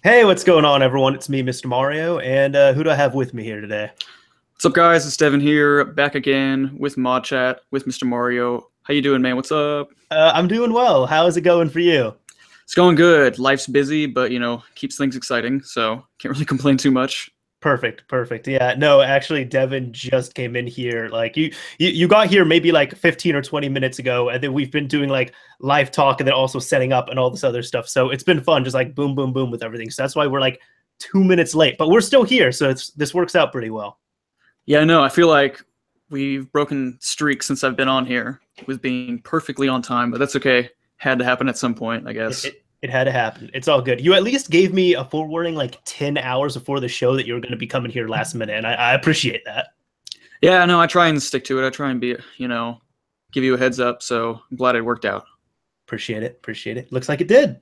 Hey, what's going on, everyone? It's me, Mr. Mario, and who do I have with me here today? What's up, guys? It's Devin here, back again with ModChat with Mr. Mario. How you doing, man? What's up? I'm doing well. How is it going for you? It's going good. Life's busy, but keeps things exciting, so can't really complain too much. Perfect, perfect. Yeah, no, actually, Devin just came in here. Like you got here maybe like 15 or 20 minutes ago, and then we've been doing like live talk and then also setting up and all this other stuff. So it's been fun, just like boom, boom, boom with everything. So that's why we're like 2 minutes late, but we're still here. So this works out pretty well. Yeah, I know. I feel like we've broken streaks since I've been on here with being perfectly on time, but that's okay. Had to happen at some point, I guess. It had to happen. It's all good. You at least gave me a forewarning like 10 hours before the show that you were going to be coming here last minute, and I appreciate that. Yeah, no, I try and stick to it. I try and give you a heads up, so I'm glad it worked out. Appreciate it. Appreciate it. Looks like it did.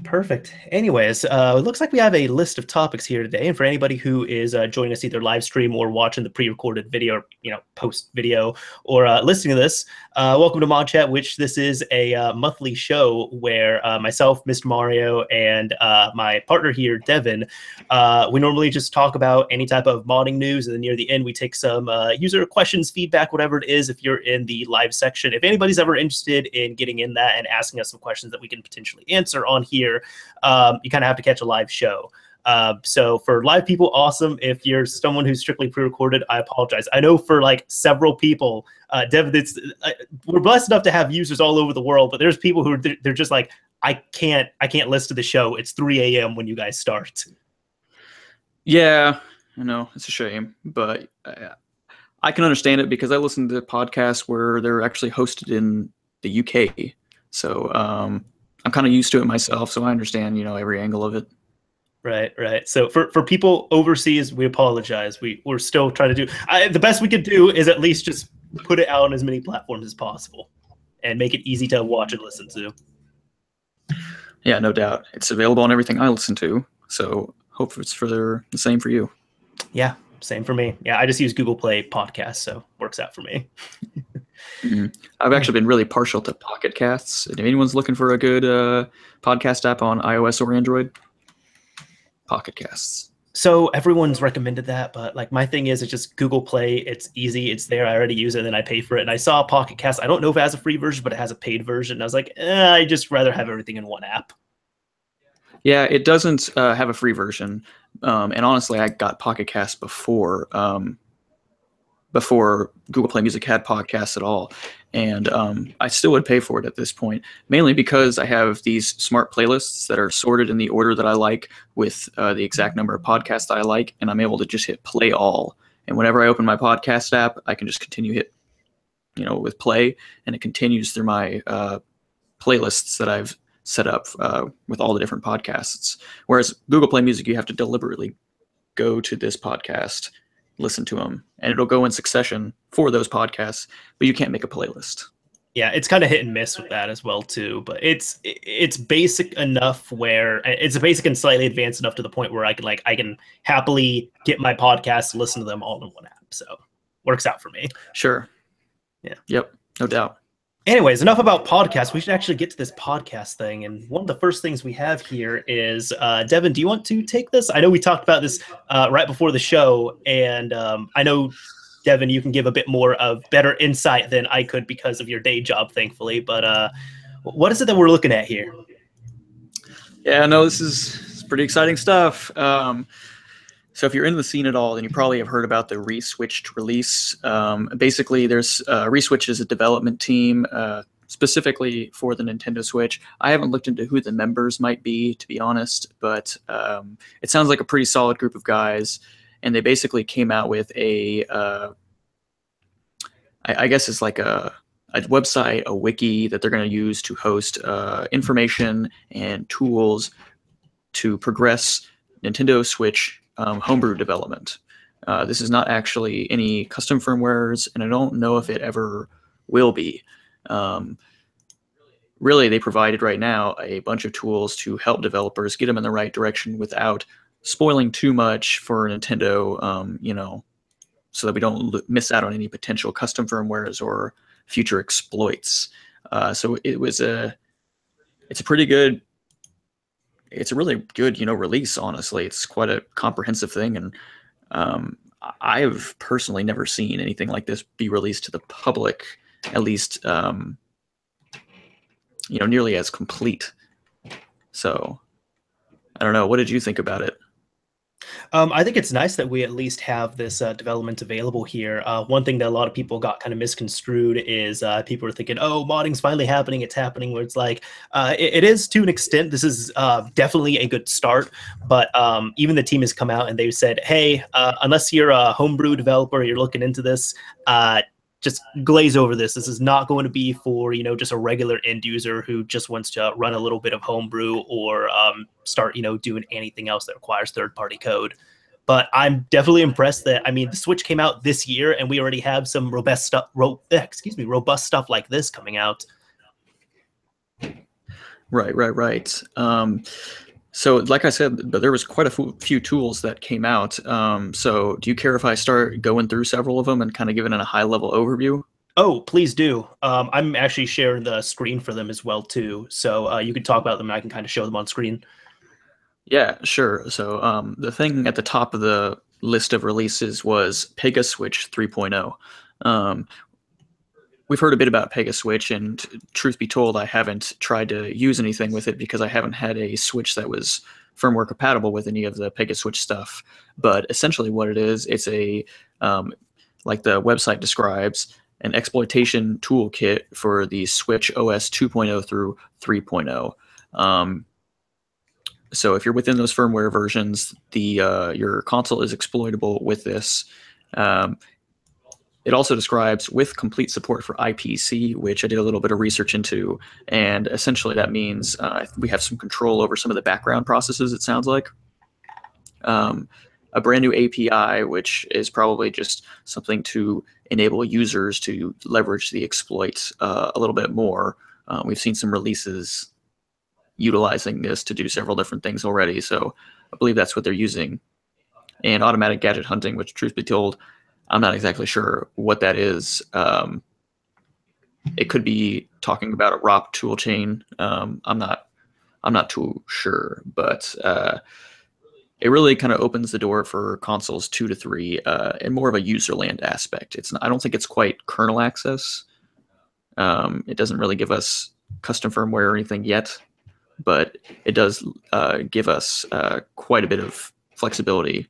Perfect. Anyways, it looks like we have a list of topics here today. And for anybody who is joining us either live stream or watching the pre-recorded video, or, post video, or listening to this, welcome to ModChat, which this is a monthly show where myself, Mr. Mario, and my partner here, Devin, we normally just talk about any type of modding news. And then near the end, we take some user questions, feedback, whatever it is, if you're in the live section. If anybody's ever interested in getting in that and asking us some questions that we can potentially answer on here, you kind of have to catch a live show. So for live people, awesome. If you're someone who's strictly pre-recorded, I apologize. I know for like several people, Devin, we're blessed enough to have users all over the world, but there's people who they're just like, I can't listen to the show. It's 3 a.m. when you guys start. Yeah, I know it's a shame, but I can understand it because I listen to podcasts where they're actually hosted in the UK. So I'm kind of used to it myself, so I understand, every angle of it. Right, right. So for people overseas, we apologize. We're still trying to do the best we could do is at least just put it out on as many platforms as possible and make it easy to watch and listen to. Yeah, no doubt. It's available on everything I listen to, so hope it's for the same for you. Yeah, same for me. Yeah, I just use Google Play Podcasts, so works out for me. Mm-hmm. I've actually been really partial to Pocket Casts. If anyone's looking for a good podcast app on iOS or Android, Pocket Casts. So everyone's recommended that, but like my thing is, it's just Google Play. It's easy. It's there. I already use it, and then I pay for it. And I saw Pocket Cast. I don't know if it has a free version, but it has a paid version. And I was like, I just rather have everything in one app. Yeah, it doesn't have a free version. And honestly, I got Pocket Cast before Google Play Music had podcasts at all. And I still would pay for it at this point, mainly because I have these smart playlists that are sorted in the order that I like with the exact number of podcasts that I like, and I'm able to just hit play all. And whenever I open my podcast app, I can just continue hit, with play, and it continues through my playlists that I've set up with all the different podcasts. Whereas Google Play Music, you have to deliberately go to this podcast, listen to them, and it'll go in succession for those podcasts, but you can't make a playlist. Yeah, it's kind of hit and miss with that as well too, but it's basic enough where it's basic and slightly advanced enough to the point where I can happily get my podcasts, listen to them all in one app. So works out for me. Sure. Yeah. Yep. No doubt. Anyways, enough about podcasts. We should actually get to this podcast thing. And one of the first things we have here is, Devin, do you want to take this? I know we talked about this right before the show, and I know, Devin, you can give a bit more of better insight than I could because of your day job, thankfully. But what is it that we're looking at here? Yeah, no, this is pretty exciting stuff. So if you're in the scene at all, then you probably have heard about the ReSwitched release. Basically, there's ReSwitched is a development team specifically for the Nintendo Switch. I haven't looked into who the members might be, to be honest, but it sounds like a pretty solid group of guys. And they basically came out with a, I guess it's like a website, a wiki that they're going to use to host information and tools to progress Nintendo Switch homebrew development. This is not actually any custom firmwares, and I don't know if it ever will be. Really, they provided right now a bunch of tools to help developers get them in the right direction without spoiling too much for Nintendo, so that we don't miss out on any potential custom firmwares or future exploits. So it's a pretty good it's a really good, release. Honestly, it's quite a comprehensive thing, and I've personally never seen anything like this be released to the public, at least, nearly as complete. So I don't know. What did you think about it? I think it's nice that we at least have this development available here. One thing that a lot of people got kind of misconstrued is people are thinking, "Oh, modding's finally happening. It's happening." Where it's like, it is to an extent. This is definitely a good start, but even the team has come out and they've said, "Hey, unless you're a homebrew developer, you're looking into this. Just glaze over this. This is not going to be for, just a regular end user who just wants to run a little bit of homebrew or start, doing anything else that requires third-party code." But I'm definitely impressed that, the Switch came out this year and we already have some robust stuff like this coming out. Right. So like I said, but there was quite a few tools that came out. So do you care if I start going through several of them and kind of giving it a high-level overview? Oh, please do. I'm actually sharing the screen for them as well, too. So you can talk about them and I can kind of show them on screen. Yeah, sure. So the thing at the top of the list of releases was PegaSwitch 3.0. We've heard a bit about PegaSwitch, and truth be told, I haven't tried to use anything with it because I haven't had a Switch that was firmware compatible with any of the PegaSwitch stuff. But essentially what it is, it's a, like the website describes, an exploitation toolkit for the Switch OS 2.0 through 3.0. So if you're within those firmware versions, your console is exploitable with this. It also describes with complete support for IPC, which I did a little bit of research into, and essentially that means we have some control over some of the background processes, it sounds like. A brand new API, which is probably just something to enable users to leverage the exploits a little bit more. We've seen some releases utilizing this to do several different things already, so I believe that's what they're using. And automatic gadget hunting, which, truth be told, I'm not exactly sure what that is. It could be talking about a ROP toolchain. I'm not too sure, but it really kind of opens the door for consoles 2 to 3 and more of a userland aspect. I don't think it's quite kernel access. It doesn't really give us custom firmware or anything yet, but it does give us quite a bit of flexibility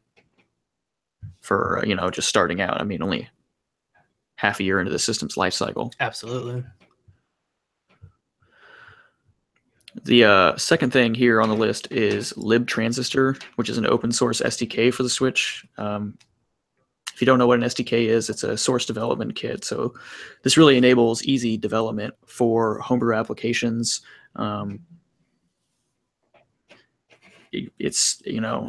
for just starting out. Only half a year into the system's life cycle. Absolutely. The second thing here on the list is libtransistor, which is an open source SDK for the Switch. If you don't know what an SDK is, it's a source development kit. So this really enables easy development for homebrew applications. It's,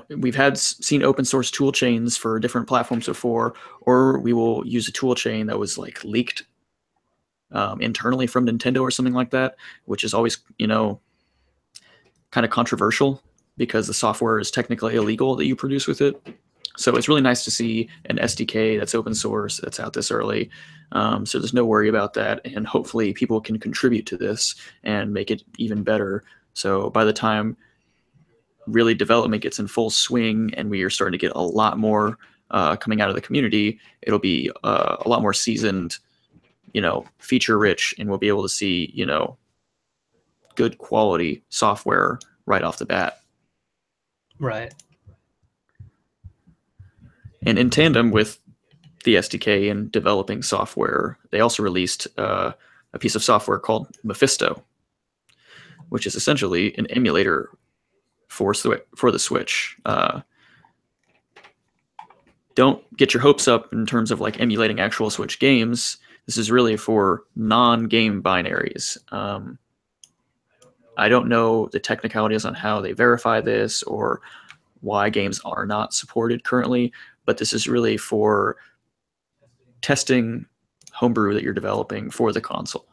we've seen open source tool chains for different platforms before, or we will use a tool chain that was like leaked internally from Nintendo or something like that, which is always, kind of controversial because the software is technically illegal that you produce with it. So it's really nice to see an SDK that's open source that's out this early. So there's no worry about that. And hopefully people can contribute to this and make it even better. So by the time really development gets in full swing and we are starting to get a lot more coming out of the community, it'll be a lot more seasoned, feature rich, and we'll be able to see, good quality software right off the bat. Right. And in tandem with the SDK and developing software, they also released a piece of software called Mephisto, which is essentially an emulator for the Switch. Don't get your hopes up in terms of like emulating actual Switch games. This is really for non-game binaries. I don't know the technicalities on how they verify this or why games are not supported currently, but this is really for testing homebrew that you're developing for the console,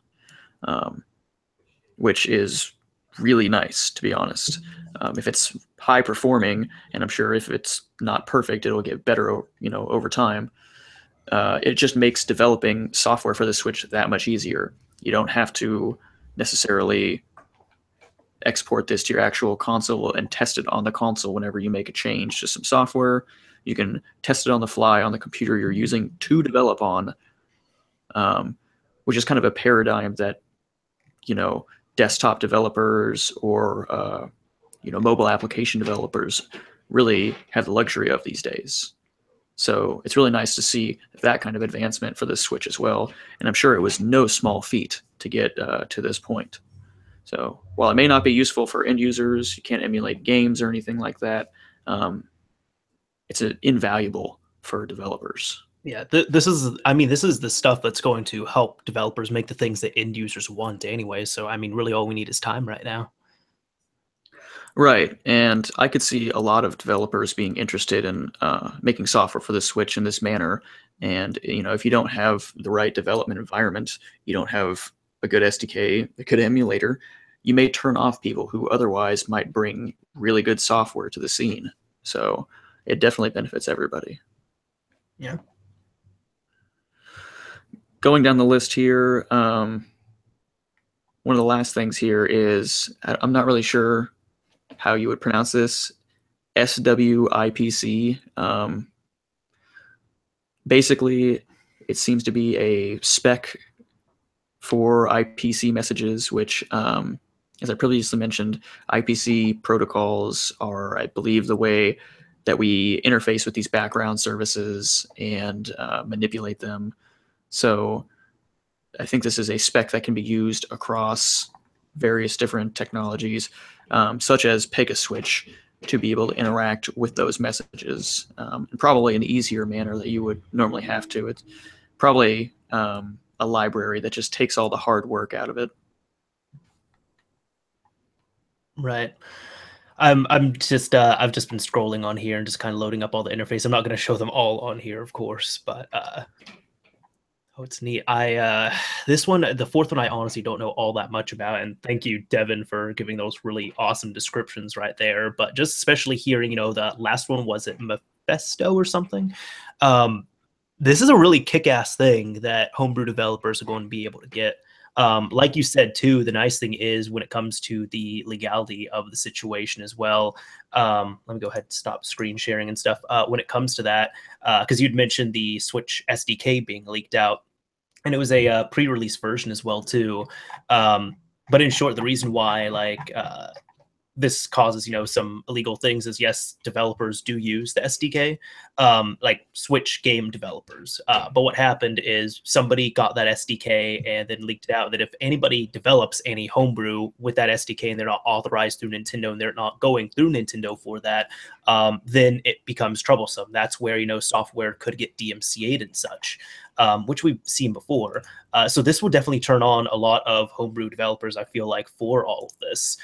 which is really nice, to be honest. If it's high performing, and I'm sure if it's not perfect, it'll get better, over time. It just makes developing software for the Switch that much easier. You don't have to necessarily export this to your actual console and test it on the console whenever you make a change to some software. You can test it on the fly on the computer you're using to develop on, which is kind of a paradigm that, desktop developers or, mobile application developers really have the luxury of these days. So it's really nice to see that kind of advancement for this Switch as well. And I'm sure it was no small feat to get to this point. So while it may not be useful for end users, you can't emulate games or anything like that, it's invaluable for developers. Yeah, this is the stuff that's going to help developers make the things that end users want anyway. So, I mean, really all we need is time right now. Right, and I could see a lot of developers being interested in making software for the Switch in this manner. And if you don't have the right development environment, you don't have a good SDK, a good emulator, you may turn off people who otherwise might bring really good software to the scene. So it definitely benefits everybody. Yeah. Going down the list here, one of the last things here is, I'm not really sure how you would pronounce this, SWIPC. Basically, it seems to be a spec for IPC messages, which, as I previously mentioned, IPC protocols are, I believe, the way that we interface with these background services and manipulate them. So I think this is a spec that can be used across various different technologies, such as PegaSwitch, to be able to interact with those messages, and probably an easier manner that you would normally have to. It's probably a library that just takes all the hard work out of it. Right. I've just been scrolling on here and just kind of loading up all the interface. I'm not going to show them all on here, of course, but oh, it's neat. This one, the fourth one, I honestly don't know all that much about, and thank you, Devin, for giving those really awesome descriptions right there. But just especially hearing, the last one, was it Mephisto or something? This is a really kick-ass thing that homebrew developers are going to be able to get. Like you said, too, the nice thing is when it comes to the legality of the situation as well. Let me go ahead and stop screen sharing and stuff. When it comes to that, because you'd mentioned the Switch SDK being leaked out, and it was a pre-release version as well, too. But in short, the reason why, this causes, some illegal things is, yes, developers do use the SDK, like Switch game developers. But what happened is somebody got that SDK and then leaked it out that if anybody develops any homebrew with that SDK and they're not authorized through Nintendo and they're not going through Nintendo for that, then it becomes troublesome. That's where, software could get DMCA'd and such, which we've seen before. So this will definitely turn on a lot of homebrew developers, I feel like, for all of this.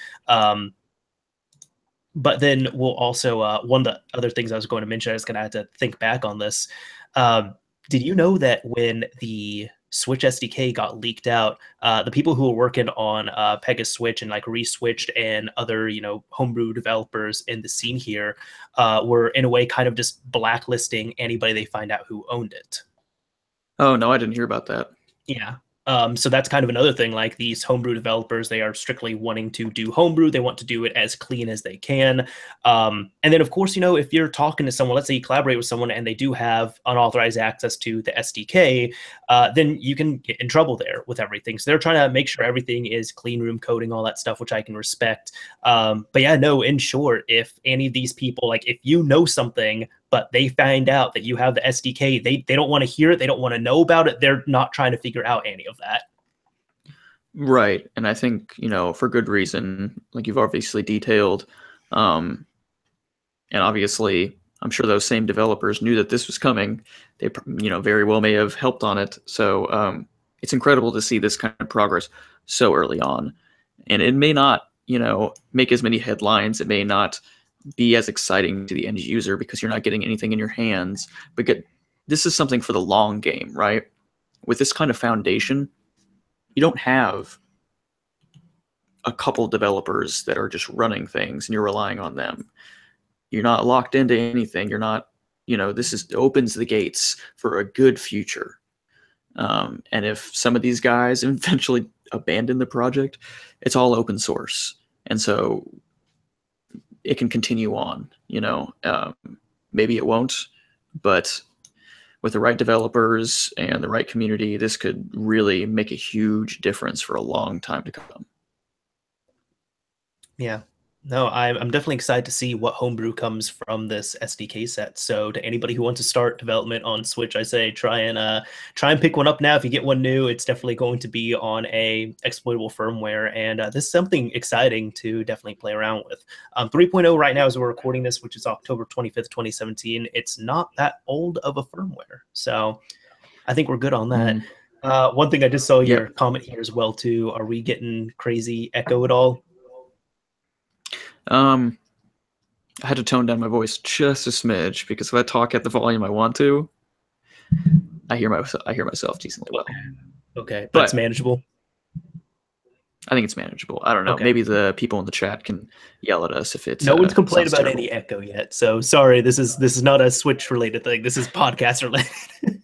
But then we'll also, one of the other things I was going to mention, I was going to have to think back on this. Did you know that when the Switch SDK got leaked out, the people who were working on PegaSwitch and ReSwitched and other, homebrew developers in the scene here were in a way kind of just blacklisting anybody they find out who owned it? Oh, no, I didn't hear about that. Yeah. So that's kind of another thing, like these homebrew developers, they are strictly wanting to do homebrew. They want to do it as clean as they can. And then, of course, if you're talking to someone, let's say you collaborate with someone and they do have unauthorized access to the SDK, then you can get in trouble there with everything. So they're trying to make sure everything is clean room coding, all that stuff, which I can respect. But yeah, no, in short, if any of these people, if you know something, but they find out that you have the SDK, they don't want to hear it, they don't want to know about it, they're not trying to figure out any of that. Right, and I think, for good reason, like you've obviously detailed, and obviously, I'm sure those same developers knew that this was coming. They, very well may have helped on it. So it's incredible to see this kind of progress so early on. And it may not, make as many headlines. It may not be as exciting to the end user because you're not getting anything in your hands. But this is something for the long game, right? With this kind of foundation, you don't have a couple developers that are just running things and you're relying on them. You're not locked into anything. You're not, this opens the gates for a good future. And if some of these guys eventually abandon the project, it's all open source. and so it can continue on. Maybe it won't, but with the right developers and the right community, this could really make a huge difference for a long time to come. Yeah. No, I'm definitely excited to see what homebrew comes from this SDK set. So to anybody who wants to start development on Switch, I say try and pick one up now. If you get one new, it's definitely going to be on a exploitable firmware, and this is something exciting to definitely play around with. 3.0 right now as we're recording this, which is October 25th, 2017. It's not that old of a firmware, so I think we're good on that. One thing I just saw your comment here as well too. Are we getting crazy echo at all? I had to tone down my voice just a smidge because if I talk at the volume I want to, I hear myself decently well. Okay, but it's manageable. I think it's manageable. I don't know. Okay. Maybe the people in the chat can yell at us if it's no one's complained about any echo yet. So sorry, this is not a Switch related thing. This is podcast related.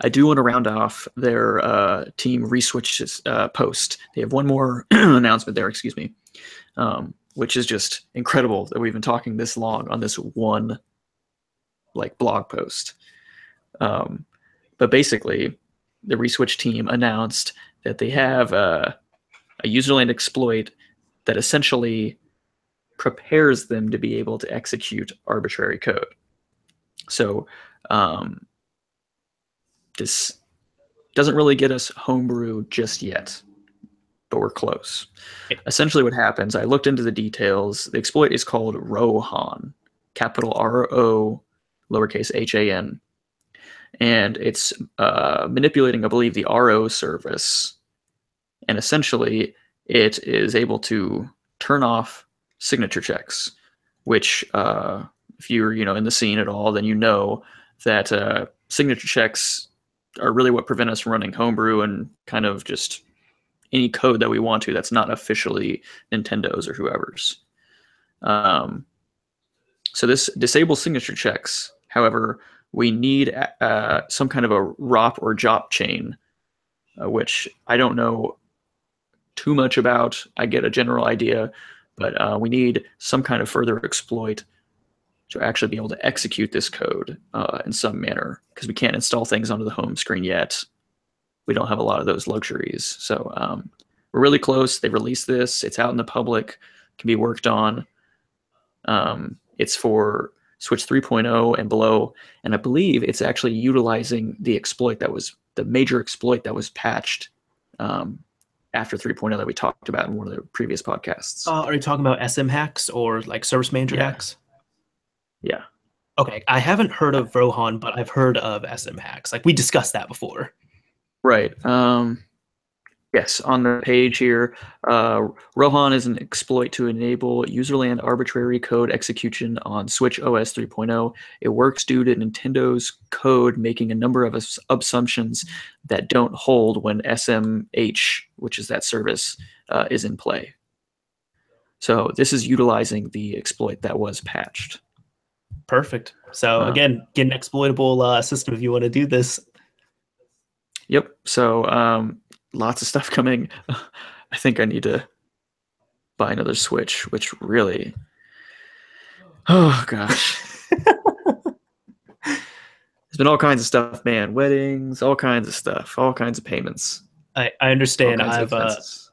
I do want to round off their Team ReSwitched post. They have one more announcement there, excuse me, which is just incredible that we've been talking this long on this one blog post. But basically, the ReSwitched team announced that they have a userland exploit that essentially prepares them to be able to execute arbitrary code. So this doesn't really get us homebrew just yet, but we're close. Essentially what happens, I looked into the details. The exploit is called Rohan, capital R-O, lowercase H-A-N. And it's manipulating, I believe, the RO service. And essentially it is able to turn off signature checks, which if you're in the scene at all, then you know that signature checks are really what prevent us from running homebrew and kind of just any code that we want to that's not officially Nintendo's or whoever's. So this disables signature checks. However, we need some kind of a ROP or JOP chain, which I don't know too much about. I get a general idea, but we need some kind of further exploit to actually be able to execute this code in some manner, because we can't install things onto the home screen yet. We don't have a lot of those luxuries. So we're really close. They released this. It's out in the public, can be worked on. It's for Switch 3.0 and below, and I believe it's actually utilizing the exploit that was the major exploit that was patched after 3.0 that we talked about in one of the previous podcasts. Are you talking about SM hacks or service manager hacks? Yeah. Okay, I haven't heard of Rohan, but I've heard of SM hacks. We discussed that before. Right. Yes, on the page here, Rohan is an exploit to enable userland arbitrary code execution on Switch OS 3.0. It works due to Nintendo's code making a number of assumptions that don't hold when SMH, which is that service, is in play. So this is utilizing the exploit that was patched. Perfect. So again, get an exploitable system if you want to do this. Yep. So lots of stuff coming. I think I need to buy another Switch, which really, oh gosh. There's been all kinds of stuff, man. Weddings, all kinds of stuff, all kinds of payments. I understand. I've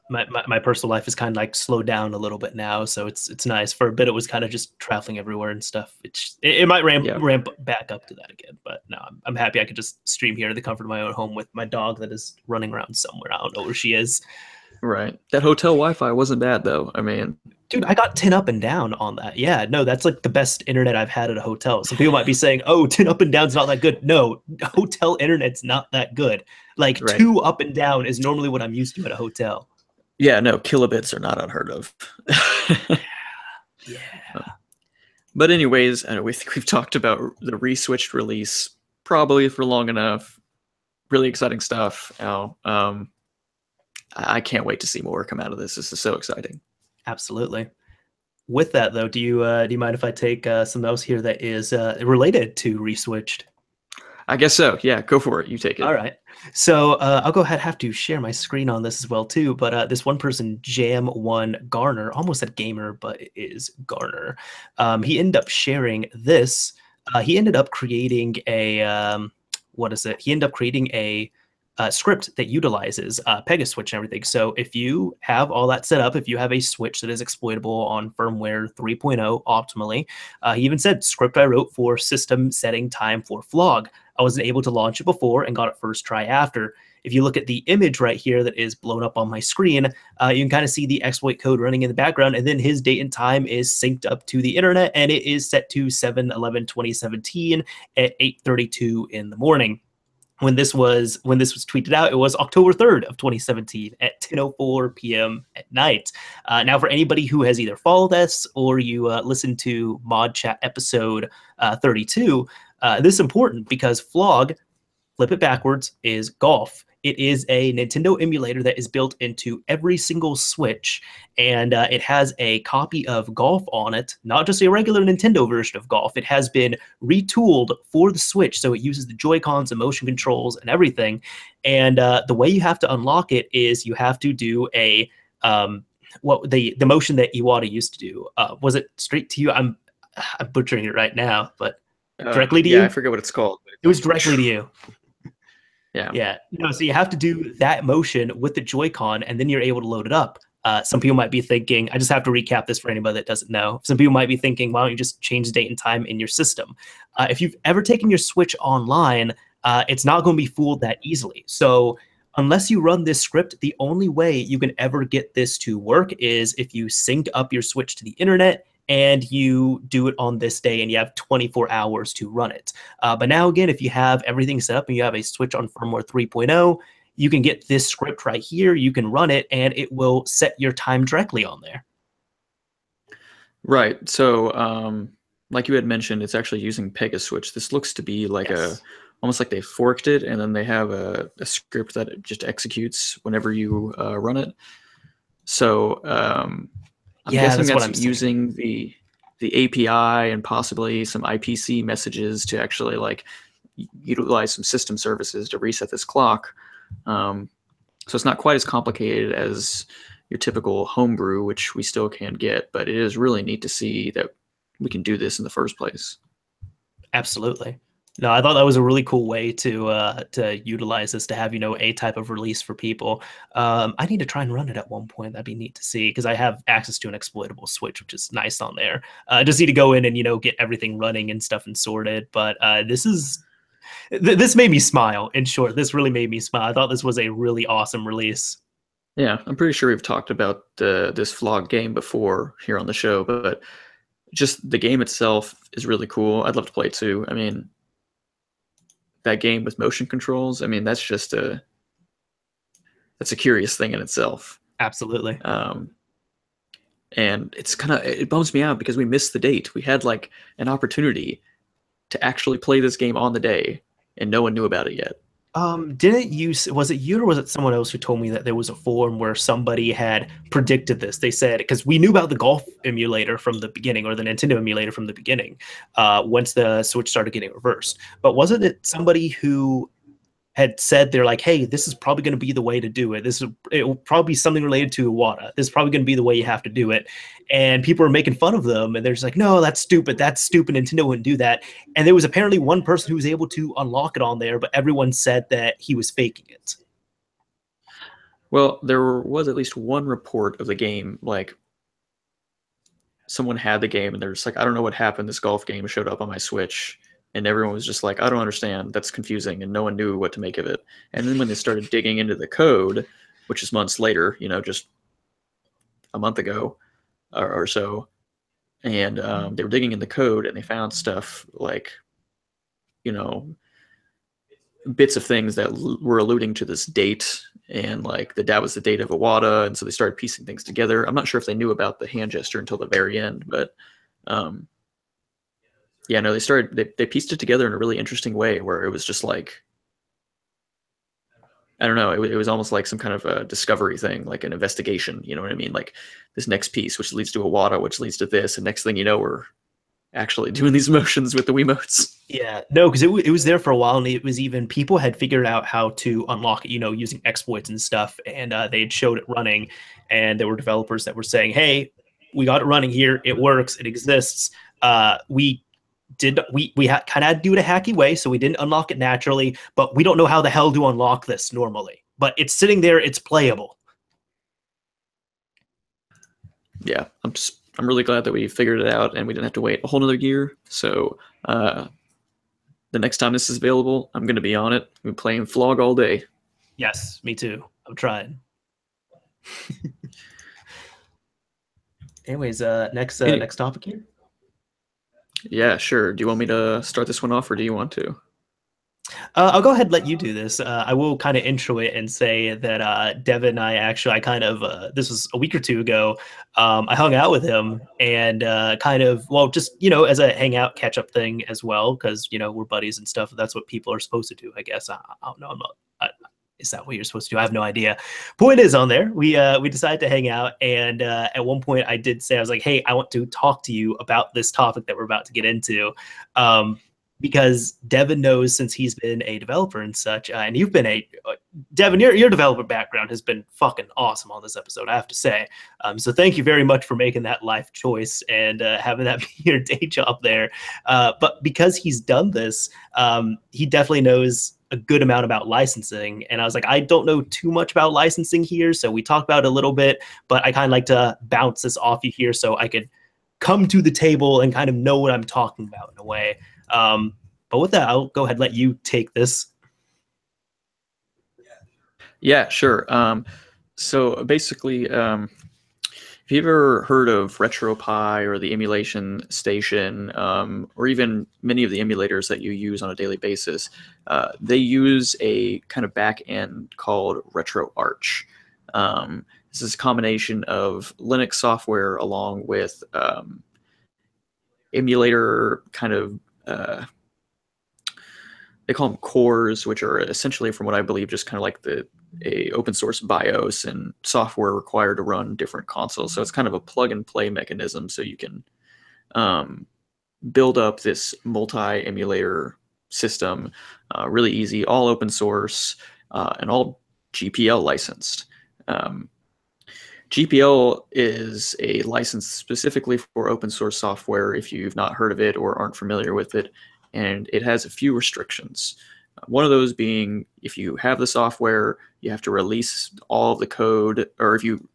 my personal life is kind of slowed down a little bit now, so it's nice. For a bit, it was kind of just traveling everywhere and stuff. It might ramp back up to that again, but no, I'm happy I could just stream here in the comfort of my own home with my dog that is running around somewhere. I don't know where she is. Right. That hotel Wi-Fi wasn't bad though. I mean, dude, I got 10 up and down on that. Yeah, no, that's the best internet I've had at a hotel. Some people might be saying, "Oh, 10 up and down's not that good." No, hotel internet's not that good. Right. 2 up and down is normally what I'm used to at a hotel. Yeah, no, kilobits are not unheard of. Yeah. But anyways, we've talked about the ReSwitched release probably for long enough. Really exciting stuff. I can't wait to see more come out of this. This is so exciting. Absolutely. With that, though, do you mind if I take something else here that is related to ReSwitched? I guess so. Yeah, go for it. You take it. All right. So I'll go ahead and have to share my screen on this as well too. But this one person, Jam1 Garner, almost said gamer, but it is Garner. He ended up sharing this. He ended up creating a what is it? He ended up creating a script that utilizes PegaSwitch and everything. So if you have all that set up, if you have a switch that is exploitable on firmware 3.0 optimally, he even said script I wrote for system setting time for FLOG. I wasn't able to launch it before and got it first try after. If you look at the image right here that is blown up on my screen, you can kind of see the exploit code running in the background, and then his date and time is synced up to the internet, and it is set to 7/11/2017 at 8:32 in the morning. When this was tweeted out, it was October 3rd of 2017 at 10:04 p.m. at night. Now, for anybody who has either followed us or you listened to ModChat episode 32, this is important because FLOG, flip it backwards, is golf. It is a Nintendo emulator that is built into every single Switch, and it has a copy of Golf on it, not just a regular Nintendo version of Golf. It has been retooled for the Switch, so it uses the Joy-Cons and motion controls and everything. And the way you have to unlock it is you have to do a what the motion that Iwata used to do. Was it straight to you? I'm butchering it right now, but directly to you? Yeah, I forget what it's called. It was directly to you. Yeah. Yeah. No, so you have to do that motion with the Joy-Con, and then you're able to load it up. Some people might be thinking, I just have to recap this for anybody that doesn't know. Some people might be thinking, why don't you just change the date and time in your system? If you've ever taken your Switch online, it's not going to be fooled that easily. So unless you run this script, the only way you can ever get this to work is if you sync up your Switch to the internet and you do it on this day and you have 24 hours to run it. But now, again, if you have everything set up and you have a Switch on firmware 3.0, you can get this script right here, you can run it, and it will set your time directly on there. Right. So, like you had mentioned, it's actually using PegaSwitch. This looks to be like almost like they forked it, and then they have a script that just executes whenever you run it. So, I'm guessing that's using the API and possibly some IPC messages to actually like utilize some system services to reset this clock. So it's not quite as complicated as your typical homebrew, which we still can get, but it is really neat to see that we can do this in the first place. Absolutely. No, I thought that was a really cool way to utilize this, to have, a type of release for people. I need to try and run it at one point. That'd be neat to see, because I have access to an exploitable Switch, which is nice on there. I just need to go in and, get everything running and stuff and sorted. But this made me smile. In short, this really made me smile. I thought this was a really awesome release. Yeah, I'm pretty sure we've talked about this FLOG game before here on the show, but just the game itself is really cool. I'd love to play it too. I mean, that game with motion controls, I mean, that's a curious thing in itself. Absolutely. And it bums me out because we missed the date. We had like an opportunity to actually play this game on the day, and no one knew about it yet. Was it you or was it someone else who told me that there was a forum where somebody had predicted this? They said, because we knew about the golf emulator from the beginning, or the Nintendo emulator from the beginning, once the Switch started getting reversed. But wasn't it somebody who had said, they're like, hey, this is probably going to be the way to do it. It will probably be something related to Iwata. This is probably going to be the way you have to do it. And people are making fun of them, and they're just like, no, that's stupid. That's stupid. Nintendo wouldn't do that. And there was apparently one person who was able to unlock it on there, but everyone said that he was faking it. Well, there was at least one report of the game, like someone had the game and they're just like, I don't know what happened. This golf game showed up on my Switch. And everyone was just like, I don't understand. That's confusing. And no one knew what to make of it. And then when they started digging into the code, which is months later, just a month ago or so, and they were digging in the code and they found stuff like, bits of things that were alluding to this date, and like that was the date of Iwata. And so they started piecing things together. I'm not sure if they knew about the hand gesture until the very end, but yeah, no, they pieced it together in a really interesting way where it was just like, I don't know, it was almost like some kind of a discovery thing, like an investigation, you know what I mean? Like this next piece, which leads to Iwata, which leads to this, and next thing you know, we're actually doing these motions with the Wiimotes. Yeah, no, because it was there for a while, and it was even people had figured out how to unlock it, using exploits and stuff, and they had showed it running, and there were developers that were saying, "Hey, we got it running here. It works. It exists. We kind of had to do it a hacky way, so we didn't unlock it naturally, but we don't know how the hell to unlock this normally. But it's sitting there. It's playable." Yeah, I'm really glad that we figured it out and we didn't have to wait a whole nother year. So the next time this is available, I'm going to be on it. I'm playing FLOG all day. Yes, me too. I'm trying. Anyways, next topic here. Yeah, sure. Do you want me to start this one off, or do you want to? I'll go ahead and let you do this. I will kind of intro it and say that Devin and I kind of, this was a week or two ago, I hung out with him and just, as a hangout catch-up thing as well, because, we're buddies and stuff. That's what people are supposed to do, I guess. I don't know. Is that what you're supposed to do? I have no idea. Point is, on there, we decided to hang out, and at one point I did say, I was like, hey, I want to talk to you about this topic that we're about to get into. Because Devin knows, since he's been a developer and such, and you've been Devin, your developer background has been fucking awesome on this episode, I have to say. So thank you very much for making that life choice and having that be your day job there. But because he's done this, he definitely knows a good amount about licensing. And I was like, I don't know too much about licensing here. So we talked about it a little bit, but I kind of like to bounce this off you here so I could come to the table and kind of know what I'm talking about in a way. But with that, I'll go ahead and let you take this. Yeah, sure. So basically, have you ever heard of RetroPie or the emulation station, or even many of the emulators that you use on a daily basis? They use a kind of back end called RetroArch. This is a combination of Linux software along with emulator kind of they call them cores, which are essentially, from what I believe, just kind of like a open source BIOS and software required to run different consoles. So it's kind of a plug and play mechanism, so you can build up this multi emulator system really easy, all open source, and all GPL licensed. GPL is a license specifically for open source software, if you've not heard of it or aren't familiar with it, and it has a few restrictions. One of those being, if you have the software, you have to release all of the code, or if you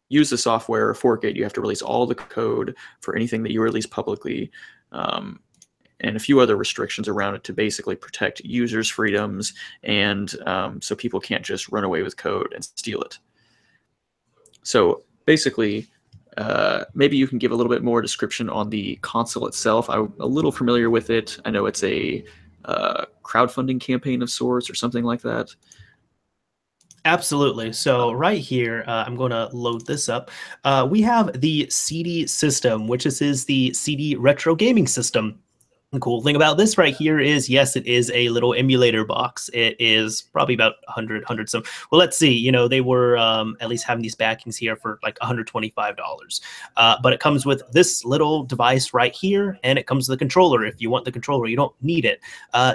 use the software or fork it, you have to release all the code for anything that you release publicly, and a few other restrictions around it to basically protect users' freedoms, and so people can't just run away with code and steal it. So basically, maybe you can give a little bit more description on the console itself. I'm a little familiar with it. I know it's a crowdfunding campaign of sorts or something like that. Absolutely. So right here, I'm going to load this up. We have the Seedi system, which is the Seedi retro gaming system. The cool thing about this right here is, yes, it is a little emulator box. It is probably about 100 some. Well, let's see. They were at least having these backings here for like $125. But it comes with this little device right here, and it comes with the controller. If you want the controller, you don't need it.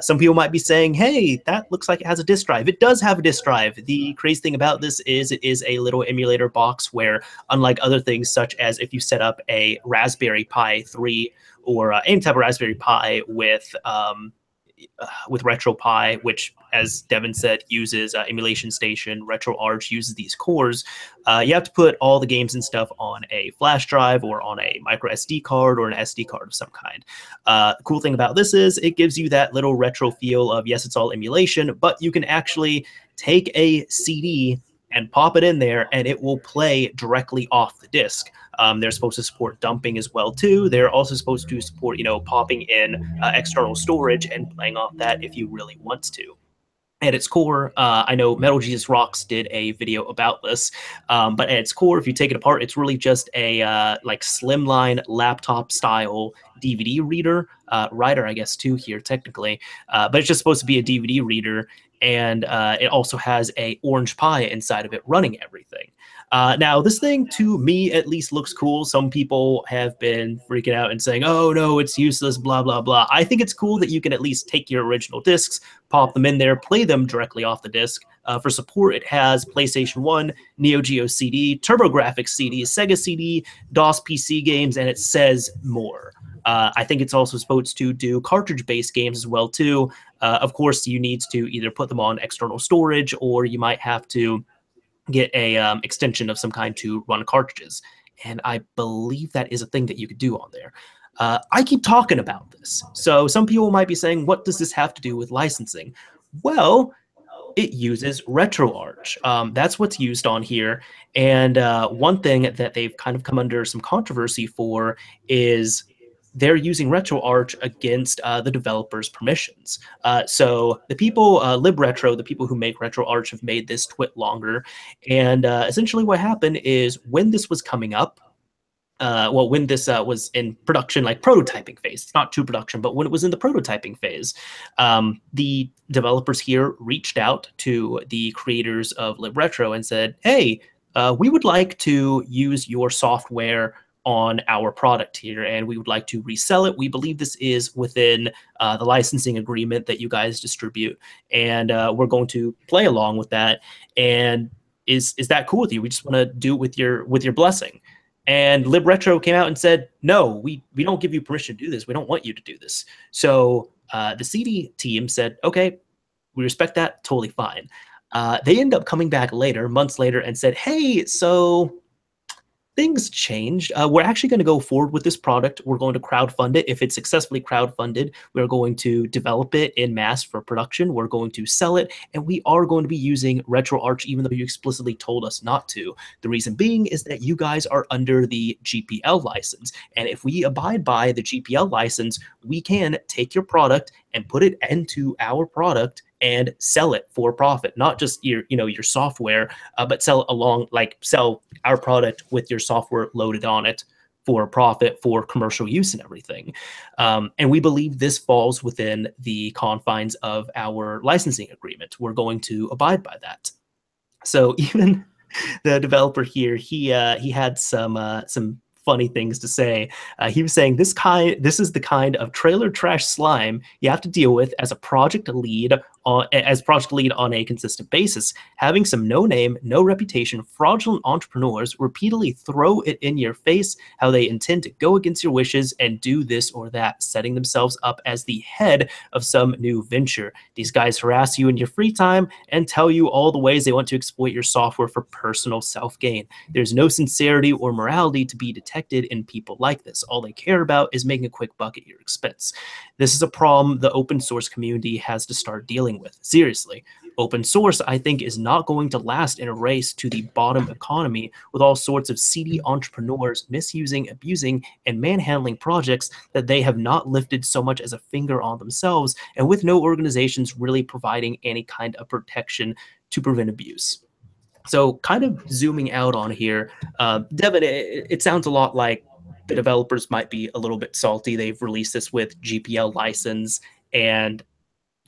Some people might be saying, hey, that looks like it has a disk drive. It does have a disk drive. The crazy thing about this is it is a little emulator box where, unlike other things, such as if you set up a Raspberry Pi 3 or any type of Raspberry Pi with RetroPie, which, as Devin said, uses emulation station. RetroArch uses these cores. You have to put all the games and stuff on a flash drive or on a micro SD card or an SD card of some kind. The cool thing about this is it gives you that little retro feel of, yes, it's all emulation, but you can actually take a CD and pop it in there, and it will play directly off the disk. They're supposed to support dumping as well too. They're also supposed to support, popping in external storage and playing off that if you really want to. At its core, I know Metal Jesus Rocks did a video about this, but at its core, if you take it apart, it's really just a like slimline laptop style DVD reader, writer, I guess, too, here technically, but it's just supposed to be a DVD reader. and it also has a orange pie inside of it running everything. Now, this thing, to me at least, looks cool. Some people have been freaking out and saying, oh, no, it's useless, blah, blah, blah. I think it's cool that you can at least take your original discs, pop them in there, play them directly off the disc. For support, it has PlayStation 1, Neo Geo CD, TurboGrafx CD, Sega CD, DOS PC games, and it says more. I think it's also supposed to do cartridge-based games as well, too. Of course, you need to either put them on external storage, or you might have to get a extension of some kind to run cartridges. And I believe that is a thing that you could do on there. I keep talking about this. So some people might be saying, what does this have to do with licensing? Well, it uses RetroArch. That's what's used on here. And one thing that they've kind of come under some controversy for is they're using RetroArch against the developers' permissions. So the people, LibRetro, the people who make RetroArch, have made this twit longer. And essentially what happened is when this was coming up, well, when this was in production, like prototyping phase, it's not to production, but when it was in the prototyping phase, the developers here reached out to the creators of LibRetro and said, hey, we would like to use your software on our product here, and we would like to resell it. We believe this is within the licensing agreement that you guys distribute, and we're going to play along with that. And is that cool with you? We just want to do it with your blessing. And LibRetro came out and said, no, we don't give you permission to do this. We don't want you to do this. So the Seedi team said, okay, we respect that, totally fine. They end up coming back later, months later, and said, hey, so things changed. We're actually going to go forward with this product. We're going to crowdfund it. If it's successfully crowdfunded, we're going to develop it in mass for production. We're going to sell it, and we are going to be using RetroArch, even though you explicitly told us not to. The reason being is that you guys are under the GPL license, and if we abide by the GPL license, we can take your product and put it into our product and sell it for profit, not just your software, but sell our product with your software loaded on it for profit, for commercial use and everything. And we believe this falls within the confines of our licensing agreement. We're going to abide by that. So even the developer here, he had some funny things to say. He was saying this is the kind of trailer trash slime you have to deal with as a project lead on a consistent basis. Having some no name, no reputation, fraudulent entrepreneurs repeatedly throw it in your face how they intend to go against your wishes and do this or that, setting themselves up as the head of some new venture. These guys harass you in your free time and tell you all the ways they want to exploit your software for personal self-gain. There's no sincerity or morality to be detected in people like this. All they care about is making a quick buck at your expense. This is a problem the open source community has to start dealing with. Seriously, open source, I think, is not going to last in a race to the bottom economy with all sorts of seedy entrepreneurs misusing, abusing, and manhandling projects that they have not lifted so much as a finger on themselves, and with no organizations really providing any kind of protection to prevent abuse. So kind of zooming out on here, Devin, it sounds a lot like the developers might be a little bit salty. They've released this with GPL license, and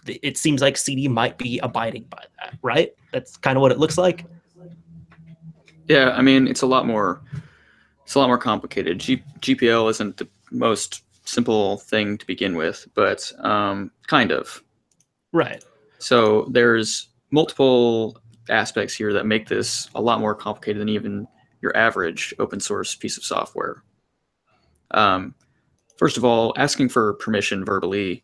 it seems like Seedi might be abiding by that, right? That's kind of what it looks like. Yeah, I mean, it's a lot more complicated. GPL isn't the most simple thing to begin with, but kind of. Right. So there's multiple aspects here that make this a lot more complicated than even your average open source piece of software. First of all, asking for permission verbally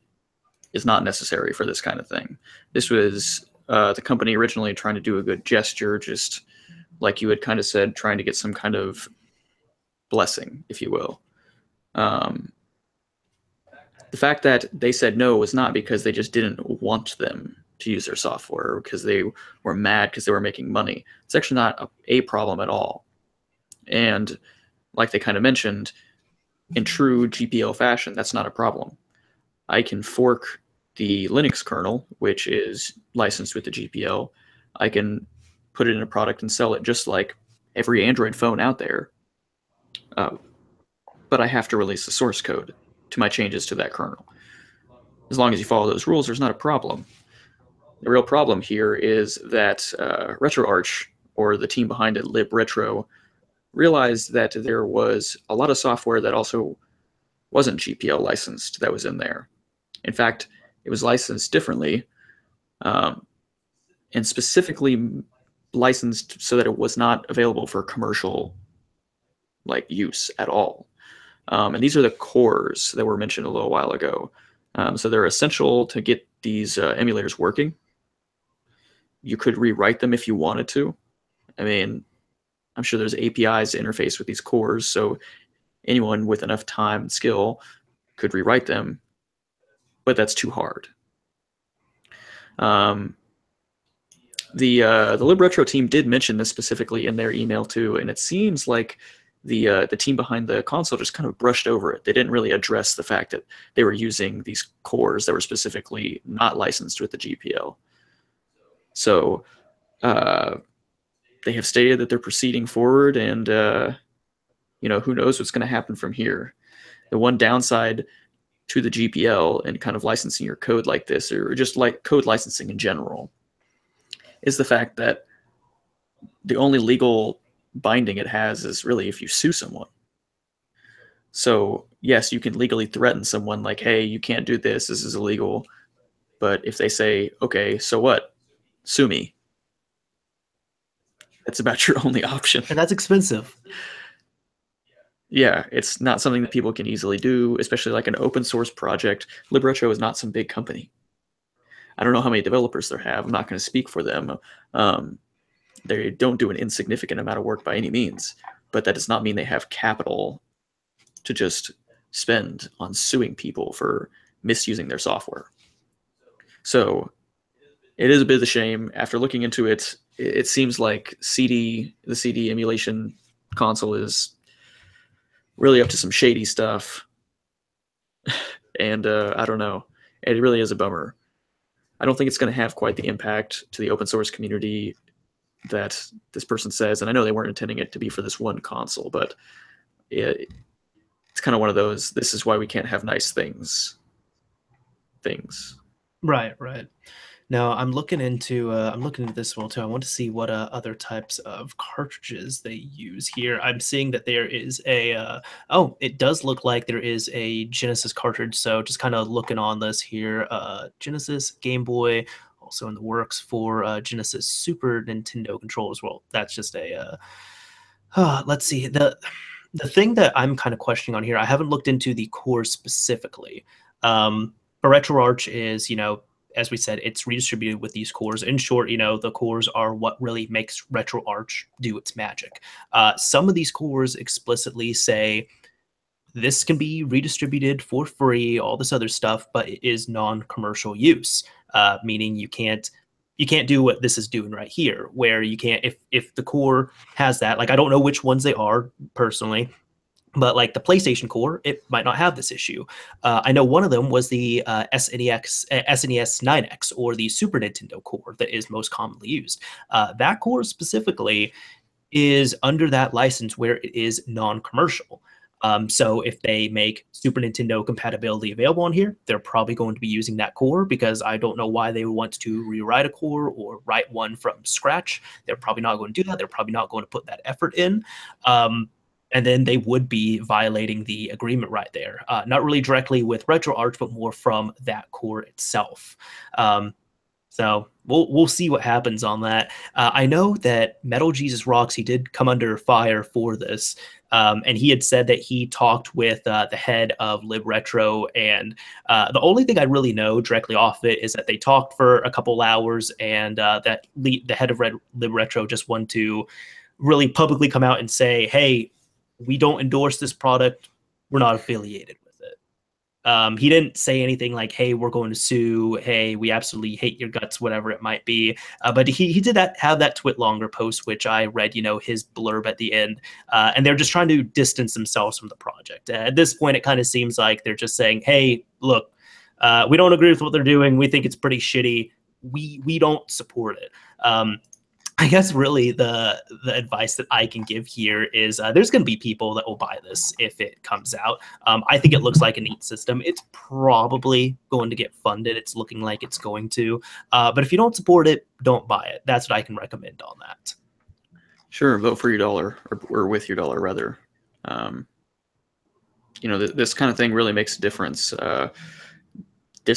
is not necessary for this kind of thing. This was the company originally trying to do a good gesture, just like you had kind of said, trying to get some kind of blessing, if you will. The fact that they said no was not because they just didn't want them to use their software, or because they were mad because they were making money. It's actually not a problem at all. And like they kind of mentioned, in true GPL fashion, that's not a problem. I can fork the Linux kernel, which is licensed with the GPL. I can put it in a product and sell it just like every Android phone out there. But I have to release the source code to my changes to that kernel. As long as you follow those rules, there's not a problem. The real problem here is that RetroArch, or the team behind it, libretro, realized that there was a lot of software that also wasn't GPL licensed that was in there. In fact, it was licensed differently, and specifically licensed so that it was not available for commercial use at all. And these are the cores that were mentioned a little while ago. So they're essential to get these emulators working. You could rewrite them if you wanted to. I mean, I'm sure there's APIs to interface with these cores, so anyone with enough time and skill could rewrite them, but that's too hard. The libretro team did mention this specifically in their email too, and it seems like the team behind the console just kind of brushed over it. They didn't really address the fact that they were using these cores that were specifically not licensed with the GPL. So they have stated that they're proceeding forward, and who knows what's going to happen from here. The one downside to the GPL and kind of licensing your code like this, or just like code licensing in general, is the fact that the only legal binding it has is really if you sue someone. So yes, you can legally threaten someone like, hey, you can't do this, this is illegal. But if they say, okay, so what? Sue me. That's about your only option. And that's expensive. Yeah, it's not something that people can easily do, especially like an open source project. libretro is not some big company. I don't know how many developers they have. I'm not going to speak for them. They don't do an insignificant amount of work by any means, but that does not mean they have capital to just spend on suing people for misusing their software. So it is a bit of a shame. After looking into it, it seems like Seedi, the Seedi emulation console, is really up to some shady stuff. And I don't know. It really is a bummer. I don't think it's going to have quite the impact to the open source community that this person says. And I know they weren't intending it to be for this one console, but it's kind of one of those, this is why we can't have nice things. Right. Now I'm looking into this one too. I want to see what other types of cartridges they use here. I'm seeing that there is a it does look like there is a Genesis cartridge. So just kind of looking on this here, Genesis, Game Boy, also in the works for Genesis Super Nintendo controllers. Well, that's just a let's see. The thing that I'm kind of questioning on here, I haven't looked into the cores specifically. But RetroArch is, as we said, it's redistributed with these cores. In short, the cores are what really makes RetroArch do its magic. Some of these cores explicitly say this can be redistributed for free, all this other stuff, but it is non-commercial use, meaning you can't do what this is doing right here, where you can't, if the core has that, like I don't know which ones they are personally, but like the PlayStation core, it might not have this issue. I know one of them was the SNES 9X, or the Super Nintendo core that is most commonly used. That core specifically is under that license where it is non-commercial. So if they make Super Nintendo compatibility available on here, they're probably going to be using that core, because I don't know why they would want to rewrite a core or write one from scratch. They're probably not going to do that. They're probably not going to put that effort in. And then they would be violating the agreement right there. Not really directly with RetroArch, but more from that core itself. So we'll see what happens on that. I know that Metal Jesus Rocks, he did come under fire for this. And he had said that he talked with the head of libretro, and the only thing I really know directly off it is that they talked for a couple hours, and that the head of libretro just wanted to really publicly come out and say, hey, we don't endorse this product. We're not affiliated with it. He didn't say anything like, hey, we're going to sue. Hey, we absolutely hate your guts, whatever it might be. But he did have that TwitLonger post, which I read, his blurb at the end. And they're just trying to distance themselves from the project. At this point, it kind of seems like they're just saying, hey, look, we don't agree with what they're doing. We think it's pretty shitty. We don't support it. I guess really the advice that I can give here is there's going to be people that will buy this if it comes out. I think it looks like a neat system. It's probably going to get funded. It's looking like it's going to. But if you don't support it, don't buy it. That's what I can recommend on that. Sure, vote for your dollar, or with your dollar rather. You know, this kind of thing really makes a difference. They're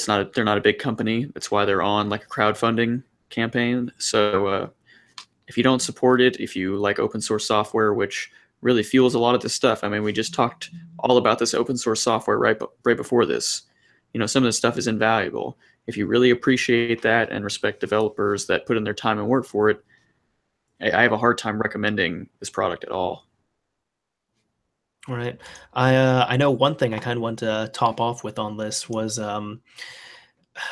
not a big company. That's why they're on like a crowdfunding campaign. So if you don't support it, if you like open source software, which really fuels a lot of this stuff. I mean, we just talked all about this open source software right before this. You know, some of this stuff is invaluable. If you really appreciate that and respect developers that put in their time and work for it, I have a hard time recommending this product at all. All right. I know one thing I kind of want to top off with on this was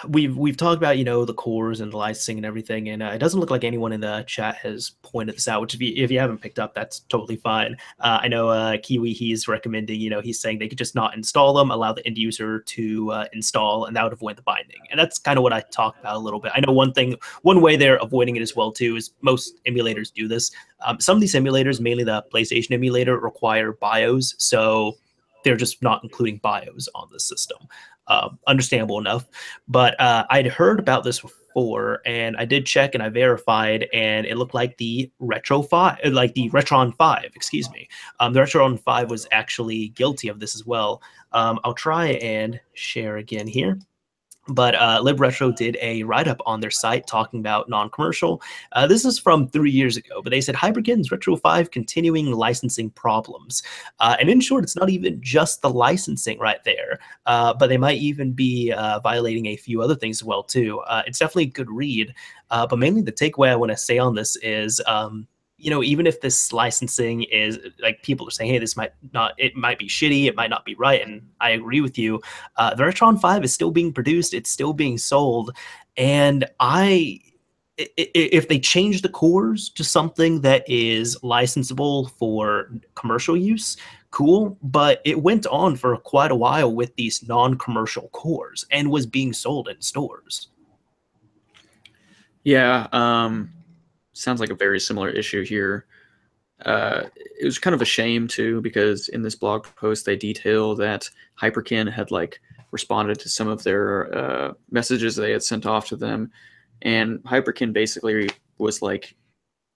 we've talked about, you know, the cores and the licensing and everything, and it doesn't look like anyone in the chat has pointed this out, which if you haven't picked up, that's totally fine. I know Kiwi, he's recommending, you know, he's saying they could just not install them, allow the end user to install, and that would avoid the binding. And that's kind of what I talked about a little bit. I know one way they're avoiding it as well too is most emulators do this. Some of these emulators, mainly the PlayStation emulator, require BIOS, so they're just not including BIOS on the system. Understandable enough, but I'd heard about this before, and I did check and I verified, and it looked like the Retron 5, excuse me. The Retron 5 was actually guilty of this as well. I'll try and share again here. But LibRetro did a write-up on their site talking about non-commercial. This is from 3 years ago, but they said Hyperkin's Retro 5 continuing licensing problems. And in short, it's not even just the licensing right there, but they might even be violating a few other things as well too. It's definitely a good read, but mainly the takeaway I want to say on this is you know, even if this licensing is like people are saying, hey, it might be shitty, it might not be right. And I agree with you. The Retron 5 is still being produced. It's still being sold. And if they change the cores to something that is licensable for commercial use, cool. But it went on for quite a while with these non-commercial cores and was being sold in stores. Yeah. Sounds like a very similar issue here. It was kind of a shame too, because in this blog post they detail that Hyperkin had like responded to some of their messages they had sent off to them, and Hyperkin basically was like,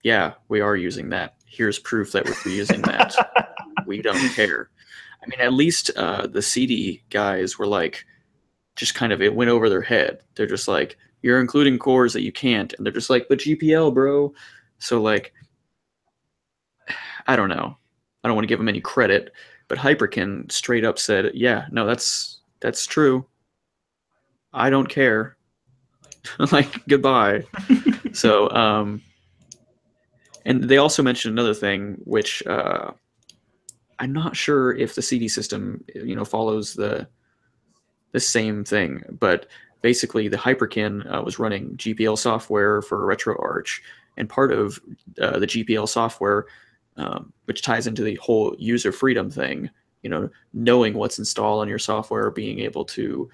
yeah, we are using that. Here's proof that we're using that. We don't care. I mean, at least the Seedi guys were like, just kind of, it went over their head. They're just like, you're including cores that you can't, and they're just like, but GPL, bro. So like, I don't know. I don't want to give them any credit, but Hyperkin straight up said, yeah, no, that's true. I don't care. Like, goodbye. So, and they also mentioned another thing, which I'm not sure if the Seedi system, you know, follows the same thing, but basically the Hyperkin was running GPL software for RetroArch, and part of the GPL software, which ties into the whole user freedom thing, you know, knowing what's installed on your software, being able to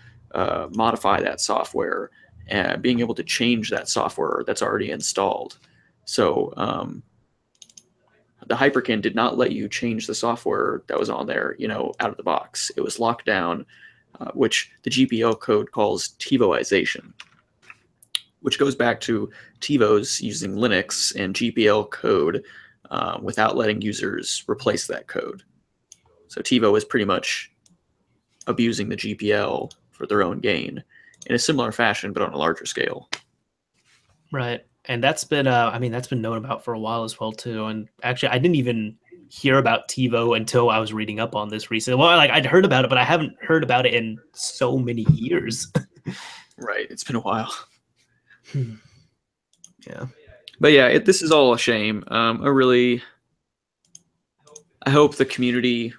modify that software, and being able to change that software that's already installed. So the Hyperkin did not let you change the software that was on there, you know, out of the box. It was locked down, which the GPL code calls TiVoization, which goes back to TiVos using Linux and GPL code without letting users replace that code. So TiVo is pretty much abusing the GPL for their own gain in a similar fashion, but on a larger scale. Right. And that's been, I mean, that's been known about for a while as well, too. And actually, I didn't even hear about TiVo until I was reading up on this recently. Well, like I'd heard about it, but I haven't heard about it in so many years. Right. It's been a while. Yeah. But yeah, this is all a shame. I hope the community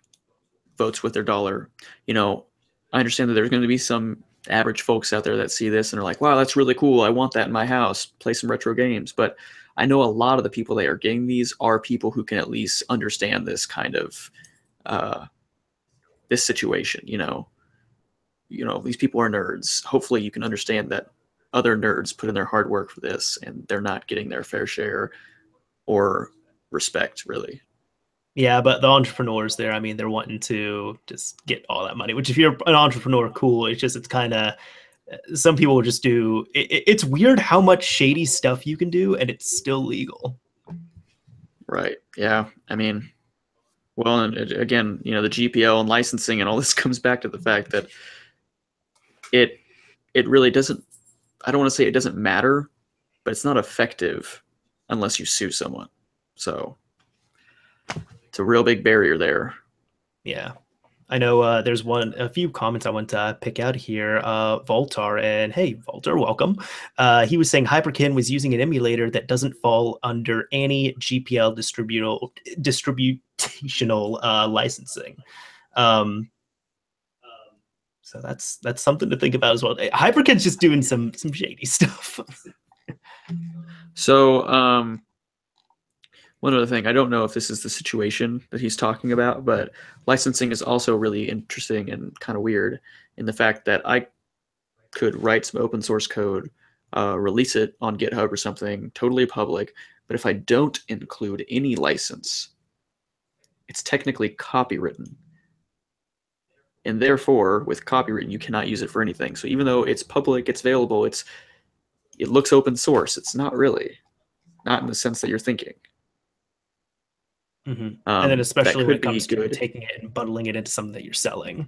votes with their dollar. You know, I understand that there's going to be some average folks out there that see this and are like, wow, that's really cool. I want that in my house. Play some retro games. But I know a lot of the people that are getting these are people who can at least understand this kind of this situation. You know, these people are nerds. Hopefully you can understand that other nerds put in their hard work for this, and they're not getting their fair share or respect, really. Yeah, but the entrepreneurs there, I mean, they're wanting to just get all that money, which if you're an entrepreneur, cool. It's just, it's kind of, some people will just do, it's weird how much shady stuff you can do and it's still legal. Right. Yeah. I mean, well, and again, you know, the GPL and licensing and all this comes back to the fact that it really doesn't, I don't want to say it doesn't matter, but it's not effective unless you sue someone. So it's a real big barrier there. Yeah. I know there's a few comments I want to pick out here. Voltar, and hey, Voltar, welcome. He was saying Hyperkin was using an emulator that doesn't fall under any GPL distributational licensing. So that's something to think about as well. Hyperkin's just doing some shady stuff. So one other thing, I don't know if this is the situation that he's talking about, but licensing is also really interesting and kind of weird in the fact that I could write some open source code, release it on GitHub or something, totally public, but if I don't include any license, it's technically copywritten. And therefore, with copywritten, you cannot use it for anything. So even though it's public, it's available, it looks open source. It's not really, not in the sense that you're thinking. Mm-hmm. And then especially when it comes to taking it and bundling it into something that you're selling.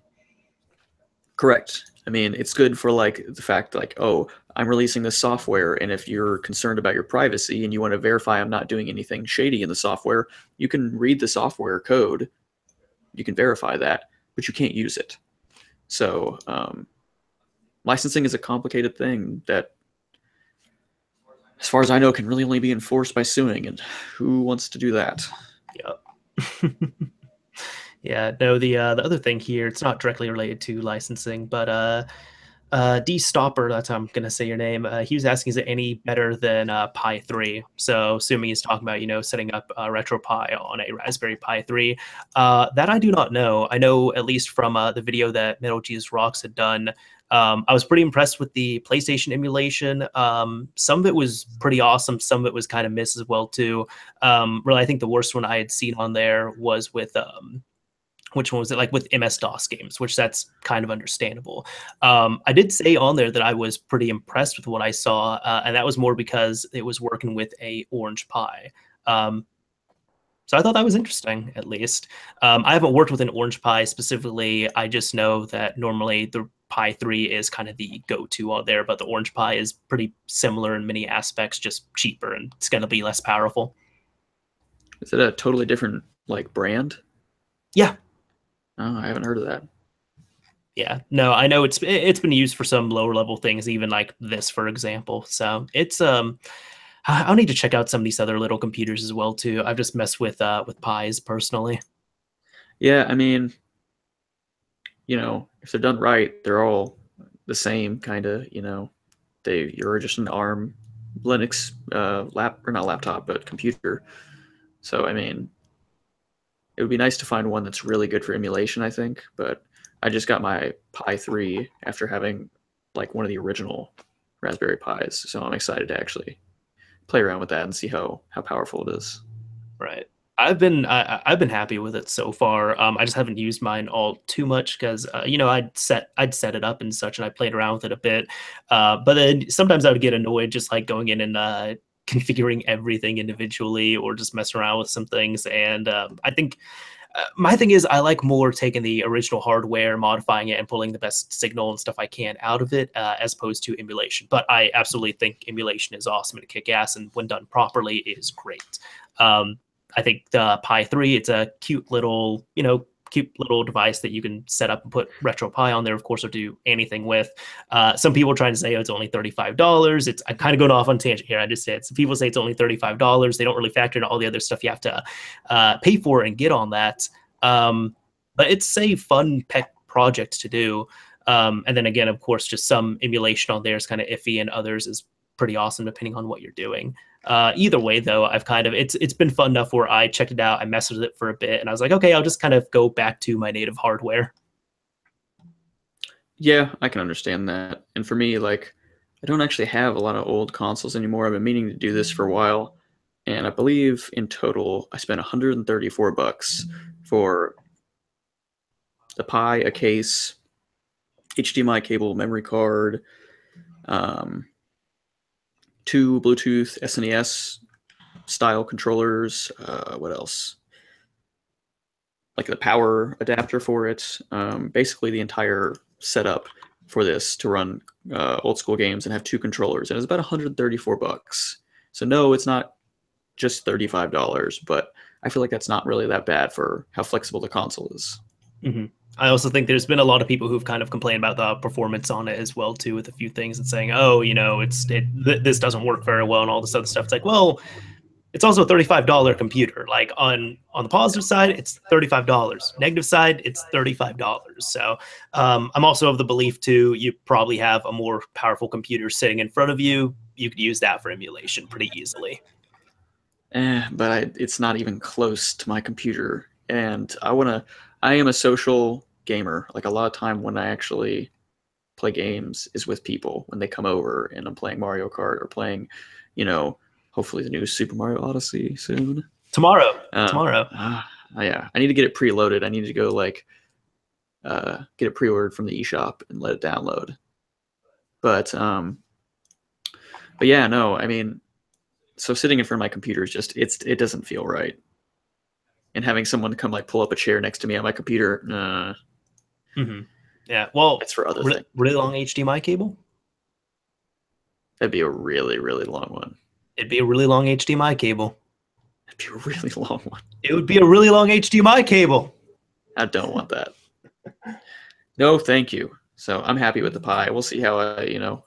Correct. I mean, it's good for like the fact like, oh, I'm releasing this software, and if you're concerned about your privacy and you want to verify I'm not doing anything shady in the software, you can read the software code, you can verify that, but you can't use it. So licensing is a complicated thing that, as far as I know, can really only be enforced by suing, and who wants to do that? Yep. Yeah, no, the other thing here, it's not directly related to licensing, but D Stopper, that's how I'm gonna say your name. He was asking, is it any better than Pi 3? So assuming he's talking about, you know, setting up RetroPie on a Raspberry Pi 3. That I do not know. I know at least from the video that Metal Jesus Rocks had done. I was pretty impressed with the PlayStation emulation. Some of it was pretty awesome. Some of it was kind of miss as well too. Really, I think the worst one I had seen on there was with which one was it, like with MS-DOS games, which that's kind of understandable. I did say on there that I was pretty impressed with what I saw, and that was more because it was working with a Orange Pi. So I thought that was interesting, at least. I haven't worked with an Orange Pi specifically. I just know that normally the Pi 3 is kind of the go-to on there, but the Orange Pi is pretty similar in many aspects, just cheaper, and it's going to be less powerful. Is it a totally different like brand? Yeah. Oh, I haven't heard of that. Yeah, no, I know it's been used for some lower level things, even like this, for example. So it's I'll need to check out some of these other little computers as well too. I've just messed with Pis personally. Yeah, I mean, you know, if they're done right, they're all the same kind of. You know, you're just an ARM Linux not laptop, but computer. So I mean, it would be nice to find one that's really good for emulation, I think, but I just got my Pi 3 after having like one of the original Raspberry Pis, so I'm excited to actually play around with that and see how powerful it is. Right. I've been happy with it so far. I just haven't used mine all too much because you know, I'd set it up and such, and I played around with it a bit. But then sometimes I would get annoyed just like going in and configuring everything individually, or just messing around with some things. And I think my thing is I like more taking the original hardware, modifying it, and pulling the best signal and stuff I can out of it, as opposed to emulation. But I absolutely think emulation is awesome and kick ass, and when done properly, is great. I think the Pi 3, it's a cute little, you know, device that you can set up and put RetroPie on there, of course, or do anything with. Some people are trying to say, oh, it's only $35. I'm kind of going off on tangent here. I just said, some people say it's only $35. They don't really factor in all the other stuff you have to pay for and get on that. But it's a fun pet project to do. And then again, of course, just some emulation on there is kind of iffy, and others is pretty awesome depending on what you're doing. Either way, though, I've kind of it's been fun enough where I checked it out, I messed with it for a bit, and I was like, okay, I'll just kind of go back to my native hardware. Yeah, I can understand that. And for me, like, I don't actually have a lot of old consoles anymore. I've been meaning to do this for a while, and I believe in total I spent $134 for the Pi, a case, HDMI cable, memory card, um, 2 Bluetooth SNES style controllers. What else? Like the power adapter for it. Basically, the entire setup for this to run old school games and have 2 controllers, and it's about $134. So no, it's not just $35, but I feel like that's not really that bad for how flexible the console is. Mm-hmm. I also think there's been a lot of people who've kind of complained about the performance on it as well too, with a few things and saying, "Oh, this doesn't work very well," and all this other stuff. It's like, well, it's also a $35 computer. Like on the positive side, it's $35. Negative side, it's $35. So I'm also of the belief too, you probably have a more powerful computer sitting in front of you. You could use that for emulation pretty easily. But it's not even close to my computer, and I am a social gamer. Like a lot of time when I actually play games is with people when they come over and I'm playing Mario Kart or playing, hopefully the new Super Mario Odyssey soon. Tomorrow. Yeah, I need to get it preloaded. I need to go get it pre-ordered from the eShop and let it download. But yeah, no, I mean, so sitting in front of my computer is just it doesn't feel right. And having someone come pull up a chair next to me on my computer, Mm-hmm. Yeah, well, it's for other things. Really long HDMI cable? That'd be a really, really long one. It'd be a really long HDMI cable. It'd be a really long one. It would be a really long HDMI cable. I don't want that. No, thank you. So I'm happy with the Pi. We'll see how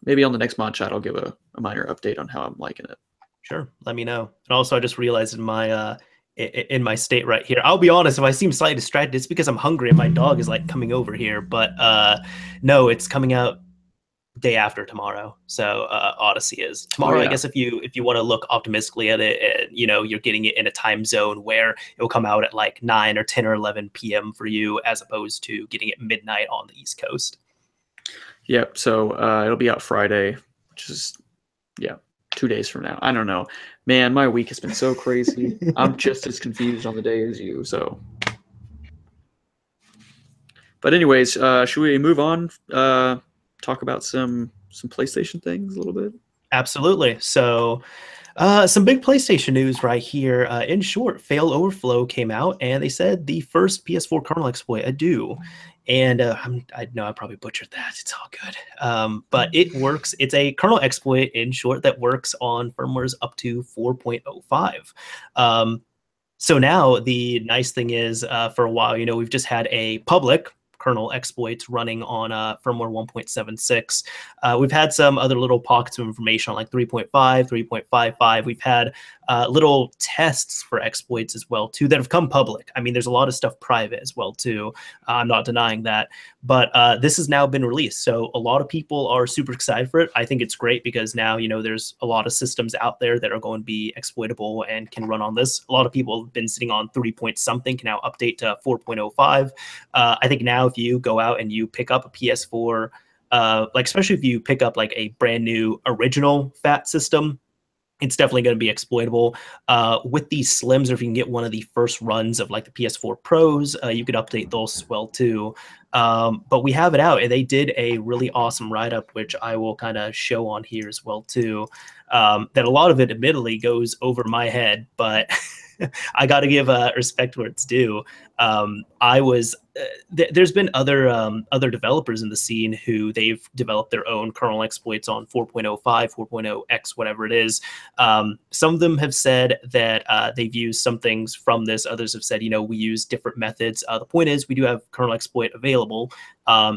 maybe on the next ModChat I'll give a minor update on how I'm liking it. Sure, let me know. And also, I just realized in my state right here, I'll be honest, if I seem slightly distracted, it's because I'm hungry and my dog is coming over here. But no, it's coming out day after tomorrow. So Odyssey is tomorrow. Oh, yeah. I guess if you want to look optimistically at it, and you're getting it in a time zone where it will come out at 9 or 10 or 11 p.m. for you, as opposed to getting it midnight on the East Coast. Yep. So it'll be out Friday, which is 2 days from now. I don't know, man. My week has been so crazy. I'm just as confused on the day as you. So, but anyways, should we move on? Talk about some PlayStation things a little bit. Absolutely. So some big PlayStation news right here. In short, Fail Overflow came out and they said the first PS4 kernel exploit adieu. And I know I probably butchered that. It's all good. But it works. It's a kernel exploit, in short, that works on firmwares up to 4.05. So now the nice thing is, for a while, we've just had a public kernel exploits running on firmware 1.76. We've had some other little pockets of information on 3.5, 3.55. We've had little tests for exploits as well too that have come public. I mean, there's a lot of stuff private as well too. I'm not denying that, but this has now been released, so a lot of people are super excited for it. I think it's great because now there's a lot of systems out there that are going to be exploitable and can run on this. A lot of people have been sitting on 3 point something, can now update to 4.05. I think now if you go out and you pick up a PS4, especially if you pick up a brand new original FAT system, it's definitely going to be exploitable. With these slims, or if you can get one of the first runs of the PS4 Pros, you could update those as well too. But we have it out, and they did a really awesome write-up, which I will kind of show on here as well too. That a lot of it admittedly goes over my head, but I got to give respect where it's due. There's been other developers in the scene who they've developed their own kernel exploits on 4.05, 4.0x, whatever it is. Some of them have said that they've used some things from this. Others have said, we use different methods. The point is, we do have kernel exploit available.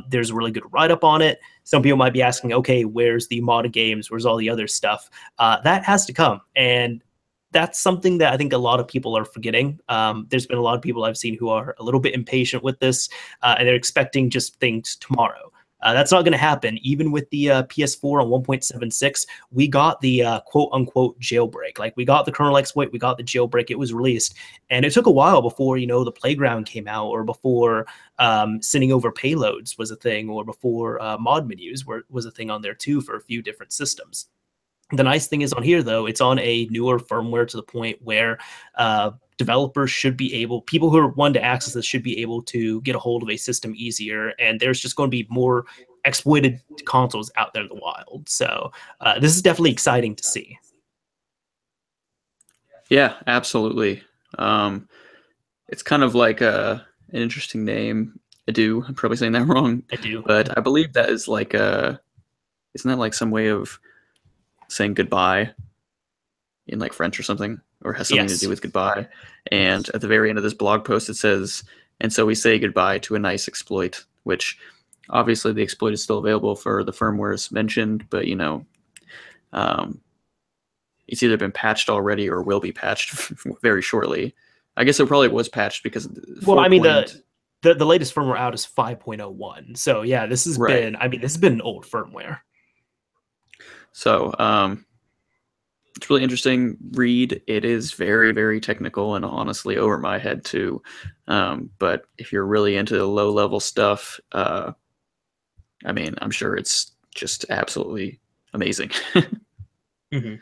There's a really good write-up on it. Some people might be asking, okay, where's the modded games? Where's all the other stuff? That has to come. And that's something that I think a lot of people are forgetting. There's been a lot of people I've seen who are a little bit impatient with this, and they're expecting just things tomorrow. That's not going to happen. Even with the PS4 on 1.76, we got the quote unquote jailbreak. Like, we got the kernel exploit, we got the jailbreak. It was released, and it took a while before, you know, the playground came out, or before sending over payloads was a thing, or before mod menus was a thing on there too for a few different systems. The nice thing is on here, though, it's on a newer firmware to the point where developers should be able, people who are wanting to access this should be able to get a hold of a system easier, and there's just going to be more exploited consoles out there in the wild. So this is definitely exciting to see. Yeah, absolutely. It's kind of like an interesting name. I'm probably saying that wrong. But I believe that is like isn't that like some way of saying goodbye in like French or something, or has something to do with goodbye? And at the very end of this blog post, it says, "And so we say goodbye to a nice exploit," which obviously the exploit is still available for the firmwares mentioned, but you know, it's either been patched already or will be patched very shortly. I guess it probably was patched because, well, I mean, the latest firmware out is 5.01. So yeah, this has been, I mean, this has been an old firmware. So it's really interesting read. It is very, very technical and honestly over my head too. But if you're really into the low level stuff, I mean, I'm sure it's just absolutely amazing. Mm-hmm.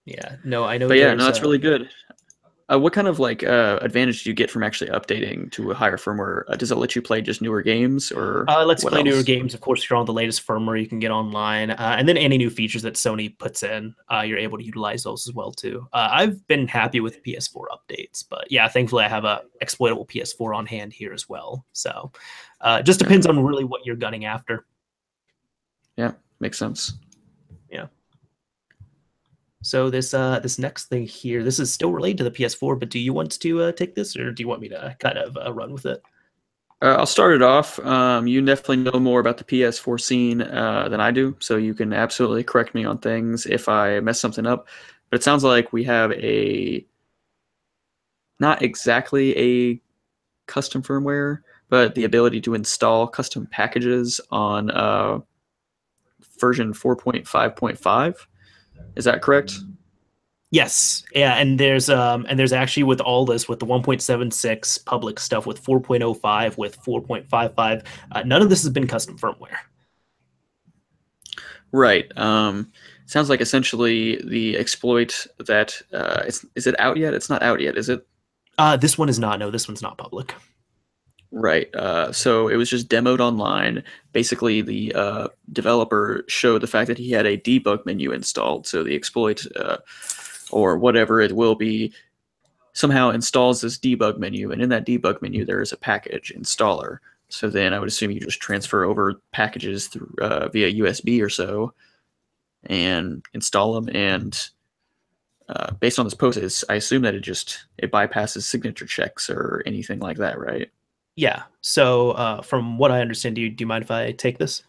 Yeah, no, I know. But yeah, no, it's really good. What kind of like advantage do you get from actually updating to a higher firmware? Does it let you play just newer games, or lets you play newer games? Of course, if you're on the latest firmware, you can get online, and then any new features that Sony puts in, you're able to utilize those as well too. I've been happy with PS4 updates, but yeah, thankfully I have a exploitable PS4 on hand here as well. So it just depends on really what you're gunning after. Yeah, makes sense. Yeah. So this next thing here, this is still related to the PS4, but do you want to take this, or do you want me to kind of run with it? I'll start it off. You definitely know more about the PS4 scene than I do, so you can absolutely correct me on things if I mess something up. But it sounds like we have not exactly a custom firmware, but the ability to install custom packages on version 4.5.5. Is that correct? Yes. Yeah, and there's actually, with all this, with the 1.76 public stuff, with 4.05, with 4.55, none of this has been custom firmware. Right. Sounds like essentially the exploit that is it out yet? It's not out yet, is it? This one is not. No, this one's not public. Right. So it was just demoed online. Basically, the developer showed the fact that he had a debug menu installed. So the exploit, or whatever it will be, somehow installs this debug menu. And in that debug menu, there is a package installer. So then I would assume you just transfer over packages through via USB or so and install them. And based on this post, I assume that it bypasses signature checks or anything like that, right? Yeah. So from what I understand, do you mind if I take this?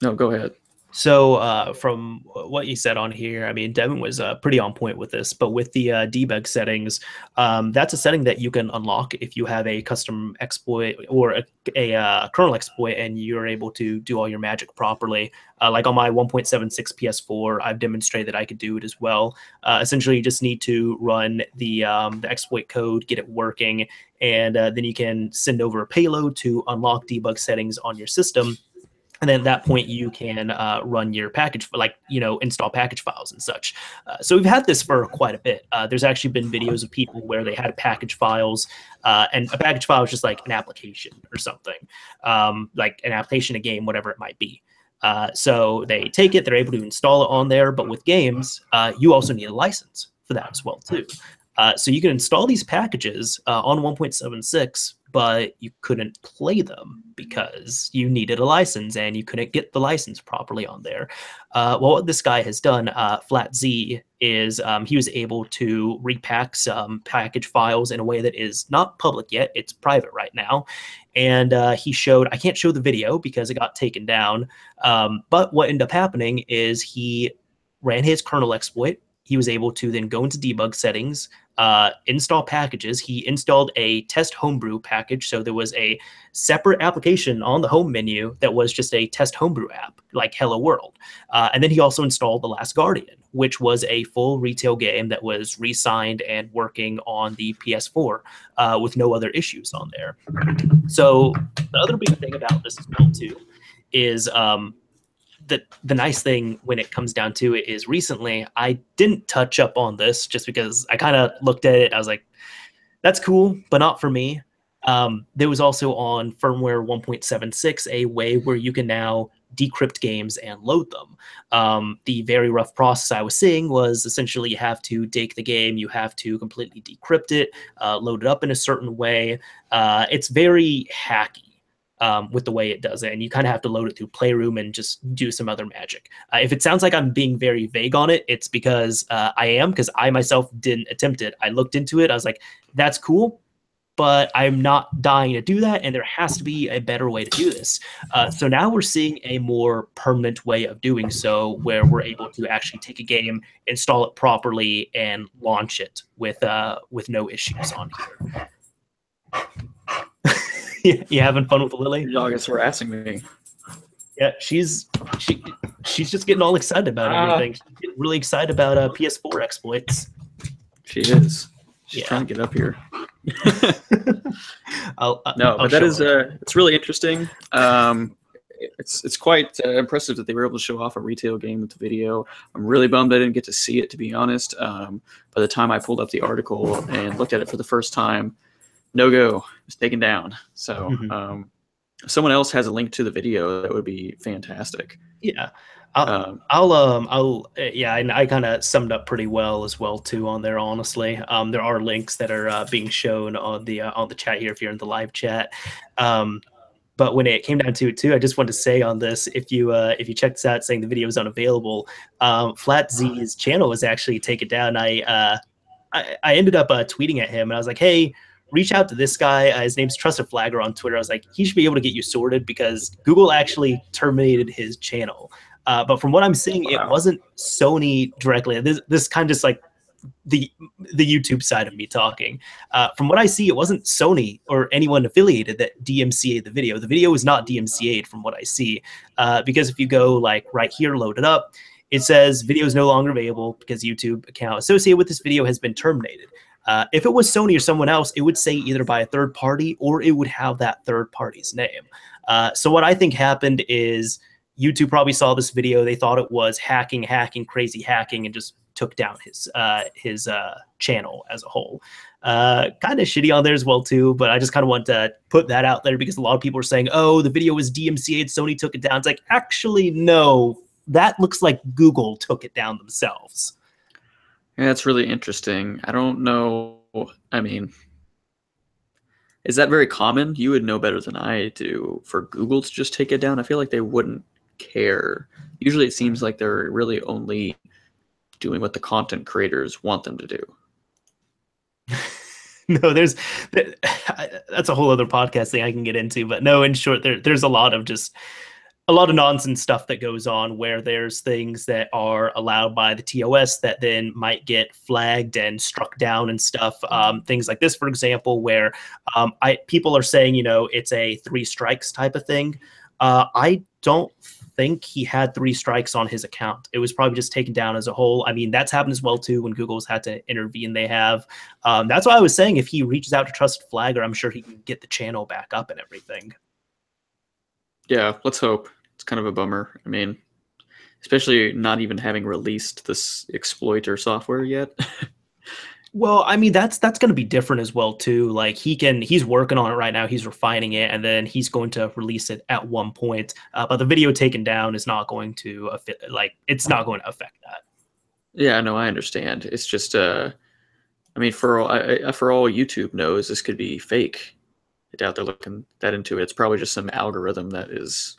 No, go ahead. So from what you said on here, I mean, Devin was pretty on point with this, but with the debug settings, that's a setting that you can unlock if you have a custom exploit or a kernel exploit, and you're able to do all your magic properly. Like on my 1.76 PS4, I've demonstrated that I could do it as well. Essentially, you just need to run the exploit code, get it working, and then you can send over a payload to unlock debug settings on your system. And then at that point, you can run your package, like, you know, install package files and such. So we've had this for quite a bit. There's actually been videos of people where they had package files, and a package file is just like an application or something, like an application, a game, whatever it might be. So they take it, they're able to install it on there. But with games, you also need a license for that as well, too. So you can install these packages on 1.76, but you couldn't play them because you needed a license and you couldn't get the license properly on there. Well, what this guy has done, Flat Z, is he was able to repack some package files in a way that is not public yet. It's private right now. And he showed, I can't show the video because it got taken down. But what ended up happening is he ran his kernel exploit. he was able to then go into debug settings, install packages. He installed a test homebrew package. So there was a separate application on the home menu that was just a test homebrew app, like Hello World. And then he also installed The Last Guardian, which was a full retail game that was re-signed and working on the PS4 with no other issues on there. So the other big thing about this as well, too, is the nice thing when it comes down to it is recently I didn't touch up on this just because I kind of looked at it. I was like, that's cool, but not for me. There was also on firmware 1.76 a way where you can now decrypt games and load them. The very rough process I was seeing was essentially you have to take the game, you have to completely decrypt it, load it up in a certain way. It's very hacky. With the way it does it, and you kind of have to load it through Playroom and just do some other magic. If it sounds like I'm being very vague on it, it's because I am, because I myself didn't attempt it. I looked into it, I was like, that's cool, but I'm not dying to do that, and there has to be a better way to do this. So now we're seeing a more permanent way of doing so, where we're able to actually take a game, install it properly, and launch it with no issues on here. You having fun with Lily? Your dog is harassing me. Yeah, she's just getting all excited about everything. She's getting really excited about PS4 exploits. She is. She's trying to get up here. But that is it's really interesting. It's quite impressive that they were able to show off a retail game with the video. I'm really bummed I didn't get to see it, to be honest. By the time I pulled up the article and looked at it for the first time, no go. It was taken down. So if someone else has a link to the video, that would be fantastic. Yeah. And I kind of summed up pretty well as well too on there, honestly. There are links that are being shown on the chat here if you're in the live chat. But when it came down to it too, I just wanted to say on this, if you check this out saying the video is unavailable, Flat Z's channel was actually taken down. I ended up tweeting at him and I was like, hey, reach out to this guy. His name's Trusted Flagger on Twitter. I was like, he should be able to get you sorted because Google actually terminated his channel. But from what I'm seeing, it wasn't Sony directly. This kind of just like the YouTube side of me talking. From what I see, it wasn't Sony or anyone affiliated that DMCA'd the video. The video was not DMCA'd from what I see. Because if you go like right here, load it up, it says video is no longer available because YouTube account associated with this video has been terminated. If it was Sony or someone else, it would say either by a third party or it would have that third party's name. So what I think happened is YouTube probably saw this video. They thought it was hacking, crazy hacking, and just took down his channel as a whole. Kind of shitty on there as well too, but I just kind of want to put that out there because a lot of people are saying, oh, the video was DMCA'd, Sony took it down. It's like, actually, no, that looks like Google took it down themselves. Yeah, that's really interesting. I don't know. I mean, is that very common? You would know better than I do for Google to just take it down. I feel like they wouldn't care. Usually it seems like they're really only doing what the content creators want them to do. No, that's a whole other podcast thing I can get into. But no, in short, there's a lot of nonsense stuff that goes on where there's things that are allowed by the TOS that then might get flagged and struck down and stuff. Things like this, for example, where people are saying, it's a 3 strikes type of thing. I don't think he had 3 strikes on his account. It was probably just taken down as a whole. I mean, that's happened as well too when Google's had to intervene. They have. That's why I was saying if he reaches out to Trusted Flagger, I'm sure he can get the channel back up and everything. Yeah, let's hope. It's kind of a bummer. I mean, especially not even having released this exploiter software yet. Well, I mean, that's going to be different as well too. Like he's working on it right now. He's refining it, and then he's going to release it at one point. But the video taken down is not going to it's not going to affect that. Yeah, no, I understand. It's just, I mean, for all YouTube knows, this could be fake. I doubt they're looking that into it. It's probably just some algorithm that is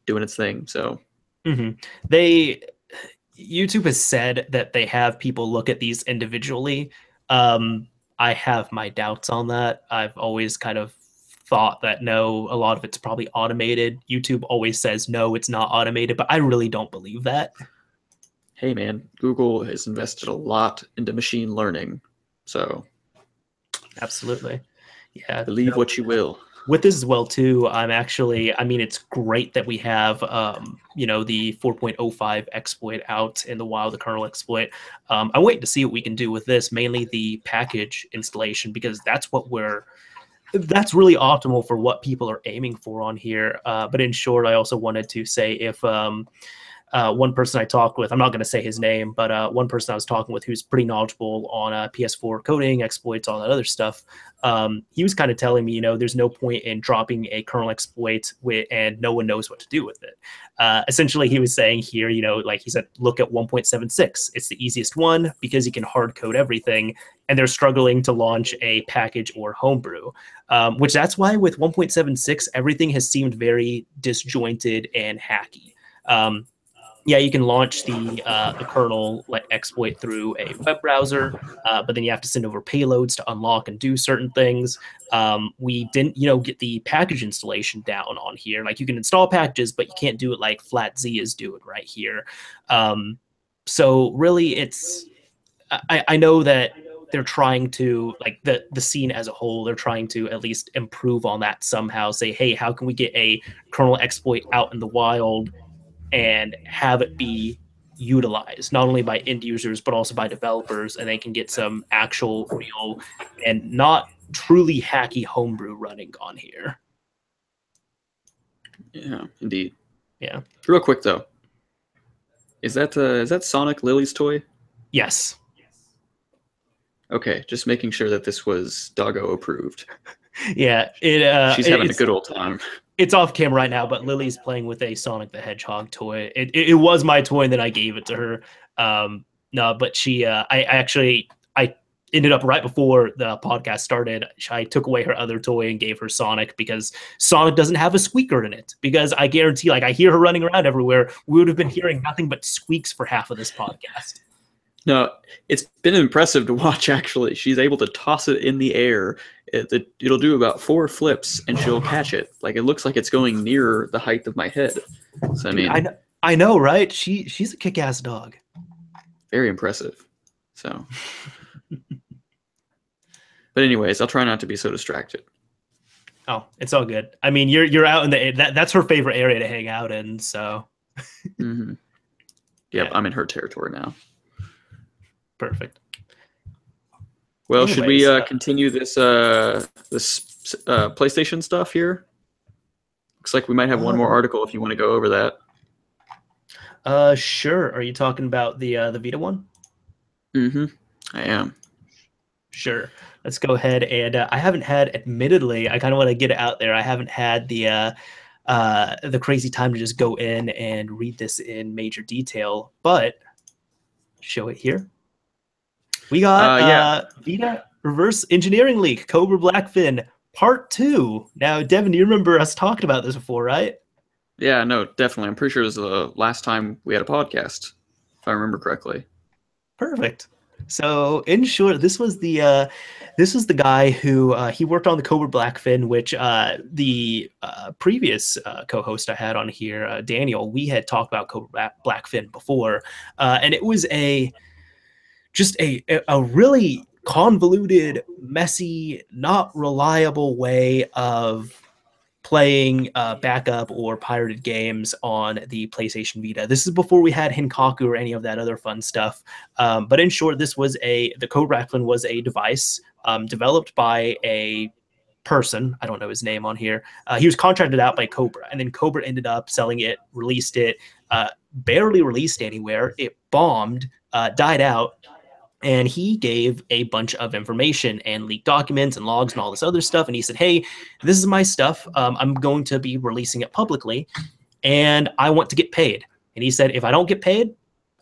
doing its thing. So YouTube has said that they have people look at these individually. I have my doubts on that. I've always kind of thought that no, a lot of it's probably automated. YouTube always says no, it's not automated, but I really don't believe that. Hey man, Google has invested a lot into machine learning, so Absolutely. Yeah. believe what you will. With this as well too, I mean, it's great that we have the 4.05 exploit out in the wild, the kernel exploit. I'm waiting to see what we can do with this, mainly the package installation, because that's really optimal for what people are aiming for on here. But in short, I also wanted to say if one person I talked with, I'm not going to say his name, but one person I was talking with who's pretty knowledgeable on PS4 coding, exploits, all that other stuff, he was kind of telling me, there's no point in dropping a kernel exploit and no one knows what to do with it. Essentially, he was saying here, like he said, look at 1.76. It's the easiest one because you can hard code everything, and they're struggling to launch a package or homebrew, which that's why with 1.76, everything has seemed very disjointed and hacky. Yeah, you can launch the kernel exploit through a web browser, but then you have to send over payloads to unlock and do certain things. We didn't, get the package installation down on here. Like you can install packages, but you can't do it like FlatZ is doing right here. So really, I know that they're trying to, like, the scene as a whole, they're trying to at least improve on that somehow. Say, hey, how can we get a kernel exploit out in the wild and have it be utilized not only by end users but also by developers, and they can get some actual real and not truly hacky homebrew running on here. Yeah, indeed. Yeah. Real quick though, is that Sonic Lily's toy? Yes. Okay, just making sure that this was Doggo approved. Yeah, she's having a good old time. It's off camera right now, but Lily's playing with a Sonic the Hedgehog toy. It was my toy, and then I gave it to her. No, but she, I ended up right before the podcast started. I took away her other toy and gave her Sonic because Sonic doesn't have a squeaker in it. Because I guarantee, like, I hear her running around everywhere. We would have been hearing nothing but squeaks for half of this podcast. No, it's been impressive to watch, actually. She's able to toss it in the air. It'll do about 4 flips, and she'll catch it. Like, it looks like it's going near the height of my head. So, I mean... I know, right? She's a kick-ass dog. Very impressive. So... But anyways, I'll try not to be so distracted. Oh, it's all good. I mean, you're out in the... That's her favorite area to hang out in, so... Mm-hmm. Yep, yeah. I'm in her territory now. Perfect. Well, anyways, should we continue this PlayStation stuff here? Looks like we might have one more article if you want to go over that. Sure. Are you talking about the Vita one? Mm-hmm. I am. Sure. Let's go ahead and I haven't had, admittedly, I kind of want to get it out there. I haven't had the crazy time to just go in and read this in major detail, but show it here. We got Vita Reverse Engineering Leak, Cobra Blackfin, Part 2. Now, Devin, do you remember us talking about this before, right? Yeah, no, definitely. I'm pretty sure it was the last time we had a podcast, if I remember correctly. Perfect. So, in short, this was the guy who he worked on the Cobra Blackfin, which the previous co-host I had on here, Daniel, we had talked about Cobra Blackfin before, and it was just a really convoluted, messy, not reliable way of playing backup or pirated games on the PlayStation Vita. This is before we had Hinkaku or any of that other fun stuff. But in short, the Cobra Blackfin was a device developed by a person. I don't know his name on here. He was contracted out by Cobra, and then Cobra ended up selling it, released it, barely released anywhere. It bombed, died out. And he gave a bunch of information and leaked documents and logs and all this other stuff. And he said, hey, this is my stuff. I'm going to be releasing it publicly, and I want to get paid. And he said, if I don't get paid,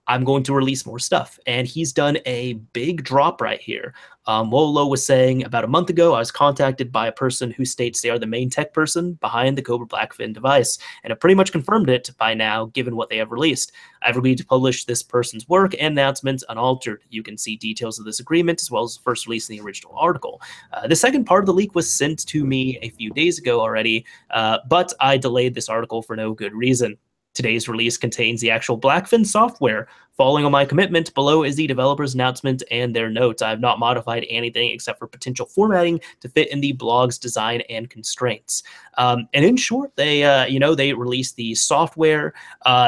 I'm going to release more stuff. And he's done a big drop right here. Wolo was saying about a month ago, I was contacted by a person who states they are the main tech person behind the Cobra Blackfin device. And have pretty much confirmed it by now, given what they have released. I've agreed to publish this person's work and announcements unaltered. You can see details of this agreement as well as the first release in the original article. The second part of the leak was sent to me a few days ago already, but I delayed this article for no good reason. Today's release contains the actual Blackfin software. Following on my commitment, below is the developer's announcement and their notes. I have not modified anything except for potential formatting to fit in the blog's design and constraints. And in short, they they released the software.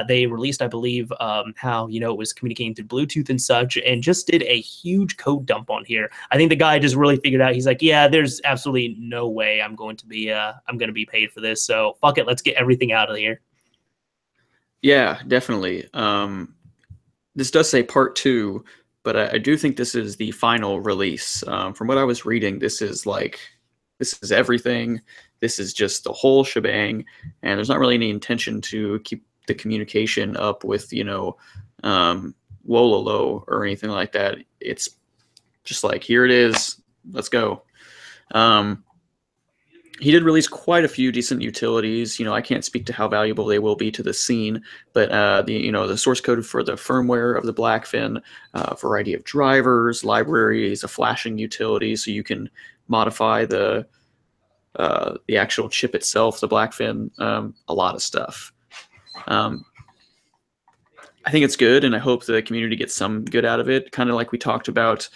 They released, I believe, how it was communicating through Bluetooth and such, and just did a huge code dump on here. I think the guy just really figured out. He's like, yeah, there's absolutely no way I'm going to be paid for this. So fuck it, let's get everything out of here. Yeah, definitely. This does say part 2, but I do think this is the final release. From what I was reading, this is everything. This is just the whole shebang, and there's not really any intention to keep the communication up with, Wololo or anything like that. It's just like, here it is, let's go. He did release quite a few decent utilities. I can't speak to how valuable they will be to the scene, but the source code for the firmware of the Blackfin, variety of drivers, libraries, a flashing utility, so you can modify the actual chip itself, the Blackfin, a lot of stuff. I think it's good, and I hope the community gets some good out of it. Kind of like we talked about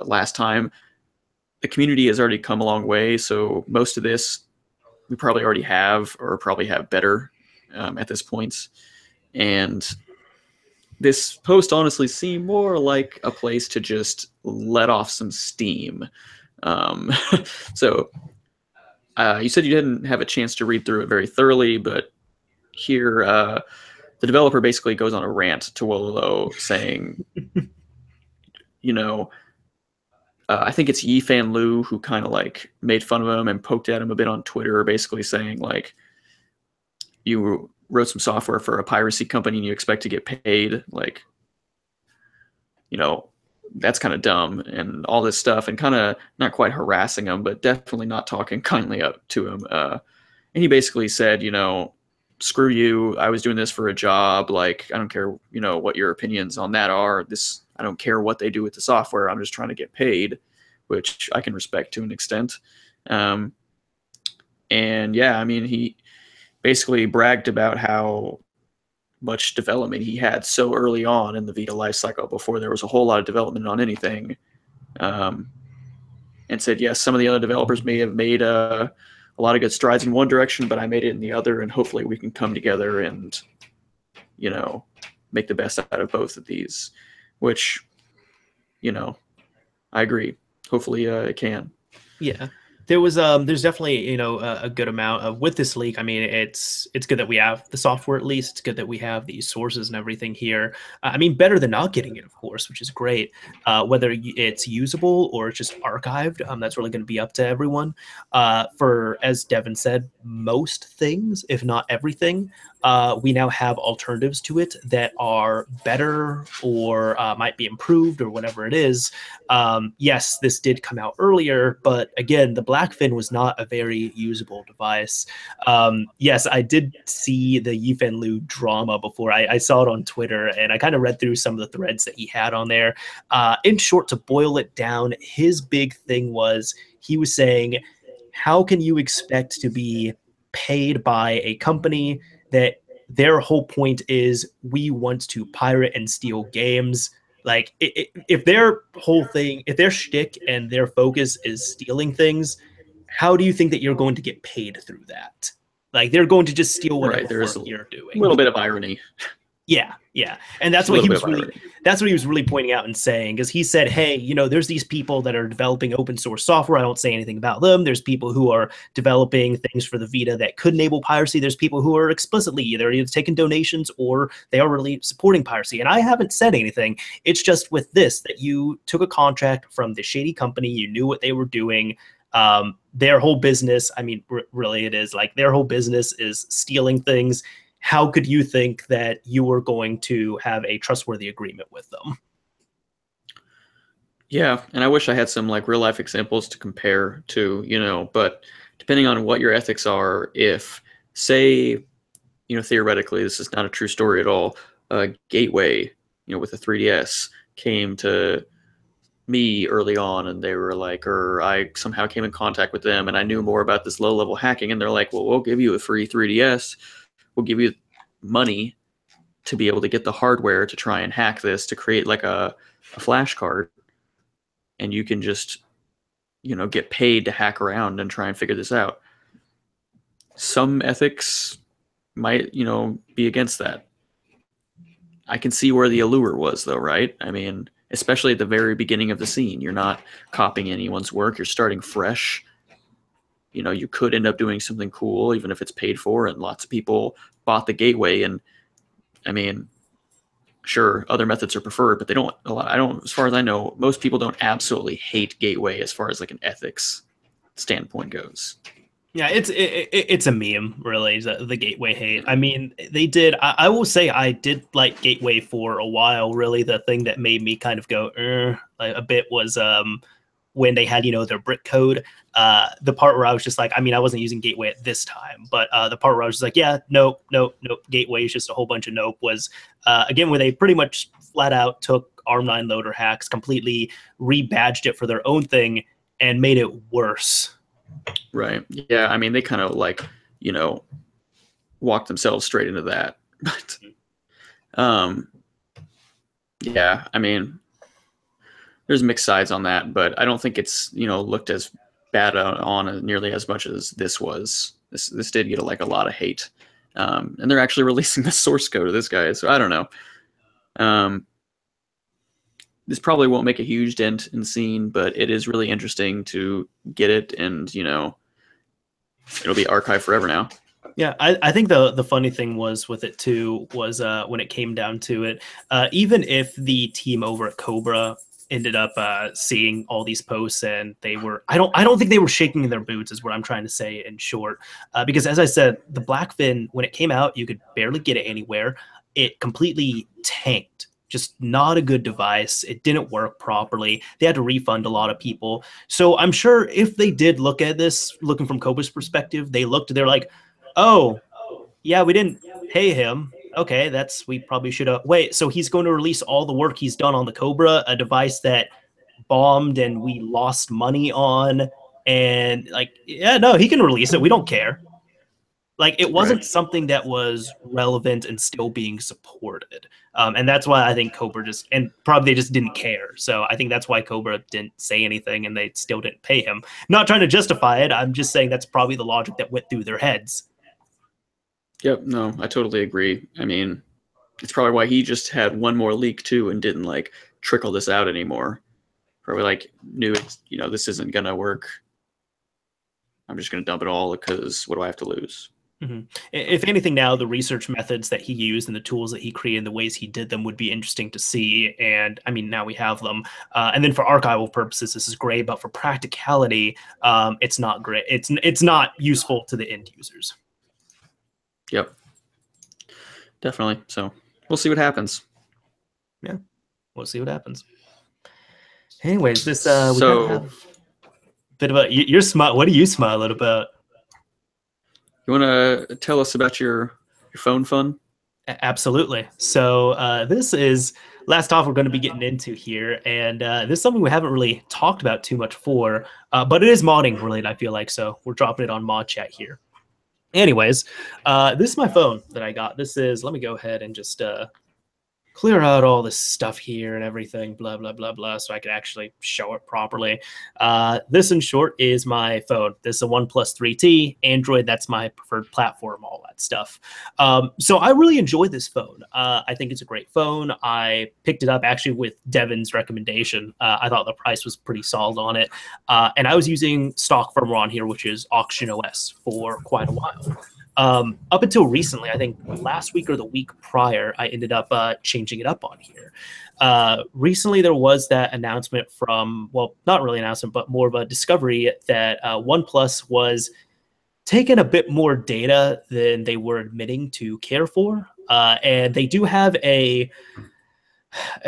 last time. The community has already come a long way, so most of this we probably already have, or probably have better at this point. And this post honestly seemed more like a place to just let off some steam. So you said you didn't have a chance to read through it very thoroughly, but here the developer basically goes on a rant to Wololo saying, I think it's Yifan Lu who kind of like made fun of him and poked at him a bit on Twitter, basically saying like, you wrote some software for a piracy company and you expect to get paid, like, that's kind of dumb and all this stuff, and kind of not quite harassing him, but definitely not talking kindly up to him. And he basically said, screw you, I was doing this for a job, like, I don't care, what your opinions on that are. I don't care what they do with the software. I'm just trying to get paid, which I can respect to an extent. And yeah, he basically bragged about how much development he had so early on in the Vita lifecycle before there was a whole lot of development on anything. And said, yes, some of the other developers may have made a lot of good strides in one direction, but I made it in the other, and hopefully we can come together and, make the best out of both of these. Which, I agree. Hopefully it can. Yeah. There's definitely, a good amount of with this leak. It's good that we have the software, at least. It's good that we have these sources and everything here. Better than not getting it, of course, which is great. Whether it's usable or it's just archived, that's really going to be up to everyone. For, as Devin said, most things, if not everything, we now have alternatives to it that are better or might be improved or whatever it is. Yes, this did come out earlier, but again, the Blackfin was not a very usable device. Yes, I did see the Yifan Lu drama before. I saw it on Twitter, and I kind of read through some of the threads that he had on there. In short, to boil it down, his big thing was he was saying, how can you expect to be paid by a company that their whole point is we want to pirate and steal games? Like, if their whole thing, if their shtick and their focus is stealing things, how do you think that you're going to get paid through that? Like, they're going to just steal whatever work you're doing. A little bit of irony. Yeah, and that's what he was really pointing out and saying, because he said, hey, there's these people that are developing open source software. I don't say anything about them. There's people who are developing things for the Vita that could enable piracy. There's people who are explicitly either taking donations or they are really supporting piracy. And I haven't said anything. It's just with this, that you took a contract from the shady company. You knew what they were doing. Their whole business, really it is like their whole business is stealing things. How could you think that you were going to have a trustworthy agreement with them? Yeah, and I wish I had some like real life examples to compare to, but depending on what your ethics are, if say, theoretically, this is not a true story at all, Gateway, with a 3DS came to me early on and they were like, or I somehow came in contact with them and I knew more about this low level hacking, and they're like, well, we'll give you a free 3DS. We'll give you money to be able to get the hardware to try and hack this to create like a flash card, and you can just, you know, get paid to hack around and try and figure this out. Some ethics might, you know, be against that. I can see where the allure was, though, right? I mean, especially at the very beginning of the scene, you're not copying anyone's work, you're starting fresh. You know, you could end up doing something cool, even if it's paid for, and lots of people bought the gateway. And I mean, sure, other methods are preferred, but they don't, as far as I know, most people don't absolutely hate gateway as far as like an ethics standpoint goes. Yeah, it's a meme, really, the gateway hate. I mean, they did. I will say I did like gateway for a while. Really, the thing that made me kind of go a bit was when they had, you know, their brick code. The part where I was just like, I mean, I wasn't using gateway at this time, but the part where I was just like, yeah, nope, gateway is just a whole bunch of nope, was again where they pretty much flat out took ARM9 loader hacks, completely rebadged it for their own thing, and made it worse. Right. Yeah. I mean, they kind of like, you know, walked themselves straight into that. But, yeah, I mean, there's mixed sides on that, but I don't think it's, you know, looked as bad on nearly as much as this was. This did get like a lot of hate. And they're actually releasing the source code of this guy. So I don't know. This probably won't make a huge dent in the scene, but it is really interesting to get it, and, you know, it'll be archived forever now. Yeah, I think the funny thing was with it too was when it came down to it, even if the team over at Cobra ended up seeing all these posts, and they were, I don't think they were shaking in their boots, is what I'm trying to say in short, because as I said, the Blackfin, when it came out, you could barely get it anywhere. It completely tanked. Just not a good device. It didn't work properly. They had to refund a lot of people. So I'm sure if they did look at this, looking from Cobra's perspective, they're like, oh, yeah, we didn't pay him. Okay, we probably should have. Wait, so he's going to release all the work he's done on the Cobra, a device that bombed and we lost money on. And like, yeah, no, he can release it. We don't care. Like, it wasn't something that was relevant and still being supported. And that's why I think Cobra they just didn't care. So I think that's why Cobra didn't say anything, and they still didn't pay him. Not trying to justify it. I'm just saying that's probably the logic that went through their heads. Yep. No, I totally agree. I mean, it's probably why he just had one more leak too and didn't like trickle this out anymore. Probably like knew it's, you know, this isn't going to work. I'm just going to dump it all because what do I have to lose? Mm-hmm. If anything, now the research methods that he used and the tools that he created and the ways he did them would be interesting to see. And I mean, now we have them. And then for archival purposes, this is great. But for practicality, it's not great. It's not useful to the end users. Yep. Definitely. So we'll see what happens. Yeah, we'll see what happens. Anyways, this we have a bit of a you're smart. What are you smiling about? You want to tell us about your phone fun? Absolutely. So this is last topic we're going to be getting into here, and this is something we haven't really talked about too much for, but it is modding related, I feel like, so we're dropping it on ModChat here. Anyways, this is my phone that I got. This is, let me go ahead and just clear out all this stuff here and everything, blah, blah, blah, blah, so I can actually show it properly. This, in short, is my phone. This is a OnePlus 3T. Android, that's my preferred platform, all that stuff. So I really enjoy this phone. I think it's a great phone. I picked it up, actually, with Devin's recommendation. I thought the price was pretty solid on it. And I was using stock firmware on here, which is Auction OS, for quite a while. Up until recently, I think last week or the week prior, I ended up changing it up on here. Recently, there was that announcement from, well, not really an announcement, but more of a discovery that OnePlus was taking a bit more data than they were admitting to care for. And they do have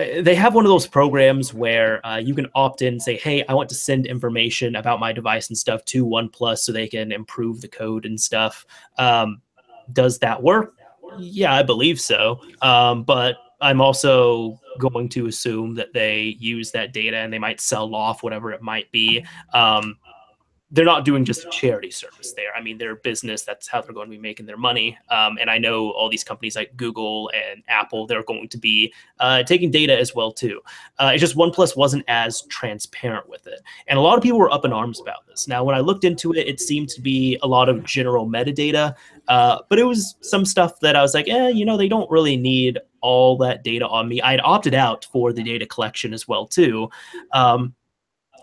they have one of those programs where you can opt in and say, hey, I want to send information about my device and stuff to OnePlus so they can improve the code and stuff. Does that work? Yeah, I believe so. But I'm also going to assume that they use that data and they might sell off whatever it might be. they're not doing just a charity service there. I mean, they're a business. That's how they're going to be making their money. And I know all these companies like Google and Apple, they're going to be taking data as well, too. It's just OnePlus wasn't as transparent with it. And a lot of people were up in arms about this. Now, when I looked into it, it seemed to be a lot of general metadata. But it was some stuff that I was like, they don't really need all that data on me. I had opted out for the data collection as well, too.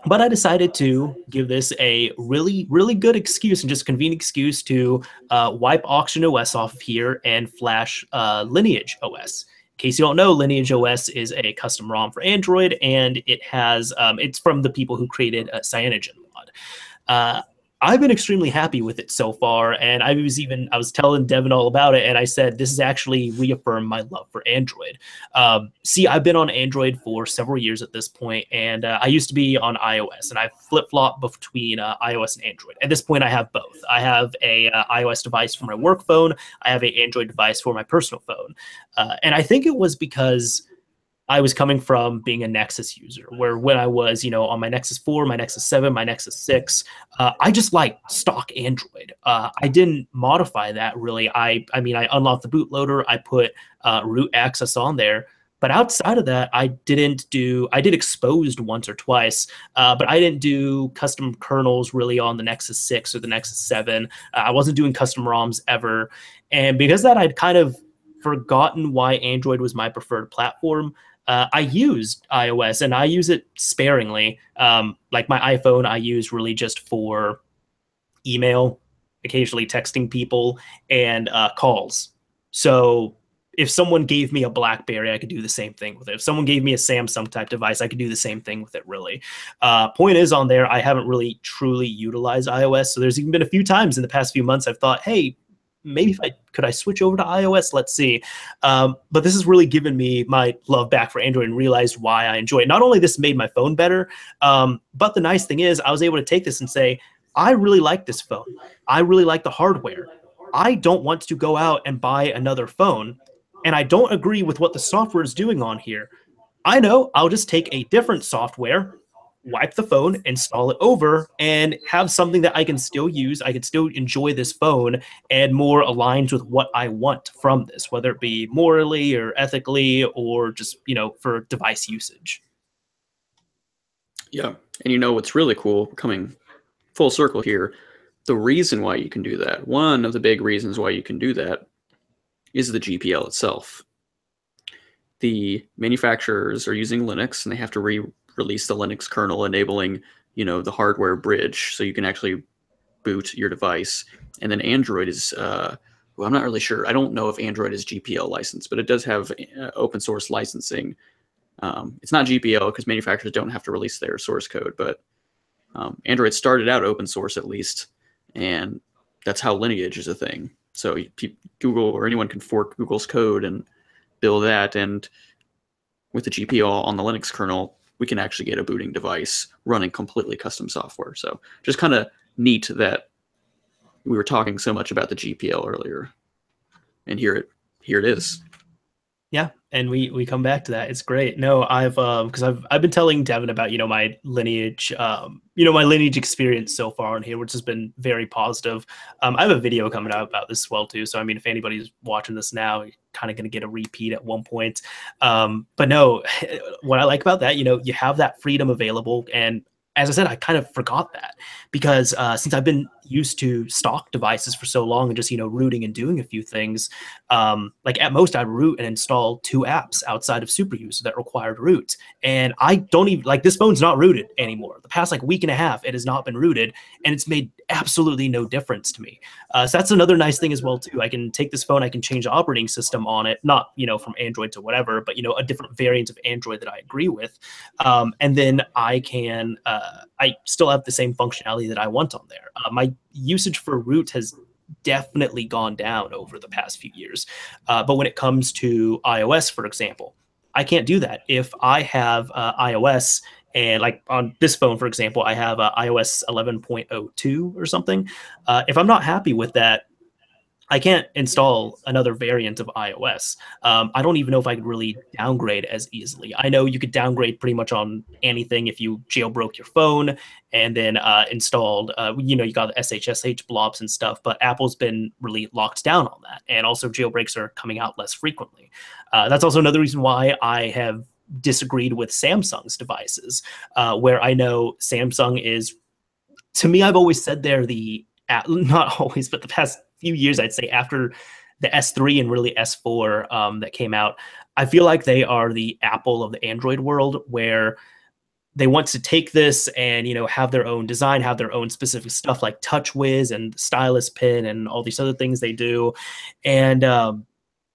But I decided to give this a really, really good excuse and just convenient excuse to wipe Auction OS off of here and flash Lineage OS. In case you don't know, Lineage OS is a custom ROM for Android, and it has it's from the people who created Cyanogen mod. I've been extremely happy with it so far, and I was telling Devin all about it, and I said this has actually reaffirmed my love for Android. See, I've been on Android for several years at this point, and I used to be on iOS, and I flip-flop between iOS and Android. At this point, I have both. I have a iOS device for my work phone. I have an Android device for my personal phone, and I think it was because I was coming from being a Nexus user, where when I was, on my Nexus 4, my Nexus 7, my Nexus 6, I just liked stock Android. I didn't modify that really. I unlocked the bootloader. I put root access on there. But outside of that, I did exposed once or twice, but I didn't do custom kernels really on the Nexus 6 or the Nexus 7. I wasn't doing custom ROMs ever. And because of that, I'd kind of forgotten why Android was my preferred platform. I used iOS, and I use it sparingly. Like my iPhone, I use really just for email, occasionally texting people, and calls. So if someone gave me a BlackBerry, I could do the same thing with it. If someone gave me a Samsung type device, I could do the same thing with it, really. Point is, on there, I haven't really truly utilized iOS. So there's even been a few times in the past few months I've thought, hey, maybe could I switch over to iOS? Let's see. But this has really given me my love back for Android and realized why I enjoy it. Not only this made my phone better, but the nice thing is I was able to take this and say, I really like this phone. I really like the hardware. I don't want to go out and buy another phone, and I don't agree with what the software is doing on here. I know I'll just take a different software, wipe the phone, install it over, and have something that I can still use. I can still enjoy this phone and more aligns with what I want from this, whether it be morally or ethically or just, for device usage. Yeah. And what's really cool, coming full circle here, the reason why you can do that, one of the big reasons why you can do that is the GPL itself. The manufacturers are using Linux, and they have to release the Linux kernel, enabling, the hardware bridge, so you can actually boot your device. And then Android is, I'm not really sure. I don't know if Android is GPL licensed, but it does have open source licensing. It's not GPL because manufacturers don't have to release their source code, but Android started out open source at least, and that's how Lineage is a thing. So Google or anyone can fork Google's code and build that, and with the GPL on the Linux kernel, we can actually get a booting device running completely custom software. So just kind of neat that we were talking so much about the GPL earlier, and here it is. Yeah, and we come back to that. It's great. No, I've been telling Devin about my Lineage my Lineage experience so far on here, which has been very positive. I have a video coming out about this as well too. So I mean, if anybody's watching this now, you're kind of going to get a repeat at one point. But no, what I like about that, you have that freedom available, and as I said, I kind of forgot that because since I've been used to stock devices for so long and just, rooting and doing a few things, like at most I'd root and install 2 apps outside of SuperUser that required root. And I don't even, this phone's not rooted anymore. The past week and a half, it has not been rooted, and it's made absolutely no difference to me. So that's another nice thing as well too. I can take this phone, I can change the operating system on it, not, from Android to whatever, but, a different variant of Android that I agree with. And then I can, I still have the same functionality that I want on there. My usage for root has definitely gone down over the past few years. But when it comes to iOS, for example, I can't do that. If I have iOS, and on this phone, for example, I have iOS 11.02 or something. If I'm not happy with that, I can't install another variant of iOS. I don't even know if I could really downgrade as easily. I know you could downgrade pretty much on anything if you jailbroke your phone and then installed, you know, you got the SSH blobs and stuff, but Apple's been really locked down on that. And also jailbreaks are coming out less frequently. That's also another reason why I have disagreed with Samsung's devices, where I know Samsung is, to me, I've always said they're the, not always, but the past few years, I'd say after the S3 and really S4 that came out, I feel like they are the Apple of the Android world, where they want to take this and, you know, have their own design, have their own specific stuff like TouchWiz and Stylus Pen and all these other things they do. And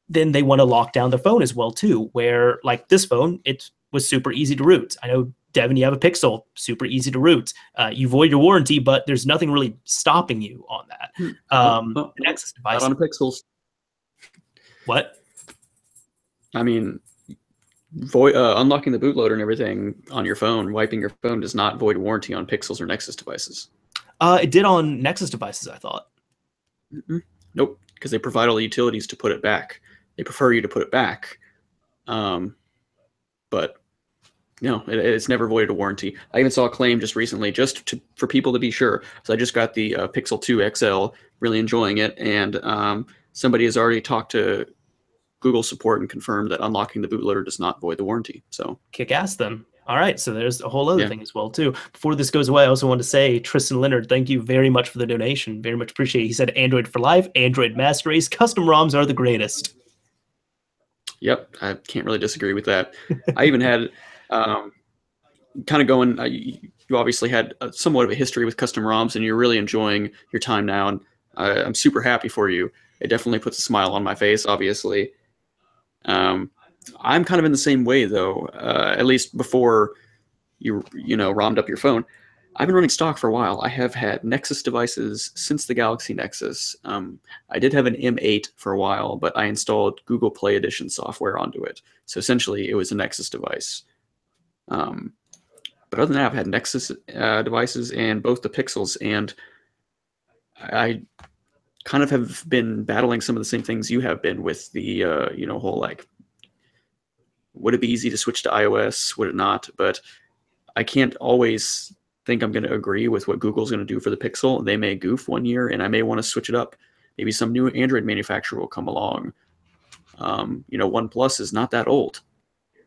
then they want to lock down their phone as well, too, where like this phone, it was super easy to root. I know, Devin, you have a Pixel, super easy to root. You void your warranty, but there's nothing really stopping you on that. The Nexus device. Not on Pixels. What? I mean, unlocking the bootloader and everything on your phone, wiping your phone does not void warranty on Pixels or Nexus devices. It did on Nexus devices, I thought. Nope, because they provide all the utilities to put it back. They prefer you to put it back. But no, it's never voided a warranty. I even saw a claim just recently, for people to be sure. So I just got the Pixel 2 XL, really enjoying it, and somebody has already talked to Google support and confirmed that unlocking the bootloader does not void the warranty. So kick ass then. All right, so there's a whole other thing as well too. Before this goes away, I also want to say, Tristan Leonard, thank you very much for the donation. Very much appreciate it. He said, Android for life, Android master race, custom ROMs are the greatest. Yep, I can't really disagree with that. I even had kind of going, you obviously had somewhat of a history with custom ROMs, and you're really enjoying your time now, and I'm super happy for you. It definitely puts a smile on my face, obviously. I'm kind of in the same way, though, at least before you ROM'd up your phone. I've been running stock for a while. I have had Nexus devices since the Galaxy Nexus. I did have an M8 for a while, but I installed Google Play Edition software onto it. So essentially, it was a Nexus device. But other than that, I've had Nexus devices and both the Pixels, and I kind of have been battling some of the same things you have been with the whole like, would it be easy to switch to iOS? Would it not? But I can't always think I'm going to agree with what Google's going to do for the Pixel. They may goof one year, and I may want to switch it up. Maybe some new Android manufacturer will come along. OnePlus is not that old,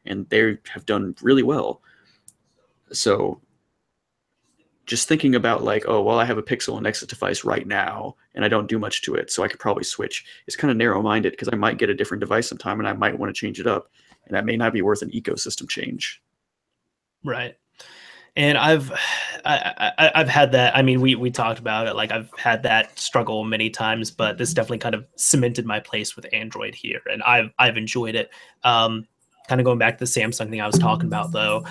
and they have done really well. So just thinking about like, oh, well, I have a Pixel and Nexus device right now, and I don't do much to it, so I could probably switch. It's kind of narrow-minded because I might get a different device sometime, and I might want to change it up, and that may not be worth an ecosystem change. Right. And I've had that. I mean, we talked about it. Like, I've had that struggle many times, but this definitely kind of cemented my place with Android here, and I've enjoyed it. Kind of going back to the Samsung thing I was talking about, though,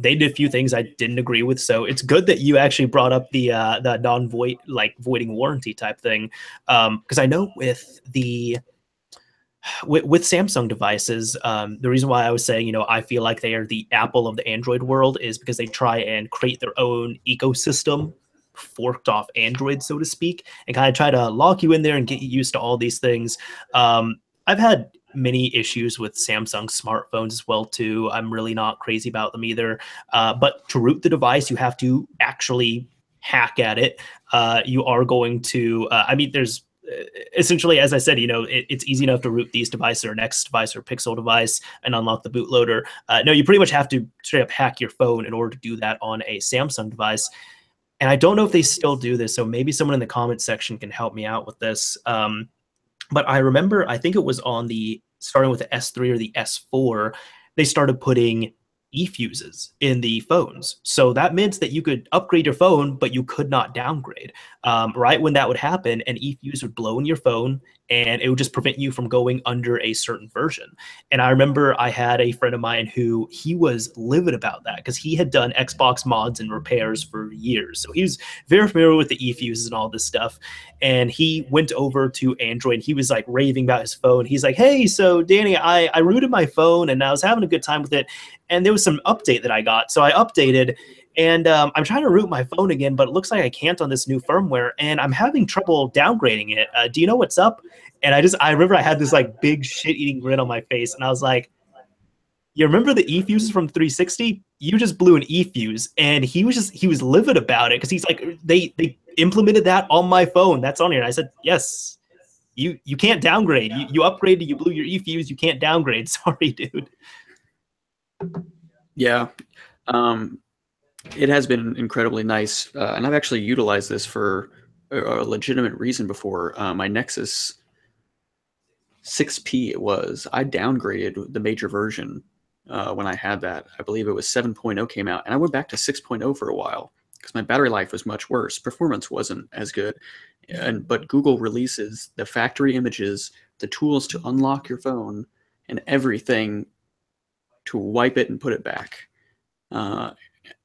they did a few things I didn't agree with. So it's good that you actually brought up the non-void, like voiding warranty type thing, because I know with Samsung devices, the reason why I was saying, I feel like they are the Apple of the Android world is because they try and create their own ecosystem, forked off Android, so to speak, and kind of try to lock you in there and get you used to all these things. I've had many issues with Samsung smartphones as well, too. I'm really not crazy about them either. But to root the device, you have to actually hack at it. You are going to, there's essentially, as I said, it's easy enough to root these devices or Nexus device or Pixel device and unlock the bootloader. No, you pretty much have to straight up hack your phone in order to do that on a Samsung device. And I don't know if they still do this, so maybe someone in the comment section can help me out with this. But I remember, I think it was on starting with the S3 or the S4, they started putting eFuses in the phones. So that meant that you could upgrade your phone, but you could not downgrade. Right when that would happen, an eFuse would blow in your phone, and it would just prevent you from going under a certain version. And I remember I had a friend of mine who he was livid about that because he had done Xbox mods and repairs for years. So he was very familiar with the eFuses and all this stuff. And he went over to Android. He was like raving about his phone. He's like, hey, so Danny, I rooted my phone and I was having a good time with it. And there was some update that I got. So I updated, And I'm trying to root my phone again, but it looks like I can't on this new firmware, and I'm having trouble downgrading it. Do you know what's up? And I remember I had this like big shit-eating grin on my face, and I was like, you remember the e-fuses from 360? You just blew an e-fuse, and he was livid about it because he's like, they implemented that on my phone. That's on here. And I said, yes, you can't downgrade. You upgraded, you blew your e-fuse, you can't downgrade. Sorry, dude. Yeah. It has been incredibly nice, and I've actually utilized this for a legitimate reason before. My Nexus 6P, I downgraded the major version when I had that. I believe it was 7.0 came out, and I went back to 6.0 for a while because my battery life was much worse. Performance wasn't as good, but Google releases the factory images, the tools to unlock your phone, and everything to wipe it and put it back.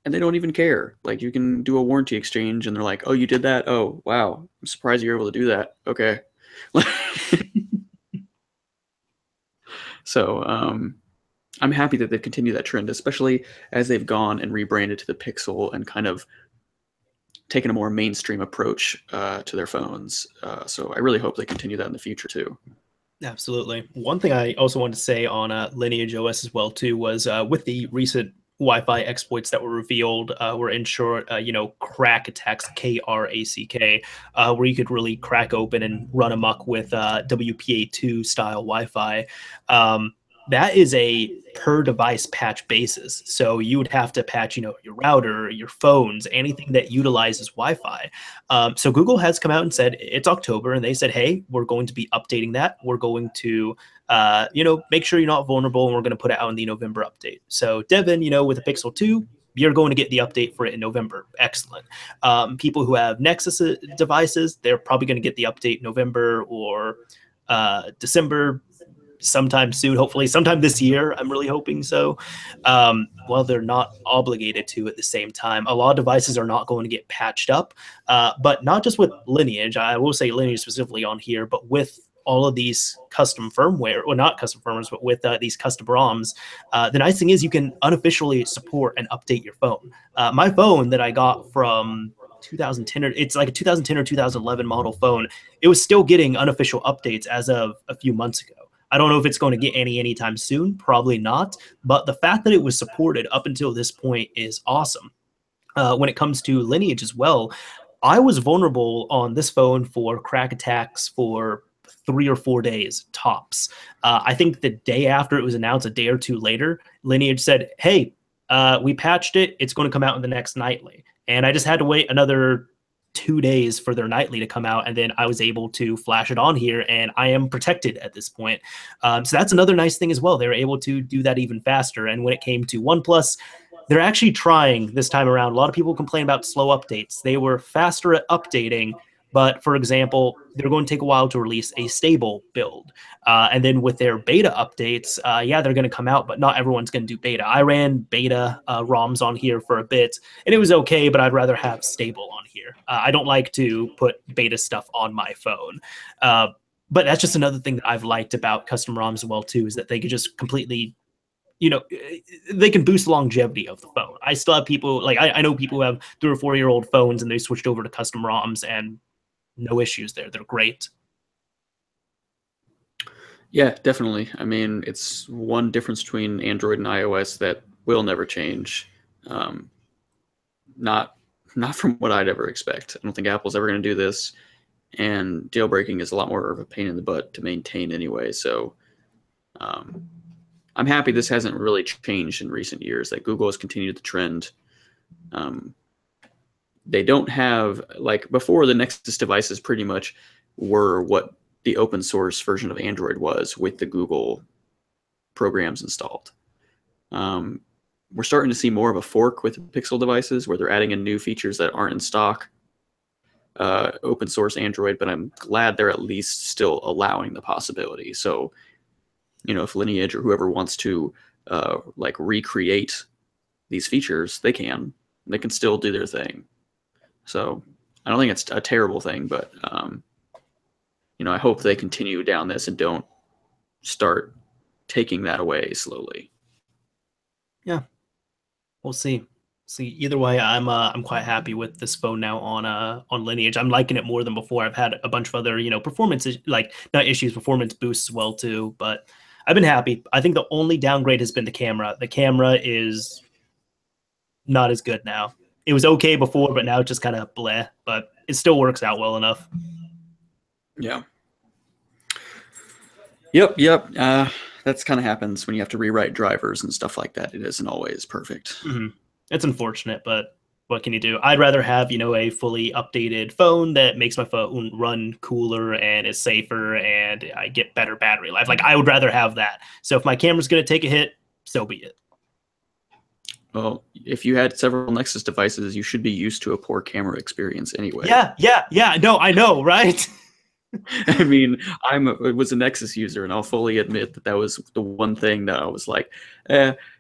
And they don't even care. Like, you can do a warranty exchange, and they're like, "Oh, you did that? Oh, wow! I'm surprised you're able to do that." Okay. So I'm happy that they've continued that trend, especially as they've gone and rebranded to the Pixel and kind of taken a more mainstream approach to their phones. So I really hope they continue that in the future too. Absolutely. One thing I also wanted to say on Lineage OS as well too was with the recent Wi-Fi exploits that were revealed, were in short, crack attacks, KRACK, where you could really crack open and run amok with WPA2 style Wi-Fi. That is a per device patch basis. So you would have to patch, your router, your phones, anything that utilizes Wi-Fi. So Google has come out and said it's October, and they said, hey, we're going to be updating that. We're going to, make sure you're not vulnerable, and we're going to put it out in the November update. So Devin, with the Pixel 2, you're going to get the update for it in November. Excellent. People who have Nexus devices, they're probably going to get the update November or December, sometime soon, hopefully sometime this year. I'm really hoping so. Well, they're not obligated to at the same time. A lot of devices are not going to get patched up, but not just with Lineage. I will say Lineage specifically on here, but with all of these custom firmware, well, not custom firmwares, but with these custom ROMs, the nice thing is you can unofficially support and update your phone. My phone that I got from 2010, it's like a 2010 or 2011 model phone. It was still getting unofficial updates as of a few months ago. I don't know if it's going to get anytime soon. Probably not. But the fact that it was supported up until this point is awesome. When it comes to Lineage as well, I was vulnerable on this phone for crack attacks for 3 or 4 days tops. I think the day after it was announced, a day or two later, Lineage said, hey, we patched it. It's going to come out in the next nightly. And I just had to wait another 2 days for their nightly to come out, and then I was able to flash it on here, and I am protected at this point. So that's another nice thing as well. They were able to do that even faster. And when it came to OnePlus, they're actually trying this time around. A lot of people complain about slow updates. They were faster at updating, but for example, they're going to take a while to release a stable build. And then with their beta updates, they're going to come out, but not everyone's going to do beta. I ran beta ROMs on here for a bit, and it was okay, but I'd rather have stable on here. I don't like to put beta stuff on my phone. But that's just another thing that I've liked about custom ROMs as well, too, is that they could just completely, they can boost the longevity of the phone. I still have people, like I know people who have 3 or 4-year-old phones, and they switched over to custom ROMs, and no issues there. They're great. Yeah, definitely. I mean, it's one difference between Android and iOS that will never change. Not from what I'd ever expect. I don't think Apple's ever going to do this, and jailbreaking is a lot more of a pain in the butt to maintain anyway. So I'm happy this hasn't really changed in recent years, that Google has continued the trend. They don't have, like before, the Nexus devices pretty much were what the open source version of Android was with the Google programs installed. We're starting to see more of a fork with Pixel devices where they're adding in new features that aren't in stock open source Android, but I'm glad they're at least still allowing the possibility. So, if Lineage or whoever wants to recreate these features, they can still do their thing. So I don't think it's a terrible thing, but I hope they continue down this and don't start taking that away slowly. Yeah, we'll see. See, either way, I'm quite happy with this phone now on Lineage. I'm liking it more than before. I've had a bunch of other, performance like not issues, performance boosts as well too. But I've been happy. I think the only downgrade has been the camera. The camera is not as good now. It was okay before, but now it's just kind of bleh. But it still works out well enough. Yeah. Yep. That's kind of happens when you have to rewrite drivers and stuff like that. It isn't always perfect. Mm-hmm. It's unfortunate, but what can you do? I'd rather have, a fully updated phone that makes my phone run cooler and is safer and I get better battery life. Like, I would rather have that. So if my camera's going to take a hit, so be it. Well, if you had several Nexus devices, you should be used to a poor camera experience anyway. Yeah. No, I know, right? I mean, was a Nexus user, and I'll fully admit that was the one thing that I was like,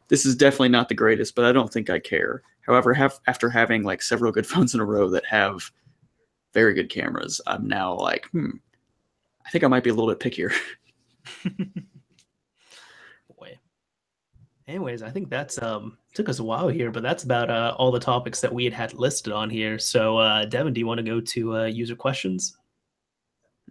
this is definitely not the greatest, but I don't think I care. However, after having like several good phones in a row that have very good cameras, I'm now like, I think I might be a little bit pickier. Boy. Anyways, I think that's took us a while here, but that's about all the topics that we had listed on here. So, Devin, do you want to go to user questions?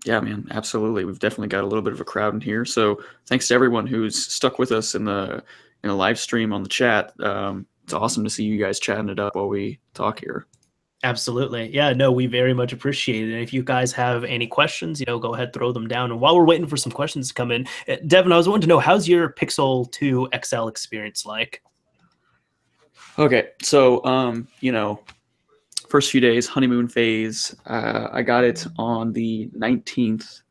Yeah, man, absolutely. We've definitely got a little bit of a crowd in here. So thanks to everyone who's stuck with us in the live stream on the chat. It's awesome to see you guys chatting it up while we talk here. Absolutely. Yeah, no, we very much appreciate it. And if you guys have any questions, go ahead, throw them down. And while we're waiting for some questions to come in, Devin, I was wanting to know, how's your Pixel 2 XL experience like? Okay, so, first few days, honeymoon phase. I got it on the 19th.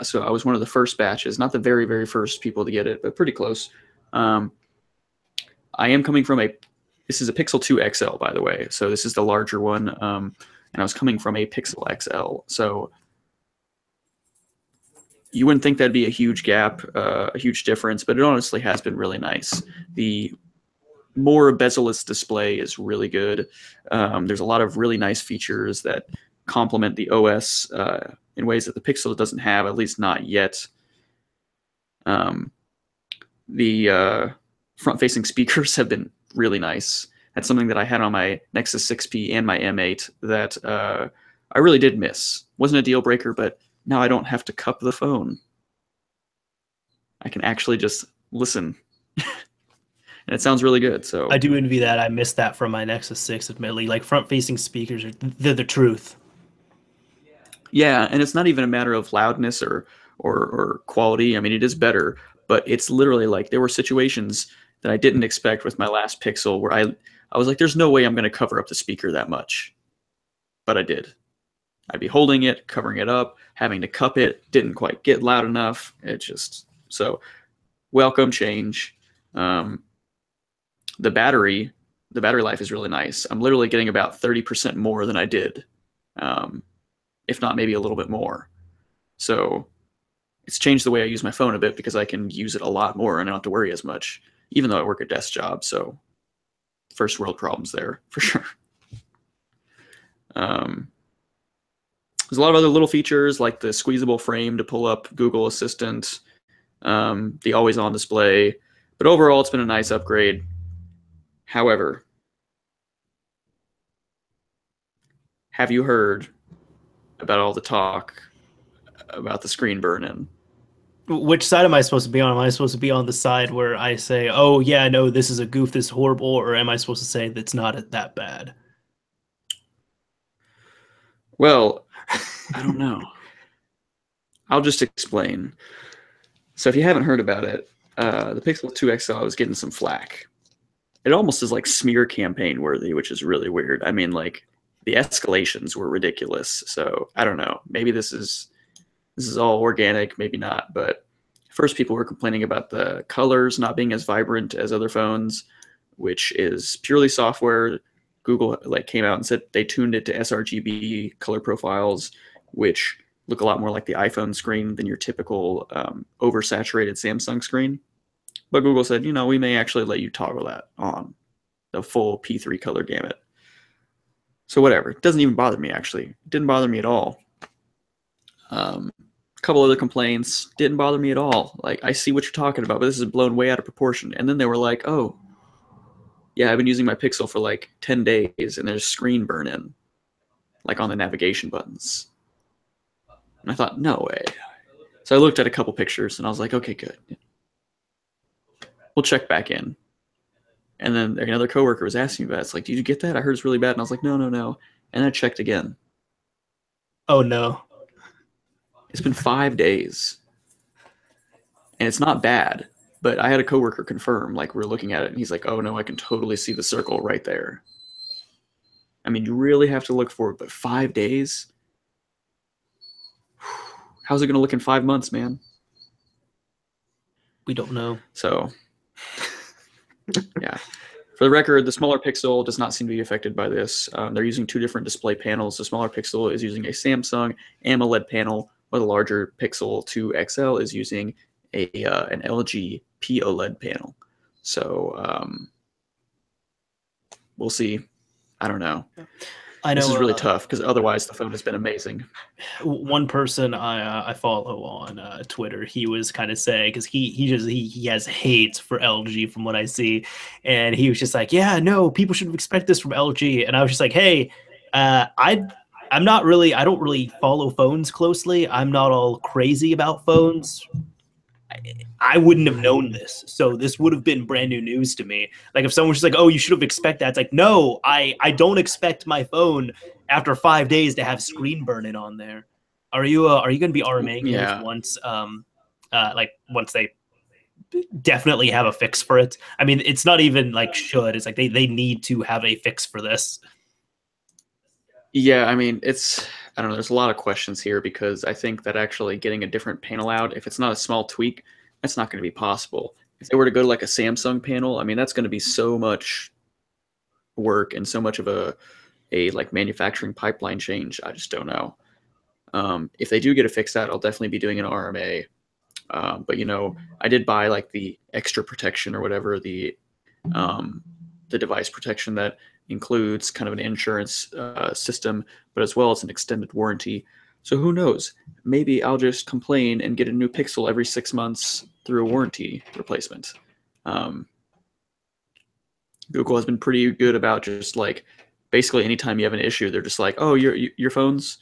So I was one of the first batches, not the very, very first people to get it, but pretty close. I am coming from this is a Pixel 2 XL, by the way. So this is the larger one. And I was coming from a Pixel XL. So you wouldn't think that'd be a huge gap, a huge difference, but it honestly has been really nice. The more bezel-less display is really good. There's a lot of really nice features that complement the OS in ways that the Pixel doesn't have, at least not yet. The front-facing speakers have been really nice. That's something that I had on my Nexus 6P and my M8 that I really did miss. Wasn't a deal breaker, but now I don't have to cup the phone. I can actually just listen. And it sounds really good. So I do envy that. I missed that from my Nexus 6, admittedly. Like, front-facing speakers, they're the truth. Yeah, and it's not even a matter of loudness or quality. I mean, it is better, but it's literally like there were situations that I didn't expect with my last Pixel where I was like, there's no way I'm going to cover up the speaker that much. But I did. I'd be holding it, covering it up, having to cup it, didn't quite get loud enough. It just, so welcome change. The battery life is really nice. I'm literally getting about 30% more than I did, if not maybe a little bit more. So it's changed the way I use my phone a bit because I can use it a lot more and I don't have to worry as much, even though I work a desk job. So first world problems there for sure. There's a lot of other little features like the squeezable frame to pull up Google Assistant, the always on display, but overall it's been a nice upgrade. However, have you heard about all the talk about the screen burn-in? Which side am I supposed to be on? Am I supposed to be on the side where I say, oh, yeah, no, this is a goof, this is horrible, or am I supposed to say that's not that bad? Well, I don't know. I'll just explain. So if you haven't heard about it, the Pixel 2 XL is getting some flack. It almost is like smear campaign worthy, which is really weird. I mean, like, the escalations were ridiculous. So I don't know. Maybe this is all organic, maybe not. But first, people were complaining about the colors not being as vibrant as other phones, which is purely software. Google came out and said they tuned it to sRGB color profiles, which look a lot more like the iPhone screen than your typical oversaturated Samsung screen. But Google said, we may actually let you toggle that on the full P3 color gamut. So whatever. It doesn't even bother me, actually. It didn't bother me at all. A couple other complaints didn't bother me at all. Like, I see what you're talking about, but this is blown way out of proportion. And then they were like, oh, yeah, I've been using my Pixel for like 10 days, and there's screen burn in, like on the navigation buttons. And I thought, no way. So I looked at a couple pictures, and I was like, okay, good. We'll check back in. And then another coworker was asking me about it. It's like, did you get that? I heard it's really bad. And I was like, no. And I checked again. Oh, no. It's been 5 days. And it's not bad. But I had a coworker confirm, like, we're looking at it, and he's like, oh, no, I can totally see the circle right there. I mean, you really have to look for it, but 5 days? How's it going to look in 5 months, man? We don't know. So, yeah. For the record, the smaller Pixel does not seem to be affected by this. They're using 2 different display panels. The smaller Pixel is using a Samsung AMOLED panel, while the larger Pixel 2 XL is using an LG POLED panel. So we'll see. I don't know. I know this is really tough because otherwise the phone has been amazing. One person I follow on Twitter, he was kind of saying, because he has hate for LG from what I see, and he was just like, yeah, no, people should expect this from LG, and I was just like, hey, I don't really follow phones closely. I'm not all crazy about phones. I wouldn't have known this, so this would have been brand new news to me. Like if someone was just like, "Oh, you should have expected that," it's like, no, I don't expect my phone after 5 days to have screen burn-in on there. Are you going to be RMAing this once once they definitely have a fix for it? I mean, it's not even like should. It's like they need to have a fix for this. Yeah, I mean, I don't know, there's a lot of questions here because I think that actually getting a different panel out, if it's not a small tweak, that's not going to be possible. If they were to go to like a Samsung panel, I mean, that's going to be so much work and so much of a like manufacturing pipeline change. I just don't know. If they do get a fix out, I'll definitely be doing an RMA. But you know, I did buy like the extra protection or whatever, the device protection that includes kind of an insurance system, but as well as an extended warranty. So who knows? Maybe I'll just complain and get a new Pixel every 6 months through a warranty replacement. Google has been pretty good about just like basically anytime you have an issue, they're just like, oh, your phone's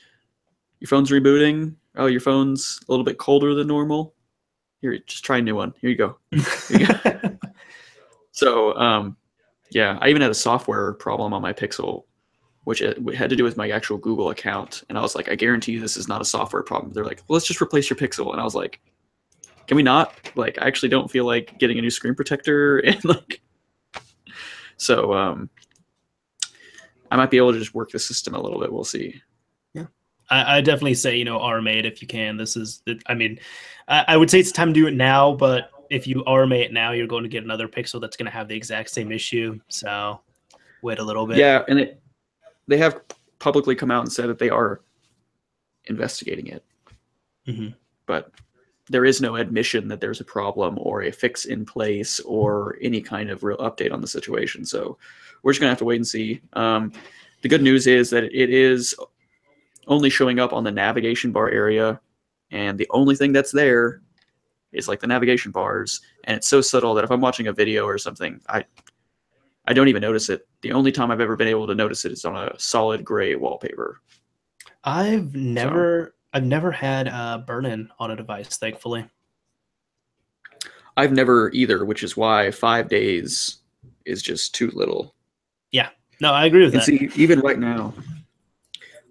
rebooting. Oh, your phone's a little bit colder than normal. Here, just try a new one. Here you go. Here you go. So yeah, I even had a software problem on my Pixel, which had to do with my actual Google account. And I was like, I guarantee you this is not a software problem. They're like, well, let's just replace your Pixel. And I was like, can we not? Like, I actually don't feel like getting a new screen protector. And like, so I might be able to just work the system a little bit. We'll see. Yeah, I definitely say, RMA it if you can. I mean, I would say it's time to do it now, but if you RMA it now, you're going to get another Pixel that's going to have the exact same issue. So wait a little bit. Yeah, and they have publicly come out and said that they are investigating it. Mm-hmm. But there is no admission that there's a problem or a fix in place or any kind of real update on the situation. So we're just going to have to wait and see. The good news is that it is only showing up on the navigation bar area, and the only thing that's there is like the navigation bars, and it's so subtle that if I'm watching a video or something, I don't even notice it. The only time I've ever been able to notice it is on a solid gray wallpaper. I've never had burn-in on a device, thankfully. I've never either, which is why 5 days is just too little. Yeah, no, I agree with that. See, even right now,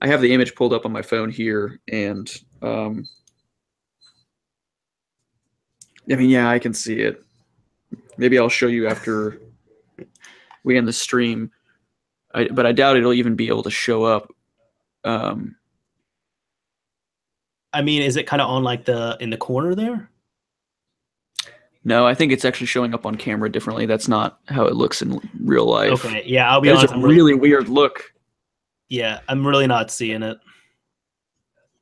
I have the image pulled up on my phone here, and I mean, yeah, I can see it. Maybe I'll show you after we end the stream, but I doubt it'll even be able to show up. I mean, is it kind of on like in the corner there? No, I think it's actually showing up on camera differently. That's not how it looks in real life. Okay, yeah, I'll be honest. It's a really weird look. Yeah, I'm really not seeing it.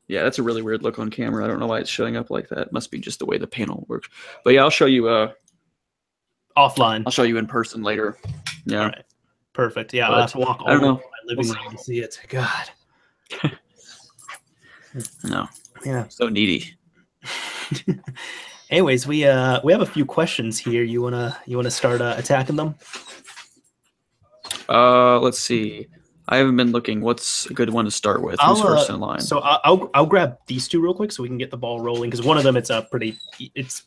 Yeah, that's a really weird look on camera. I don't know why it's showing up like that. It must be just the way the panel works. But yeah, I'll show you offline. I'll show you in person later. Yeah. All right. Perfect. Yeah, I'll have to walk all over my living room to see it. God. No. Yeah. So needy. Anyways, we have a few questions here. You wanna start attacking them? Let's see. I haven't been looking. What's a good one to start with? Who's first in line? So I'll grab these two real quick so we can get the ball rolling, because one of them it's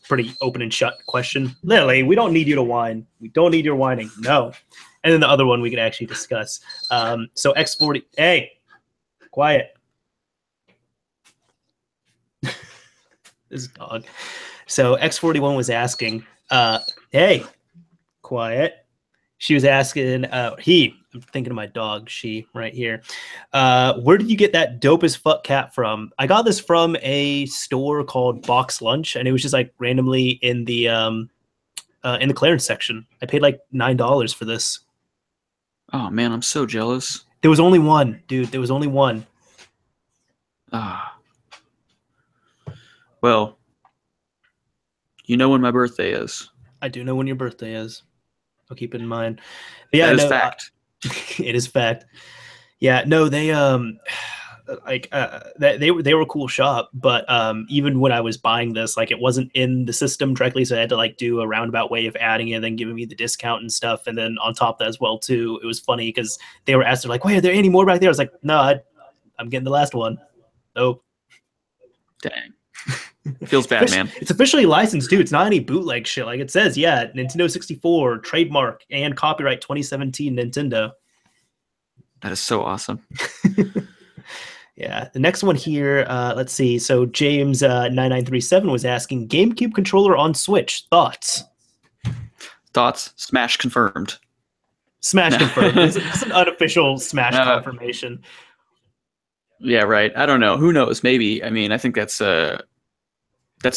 pretty open and shut question. Literally, we don't need you to whine. We don't need your whining. No. And then the other one we can actually discuss. So X40. Hey, quiet. This dog. So X41 was asking, hey, quiet. She was asking, I'm thinking of my dog, she right here. Where did you get that dope as fuck cat from? I got this from a store called Box Lunch, and it was just like randomly in the clearance section. I paid like $9 for this. Oh man, I'm so jealous. There was only one, dude. There was only one. Well, you know when my birthday is. I do know when your birthday is. I'll keep it in mind. But yeah, that is fact. It is fact. Yeah, no, they they were a cool shop, but even when I was buying this, like it wasn't in the system directly, so I had to like do a roundabout way of adding it and then giving me the discount and stuff. And then on top of that as well too, it was funny because they were asking like, "Wait, are there any more back there?" I was like, "No, I'm getting the last one." Nope. Dang. Feels bad, man. It's officially licensed too. It's not any bootleg shit. Like it says, yeah, Nintendo 64 trademark and copyright 2017 Nintendo. That is so awesome. Yeah. The next one here, let's see. So James 9937 was asking, GameCube controller on Switch. Thoughts? Thoughts? Smash confirmed. Smash confirmed. It's an unofficial Smash confirmation. Yeah, right. I don't know. Who knows? Maybe. I mean, I think that's a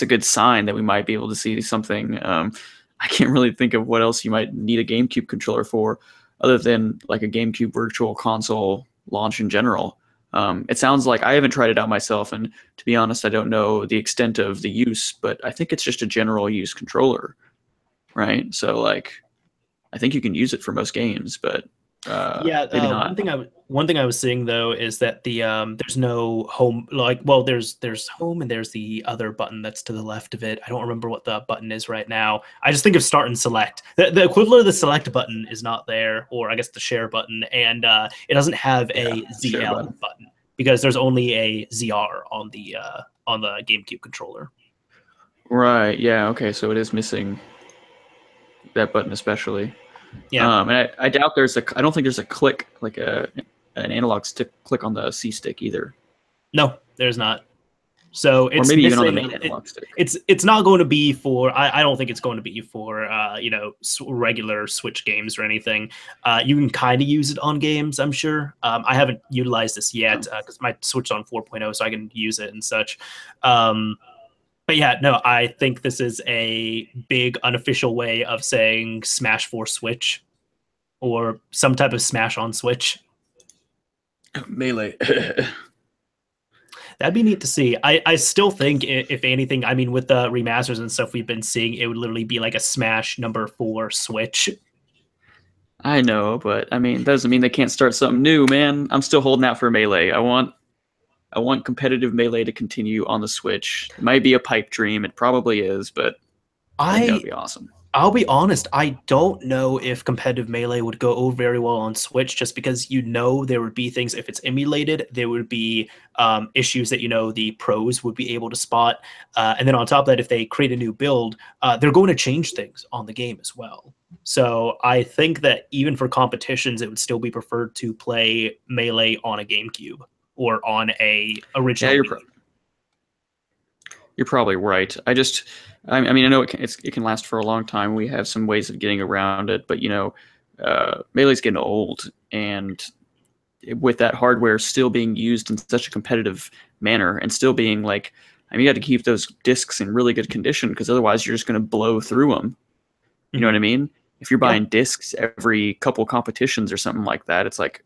good sign that we might be able to see something. I can't really think of what else you might need a GameCube controller for, other than like a GameCube Virtual Console launch in general. It sounds like I haven't tried it out myself, and to be honest, I don't know the extent of the use, but I think it's just a general use controller, right? So like, I think you can use it for most games, but maybe not. One thing I was seeing though is that the there's no home, like, well, there's home and there's the other button that's to the left of it. I don't remember what the button is right now. I just think of start and select. The equivalent of the select button is not there, or I guess the share button, and it doesn't have a ZL button because there's only a ZR on the GameCube controller. Right. Yeah. Okay. So it is missing that button, especially. Yeah. And I doubt I don't think there's a click, like an analog stick click on the C stick either. No, there's not. So it's, or maybe even on the main analog stick. It's not going to be for. I don't think it's going to be for regular Switch games or anything. You can kind of use it on games, I'm sure. I haven't utilized this yet because my Switch's on 4.0, so I can use it and such. But yeah, no, I think this is a big unofficial way of saying Smash for Switch, or some type of Smash on Switch. Melee. That'd be neat to see. I still think, if anything, I mean, with the remasters and stuff we've been seeing, it would literally be like a Smash #4 Switch. I know, but I mean, that doesn't mean they can't start something new, man. I'm still holding out for Melee. I want competitive Melee to continue on the Switch. It might be a pipe dream. It probably is, but I think that would be awesome. I'll be honest, I don't know if competitive Melee would go over very well on Switch, just because there would be things, if it's emulated, there would be issues that the pros would be able to spot. And then on top of that, if they create a new build, they're going to change things on the game as well. So I think that even for competitions, it would still be preferred to play Melee on a GameCube or on a original. Yeah, you're probably right. I mean, I know it can last for a long time. We have some ways of getting around it, but Melee's getting old, and with that hardware still being used in such a competitive manner, and still being like, I mean, you got to keep those discs in really good condition, because otherwise you're just going to blow through them. You know what I mean? If you're buying discs every couple competitions or something like that, it's like,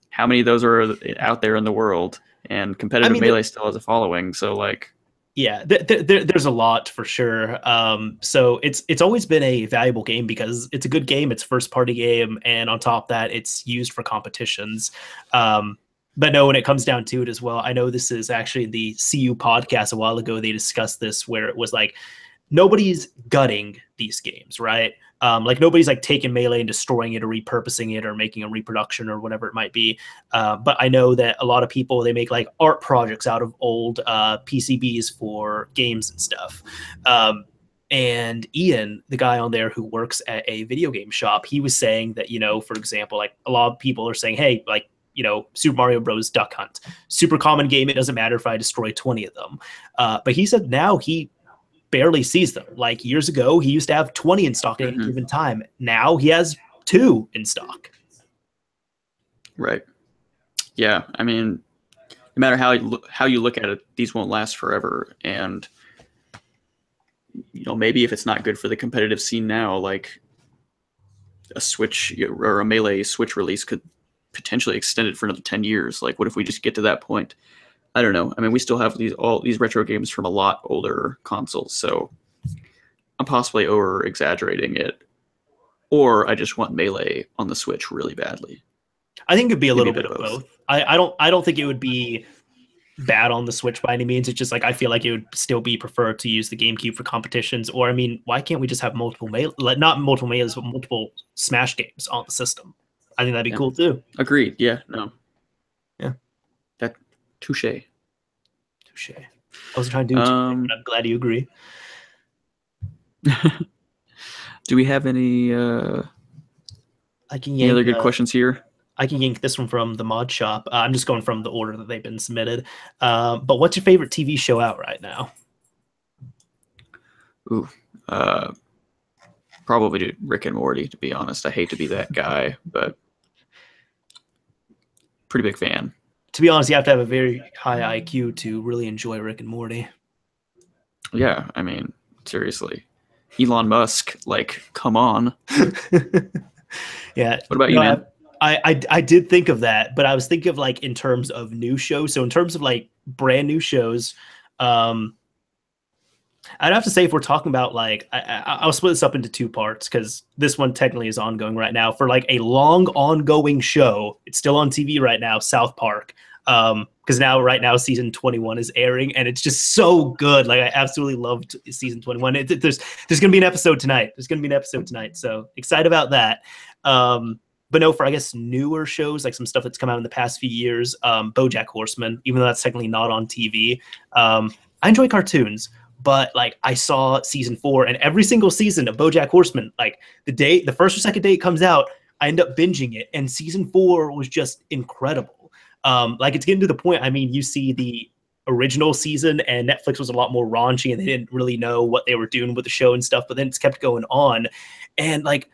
how many of those are out there in the world? And competitive Melee still has a following, so like. Yeah, there's a lot for sure. So it's always been a valuable game because it's a good game. It's a first-party game, and on top of that, it's used for competitions. But no, when it comes down to it as well, I know this is actually the CU podcast a while ago. They discussed this where it was like, nobody's gutting these games, right? Like nobody's like taking Melee and destroying it or repurposing it or making a reproduction or whatever it might be. But I know that a lot of people, they make like art projects out of old PCBs for games and stuff. And Ian, the guy on there who works at a video game shop, he was saying that, you know, for example, like a lot of people are saying, hey, like, you know, Super Mario Bros. Duck Hunt, super common game. It doesn't matter if I destroy 20 of them. But he said now he barely sees them. Like years ago, he used to have 20 in stock at any given time. Now he has 2 in stock. Right. Yeah. I mean, no matter how you look at it, these won't last forever. And you know, maybe if it's not good for the competitive scene now, like a Switch or a Melee Switch release could potentially extend it for another 10 years. Like, what if we just get to that point? I don't know. I mean, we still have all these retro games from a lot older consoles, so I'm possibly over exaggerating it, or I just want Melee on the Switch really badly. I think it'd be a little bit of both. I don't think it would be bad on the Switch by any means. It's just like I feel like it would still be preferred to use the GameCube for competitions. Or I mean, why can't we just have multiple not multiple Melees, but multiple Smash games on the system? I think that'd be cool too. Agreed. Yeah. No. Yeah. That touche. Touche. I wasn't trying to do. But I'm glad you agree. Do we have any? Any other good questions here? I can yank this one from the mod shop. I'm just going from the order that they've been submitted. But what's your favorite TV show out right now? Ooh, probably Rick and Morty, to be honest. I hate to be that guy, but pretty big fan. To be honest, you have to have a very high IQ to really enjoy Rick and Morty. Yeah, I mean, seriously. Elon Musk, like, come on. Yeah. What about you, man? I did think of that, but I was thinking of like in terms of new shows. So in terms of like brand new shows, I'd have to say if we're talking about like I'll split this up into 2 parts because this one technically is ongoing right now. For like a long ongoing show, it's still on TV right now, South Park. Because right now season 21 is airing and it's just so good. Like I absolutely loved season 21. There's gonna be an episode tonight. So excited about that. But no, for I guess newer shows, like some stuff that's come out in the past few years, BoJack Horseman, even though that's technically not on TV. I enjoy cartoons, but like I saw season 4 and every single season of BoJack Horseman, like the first or second day it comes out, I end up binging it, and season 4 was just incredible. Like it's getting to the point, I mean, you see the original season and Netflix was a lot more raunchy and they didn't really know what they were doing with the show and stuff, but then it's kept going on. And like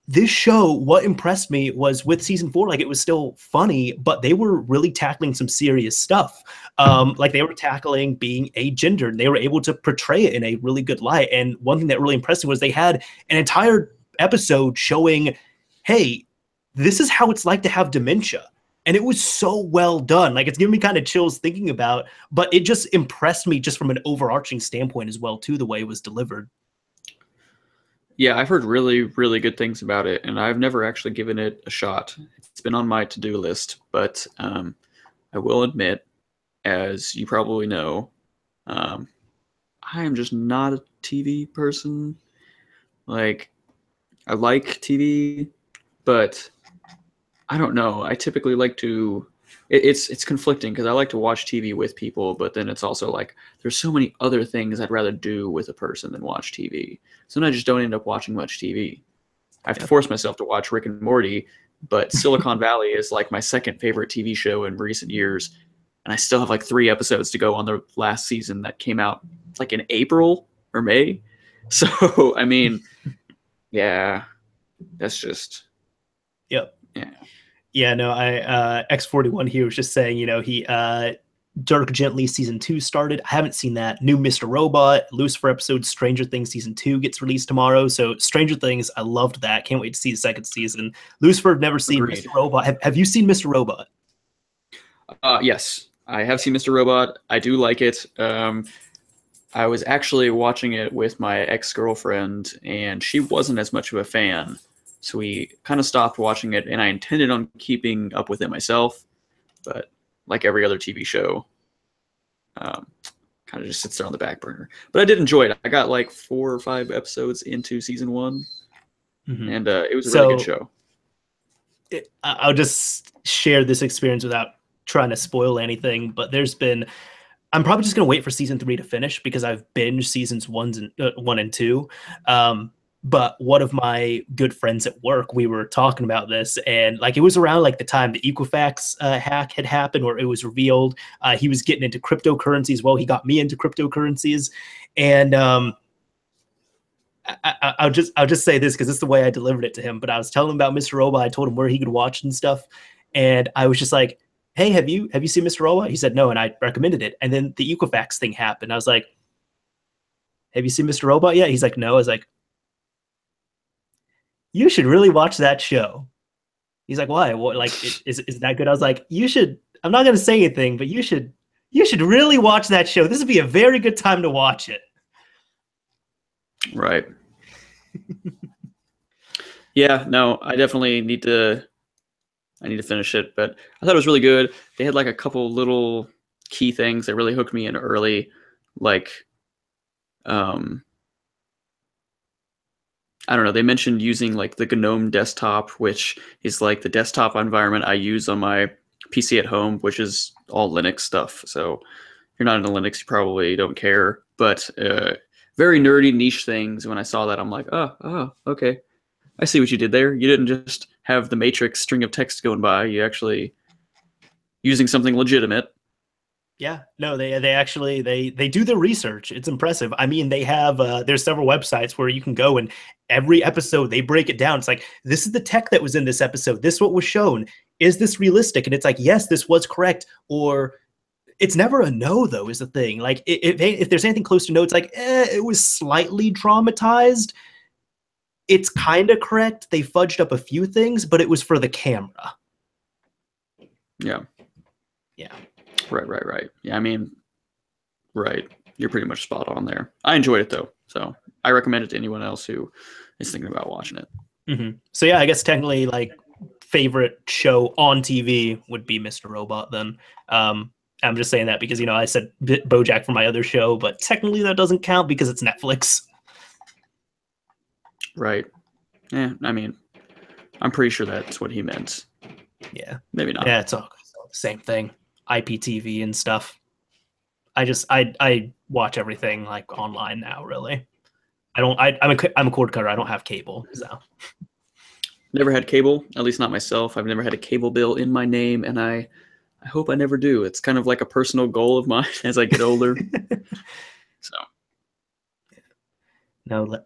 this show, what impressed me was with season 4, like it was still funny, but they were really tackling some serious stuff. Like they were tackling being agendered and they were able to portray it in a really good light. And one thing that really impressed me was they had an entire episode showing, hey, this is how it's like to have dementia. And it was so well done. Like it's giving me kind of chills thinking about, but it just impressed me just from an overarching standpoint as well too, the way it was delivered. Yeah, I've heard really, really good things about it, and I've never actually given it a shot. It's been on my to-do list, but I will admit, as you probably know, I am just not a TV person. Like, I like TV, but I don't know. I typically like to... It's conflicting because I like to watch TV with people, but then it's also like there's so many other things I'd rather do with a person than watch TV. So then I just don't end up watching much TV. I have to force myself to watch Rick and Morty, but Silicon Valley is like my second favorite TV show in recent years, and I still have like 3 episodes to go on the last season that came out like in April or May. So I mean, yeah, that's just Yep. Yeah. Yeah, no, X41 here was just saying, you know, he Dirk Gently season 2 started. I haven't seen that. New Mr. Robot, Lucifer episode, Stranger Things season 2 gets released tomorrow. So Stranger Things, I loved that. Can't wait to see the second season. Lucifer, never seen Agreed. Mr. Robot. Have you seen Mr. Robot? Yes, I have seen Mr. Robot. I do like it. I was actually watching it with my ex-girlfriend, and she wasn't as much of a fan. So we kind of stopped watching it, and I intended on keeping up with it myself. But like every other TV show, kind of just sits there on the back burner. But I did enjoy it. I got like 4 or 5 episodes into season 1, and it was a really good show. I'll just share this experience without trying to spoil anything, but I'm probably just going to wait for season 3 to finish because I've binged seasons 1 and 2. But one of my good friends at work, we were talking about this, and like it was around like the time the Equifax hack had happened, where it was revealed he was getting into cryptocurrencies. Well, he got me into cryptocurrencies, and I'll just say this because this is the way I delivered it to him. But I was telling him about Mr. Robot. I told him where he could watch and stuff, and I was just like, "Hey, have you seen Mr. Robot?" He said no, and I recommended it. And then the Equifax thing happened. I was like, "Have you seen Mr. Robot yet?" He's like, "No." I was like, "You should really watch that show." He's like, "Why? What? Like, is that good?" I was like, "You should." I'm not going to say anything, but you should really watch that show. This would be a very good time to watch it. Right. Yeah, no, I definitely need to finish it, but I thought it was really good. They had like a couple little key things that really hooked me in early, like I don't know, they mentioned using like the GNOME desktop, which is like the desktop environment I use on my PC at home, which is all Linux stuff. So if you're not into Linux, you probably don't care, but very nerdy niche things. When I saw that, I'm like, oh, okay. I see what you did there. You didn't just have the matrix string of text going by. You actually using something legitimate. Yeah, no, they actually they do the research. It's impressive. I mean, they have there's several websites where you can go, and every episode they break it down. It's like, this is the tech that was in this episode. This is what was shown. Is this realistic? And it's like, yes, this was correct. Or it's never a no, though, is the thing. Like if there's anything close to no, it's like it was slightly dramatized. It's kind of correct. They fudged up a few things, but it was for the camera. Yeah. Right. Yeah, I mean, right. You're pretty much spot on there. I enjoyed it, though. So I recommend it to anyone else who is thinking about watching it. Mm-hmm. So yeah, I guess technically, like, favorite show on TV would be Mr. Robot then. I'm just saying that because, I said BoJack for my other show, but technically that doesn't count because it's Netflix. Right. Yeah, I mean, I'm pretty sure that's what he meant. Yeah. Maybe not. Yeah, it's all the same thing. IPTV and stuff. I watch everything like online now, really. I'm a cord cutter. I don't have cable, so. Never had cable, at least not myself. I've never had a cable bill in my name, and I hope I never do. It's kind of like a personal goal of mine as I get older. So. No,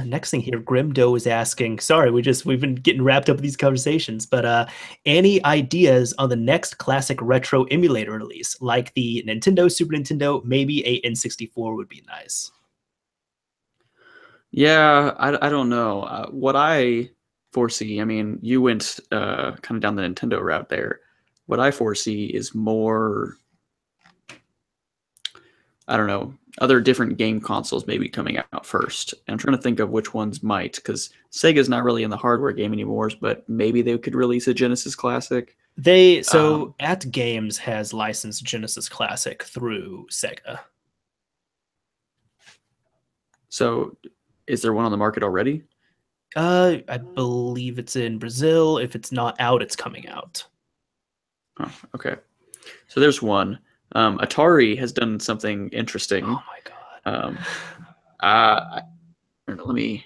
next thing here, Grimdo is asking, sorry, we've been getting wrapped up with these conversations, but any ideas on the next classic retro emulator release, like the Nintendo, Super Nintendo, maybe a N64 would be nice. Yeah, I don't know. What I foresee, I mean, you went kind of down the Nintendo route there. What I foresee is more, I don't know, other different game consoles maybe coming out first. And I'm trying to think of which ones might, because Sega's not really in the hardware game anymore, but maybe they could release a Genesis Classic. At Games has licensed Genesis Classic through Sega. So is there one on the market already? I believe it's in Brazil. If it's not out, it's coming out. Oh, okay. So there's one. Atari has done something interesting. Oh my god. I don't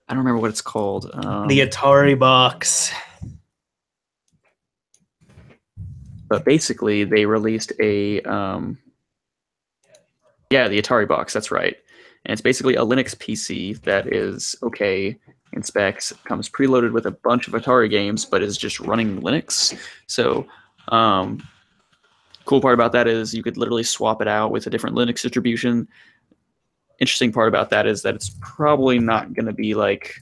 remember what it's called. The Atari box. But basically, they released the Atari box. That's right. And it's basically a Linux PC that is okay in specs, comes preloaded with a bunch of Atari games, but is just running Linux. So, cool part about that is you could literally swap it out with a different Linux distribution. Interesting part about that is that it's probably not going to be like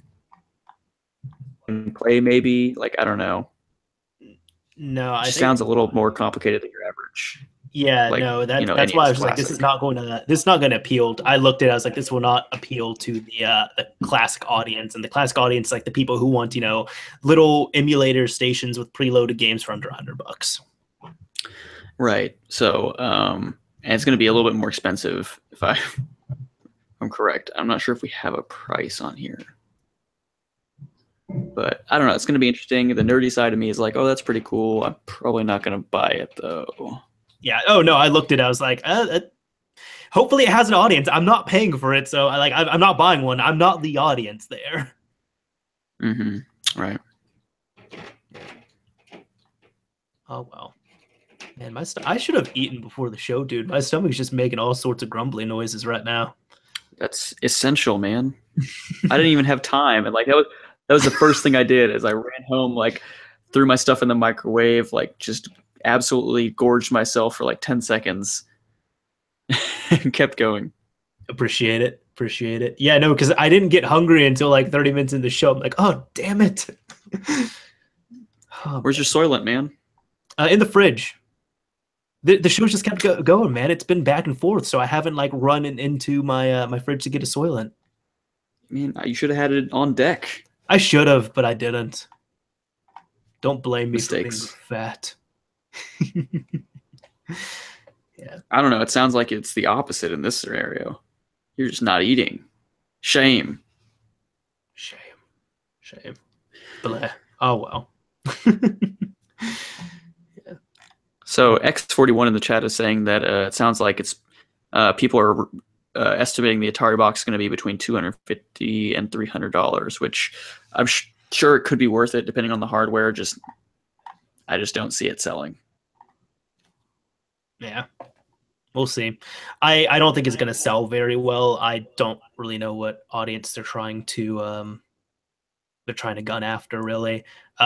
in play, maybe. Like, I don't know. No, it sounds a little more complicated than your average. Yeah, like, no, that's why I was like, this is not going to appeal. I looked at it, I was like, this will not appeal to the classic audience. And the classic audience, like the people who want, little emulator stations with preloaded games for under $100. Right. So, and it's going to be a little bit more expensive if I'm correct. I'm not sure if we have a price on here. But I don't know. It's going to be interesting. The nerdy side of me is like, oh, that's pretty cool. I'm probably not going to buy it though. Yeah. Oh no, I looked at it. I was like, hopefully it has an audience. I'm not paying for it, so I'm not buying one. I'm not the audience there. Right. Oh well. Man, I should have eaten before the show, dude. My stomach's just making all sorts of grumbling noises right now. That's essential, man. I didn't even have time, and like that was the first thing I did. Is I ran home, like threw my stuff in the microwave, like just absolutely gorged myself for like 10 seconds, and kept going. Appreciate it. Appreciate it. Yeah, no, because I didn't get hungry until like 30 minutes in the show. I'm like, oh damn it. Where's your Soylent, man? In the fridge. The show just kept going, man. It's been back and forth, so I haven't like run into my my fridge to get a Soylent. I mean, you should have had it on deck. I should have, but I didn't. Don't blame me Mistakes. for being fat. Yeah. I don't know. It sounds like it's the opposite in this scenario. You're just not eating. Shame. Shame. Blah. Oh well. So X41 in the chat is saying that it sounds like it's people are estimating the Atari box is going to be between $250 and $300, which I'm sure it could be worth it depending on the hardware. I just don't see it selling. Yeah, we'll see. I don't think it's going to sell very well. I don't really know what audience they're trying to gun after, really,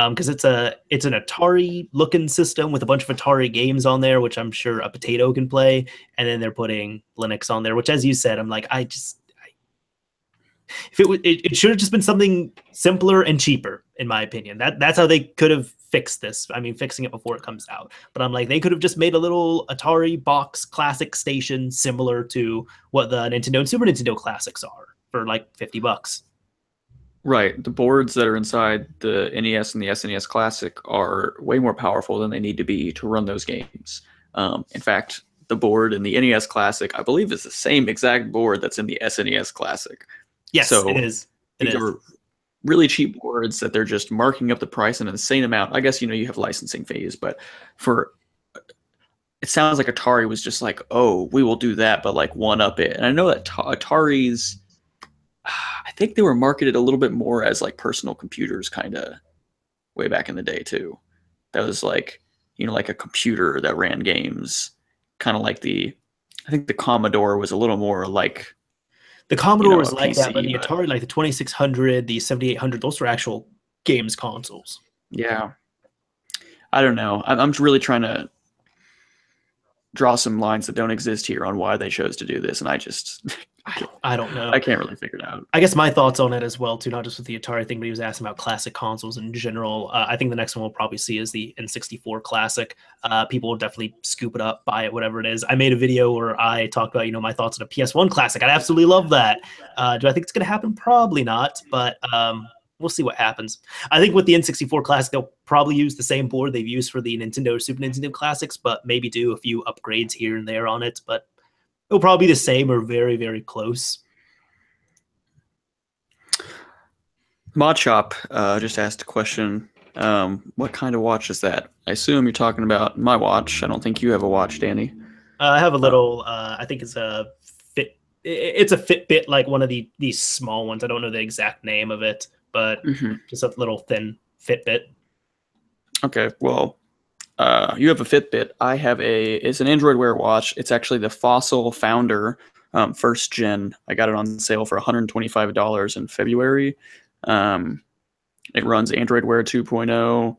because it's an Atari looking system with a bunch of Atari games on there, which I'm sure a potato can play, and then they're putting Linux on there, which, as you said, I'm like, if it should have just been something simpler and cheaper, in my opinion. That's how they could have fixed this. I mean, fixing it before it comes out, but I'm like, they could have just made a little Atari box classic station similar to what the Nintendo and Super Nintendo classics are for like $50. Right. The boards that are inside the NES and the SNES Classic are way more powerful than they need to be to run those games. In fact, the board in the NES Classic, I believe, is the same exact board that's in the SNES Classic. Yes, so it is. These are really cheap boards that they're just marking up the price an insane amount. I guess, you have licensing fees, but it sounds like Atari was just like, oh, we will do that, but like one up it. And I know that Atari's, I think they were marketed a little bit more as like personal computers, kind of way back in the day too. That was like, like a computer that ran games, kind of like I think the Commodore was a little more like. The Commodore was like PC, that, but the Atari, like the 2600, the 7800, those were actual games consoles. Yeah. I don't know. I'm really trying to draw some lines that don't exist here on why they chose to do this, and I don't know. I can't really figure it out. I guess my thoughts on it as well, too, not just with the Atari thing, but he was asking about classic consoles in general. I think the next one we'll probably see is the N64 Classic. People will definitely scoop it up, buy it, whatever it is. I made a video where I talked about, my thoughts on a PS1 Classic. I'd absolutely love that. Do I think it's going to happen? Probably not, but we'll see what happens. I think with the N64 Classic, they'll probably use the same board they've used for the Nintendo or Super Nintendo Classics, but maybe do a few upgrades here and there on it, but it'll probably be the same or very, very close. ModShop just asked a question. What kind of watch is that? I assume you're talking about my watch. I don't think you have a watch, Danny. I have a little, I think it's a it's a Fitbit, like one of these small ones. I don't know the exact name of it, but just a little thin Fitbit. Okay, well, you have a Fitbit. I have it's an Android Wear watch. It's actually the Fossil Founder first gen. I got it on sale for $125 in February. It runs Android Wear 2.0.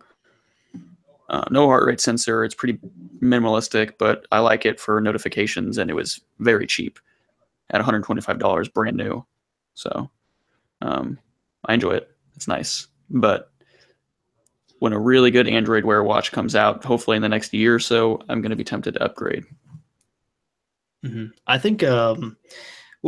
No heart rate sensor. It's pretty minimalistic, but I like it for notifications, and it was very cheap at $125, brand new. So I enjoy it. It's nice. But when a really good Android Wear watch comes out, hopefully in the next year or so, I'm going to be tempted to upgrade. I think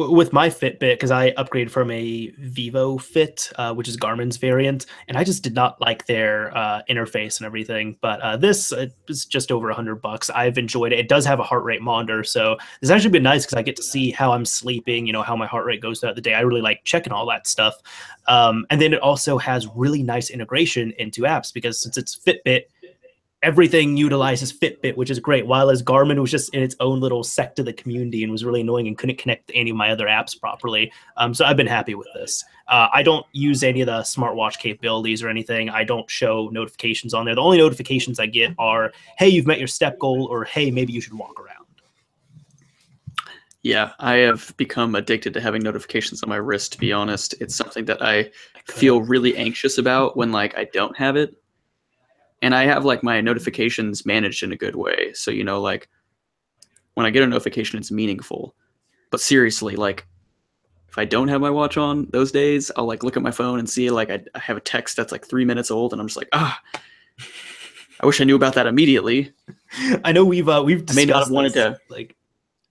with my Fitbit, because I upgraded from a Vivo Fit, which is Garmin's variant, and I just did not like their interface and everything. But this is just over $100. I've enjoyed it. It does have a heart rate monitor, so it's actually been nice because I get to see how I'm sleeping, you know, how my heart rate goes throughout the day. I really like checking all that stuff. And then it also has really nice integration into apps, because since it's Fitbit, everything utilizes Fitbit, which is great. While as Garmin was just in its own little sect of the community and was really annoying and couldn't connect to any of my other apps properly. So I've been happy with this. I don't use any of the smartwatch capabilities or anything. I don't show notifications on there. The only notifications I get are, hey, you've met your step goal, or hey, maybe you should walk around. Yeah, I have become addicted to having notifications on my wrist, to be honest. It's something that I feel really anxious about when like I don't have it. And I have like my notifications managed in a good way. So, you know, like when I get a notification, it's meaningful. But seriously, like if I don't have my watch on those days, I'll like look at my phone and see like I have a text that's like 3 minutes old, and I'm just like, I wish I knew about that immediately. I know we've discussed I may not have wanted this, to like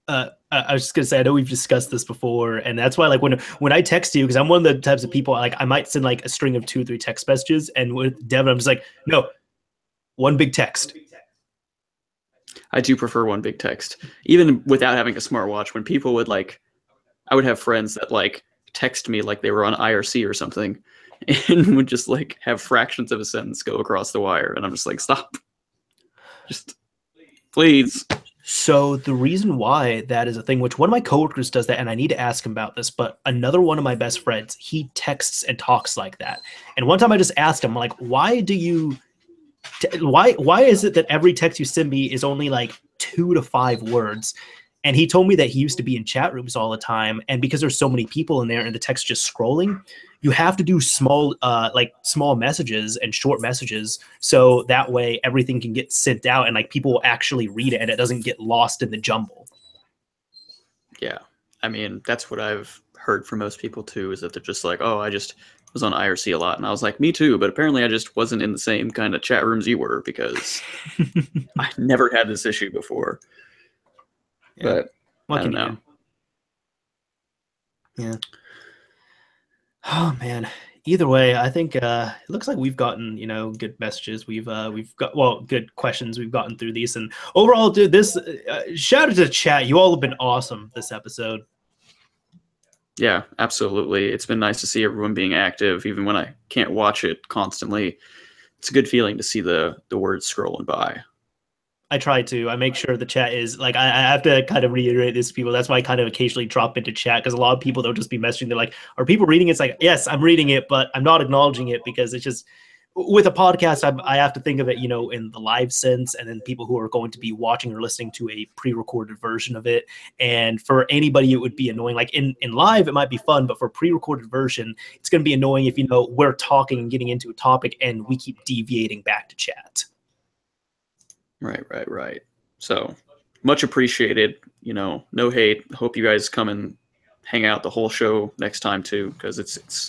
I was just gonna say, I know we've discussed this before, and that's why like when I text you, because I'm one of the types of people, like I might send like a string of 2 or 3 text messages, and with Devin, I'm just like, no, one big text. I do prefer one big text, even without having a smartwatch. When people would like, I would have friends that like text me like they were on IRC or something, and would just like have fractions of a sentence go across the wire, and I'm just like, stop, just please. So the reason why that is a thing, which one of my coworkers does that, and I need to ask him about this, but another one of my best friends, he texts and talks like that. And one time I just asked him, like, why do you? Why is it that every text you send me is only like 2 to 5 words? And he told me that he used to be in chat rooms all the time, and because there's so many people in there and the text just scrolling, you have to do small messages and short messages, so that way everything can get sent out and like people will actually read it and it doesn't get lost in the jumble. Yeah, I mean that's what I've heard from most people too, is that they're just like, oh, I just was on IRC a lot, and I was like, me too, but apparently I just wasn't in the same kind of chat rooms you were, because I never had this issue before. Yeah. But what I can don't know. Yeah. Oh man. Either way, I think it looks like we've gotten, you know, good messages. We've got good questions. We've gotten through these, and overall, dude, this shout out to the chat. You all have been awesome this episode. Yeah, absolutely. It's been nice to see everyone being active, even when I can't watch it constantly. It's a good feeling to see the words scrolling by. I try to. I make sure the chat is like, I have to kind of reiterate this to people. That's why I kind of occasionally drop into chat, because a lot of people, they'll just be messaging. They're like, are people reading it? It's like, yes, I'm reading it, but I'm not acknowledging it, because it's just, with a podcast, I have to think of it, you know, in the live sense, and then people who are going to be watching or listening to a pre-recorded version of it. And for anybody, it would be annoying. Like in live, it might be fun, but for a pre-recorded version, it's going to be annoying if, you know, we're talking and getting into a topic and we keep deviating back to chat. Right. So much appreciated. You know, no hate. Hope you guys come and hang out the whole show next time too, because it's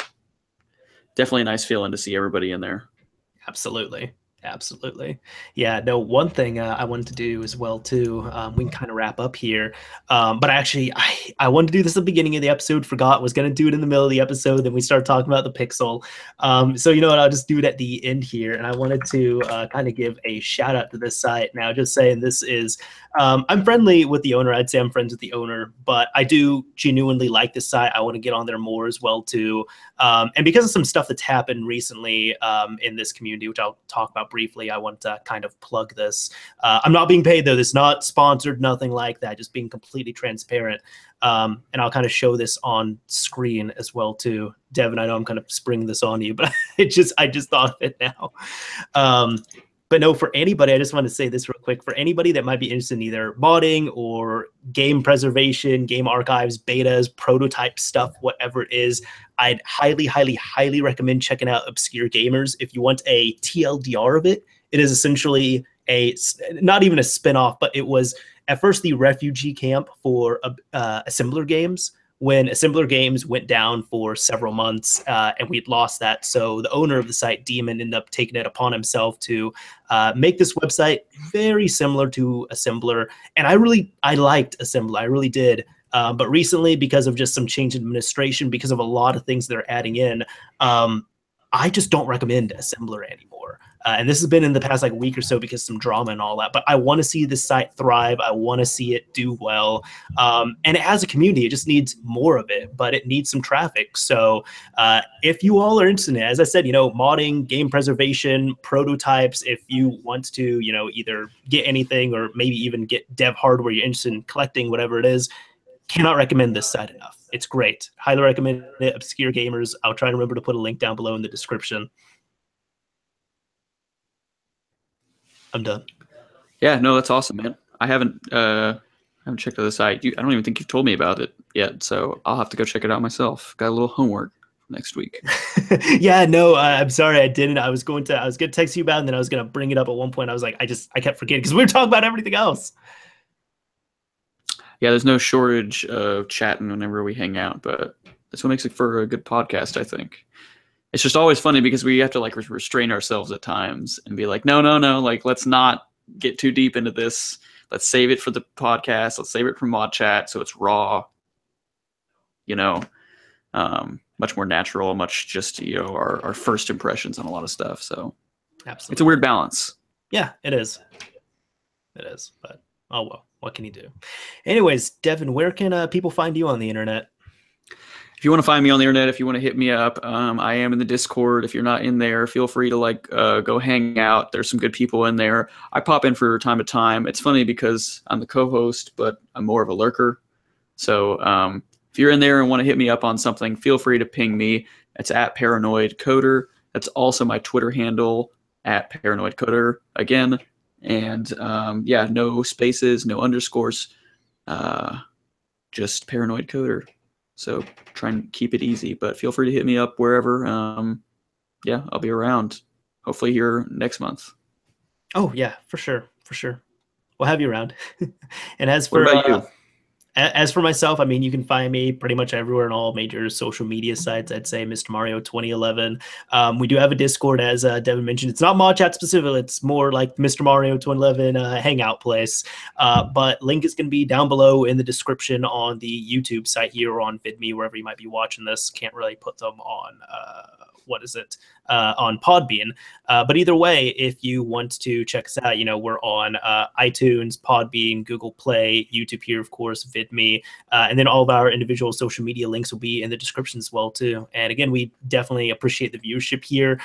definitely a nice feeling to see everybody in there. Absolutely. Yeah, no, one thing I wanted to do as well too, we can kind of wrap up here, but actually I wanted to do this at the beginning of the episode, forgot, was going to do it in the middle of the episode, then we started talking about the Pixel. So you know what, I'll just do it at the end here, and I wanted to kind of give a shout out to this site. Now, just saying, this is, I'm friendly with the owner, I'd say I'm friends with the owner, but I do genuinely like this site. I want to get on there more as well too, and because of some stuff that's happened recently in this community, which I'll talk about briefly, I want to kind of plug this. I'm not being paid though. This is not sponsored, nothing like that, just being completely transparent. And I'll kind of show this on screen as well too. Devin, I know I'm kind of springing this on you, but I just thought of it now. But no, for anybody, I just want to say this real quick. For anybody that might be interested in either modding or game preservation, game archives, betas, prototype stuff, whatever it is, I'd highly recommend checking out Obscure Gamers. If you want a TLDR of it, it is essentially not even a spinoff, but it was at first the refugee camp for assembler games, when assembler games went down for several months and we'd lost that. So the owner of the site, Demon, ended up taking it upon himself to make this website very similar to Assembler. And I liked Assembler. I really did. But recently, because of just some change in administration, because of a lot of things they're adding in, I just don't recommend Assembler anymore. And this has been in the past like week or so because some drama and all that. But I want to see this site thrive. I want to see it do well. And it has a community. It just needs more of it, but it needs some traffic. So if you all are interested in it, as I said, modding, game preservation, prototypes, if you want to, either get anything or maybe even get dev hardware you're interested in collecting, whatever it is, cannot recommend this site enough. It's great. Highly recommend it. Obscure Gamers. I'll try to remember to put a link down below in the description. I'm done. Yeah, no, that's awesome, man. I haven't checked out the site. I don't even think you've told me about it yet, so I'll have to go check it out myself. Got a little homework next week. Yeah, no, I'm sorry I didn't. I was gonna text you about it, and then I was gonna bring it up at one point. I was like, I kept forgetting because we were talking about everything else. Yeah, there's no shortage of chatting whenever we hang out, but that's what makes it for a good podcast, I think. It's just always funny because we have to like restrain ourselves at times and be like, no, like let's not get too deep into this. Let's save it for the podcast. Let's save it for ModChat so it's raw, much more natural, much just, our first impressions on a lot of stuff. So absolutely, it's a weird balance. Yeah, it is. It is, but oh well, what can you do? Anyways, Devin, where can people find you on the internet? If you want to find me on the internet, if you want to hit me up, I am in the Discord. If you're not in there, feel free to go hang out. There's some good people in there. I pop in for time to time. It's funny because I'm the co-host, but I'm more of a lurker. So if you're in there and want to hit me up on something, feel free to ping me. It's at Paranoid Coder. That's also my Twitter handle, at Paranoid Coder again. And yeah, no spaces, no underscores, just Paranoid Coder. So try and keep it easy, but feel free to hit me up wherever. Yeah, I'll be around. Hopefully here next month. Oh yeah, for sure. We'll have you around. And as for what about you? As for myself, I mean, you can find me pretty much everywhere on all major social media sites. I'd say Mr. Mario 2011. We do have a Discord, as Devin mentioned. It's not ModChat specific. It's more like Mr. Mario 2011 hangout place. But link is going to be down below in the description on the YouTube site here or on VidMe, wherever you might be watching this. Can't really put them on on Podbean. But either way, if you want to check us out, we're on iTunes, Podbean, Google Play, YouTube here, of course, VidMe, and then all of our individual social media links will be in the description as well, too. And again, we definitely appreciate the viewership here.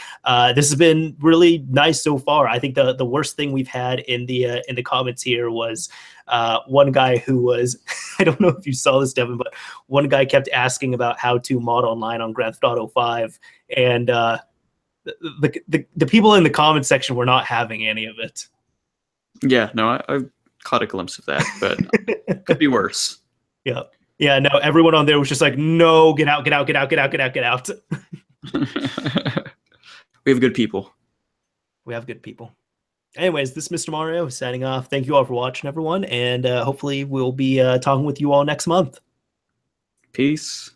This has been really nice so far. I think the worst thing we've had in the comments here was one guy who was, I don't know if you saw this, Devin, but one guy kept asking about how to mod online on Grand Theft Auto 5, and the people in the comment section were not having any of it. Yeah, no, I caught a glimpse of that, but could be worse. Yeah, no, everyone on there was just like, no, get out. We have good people. Anyways, this is Mr. Mario signing off. Thank you all for watching, everyone, and hopefully we'll be talking with you all next month. Peace.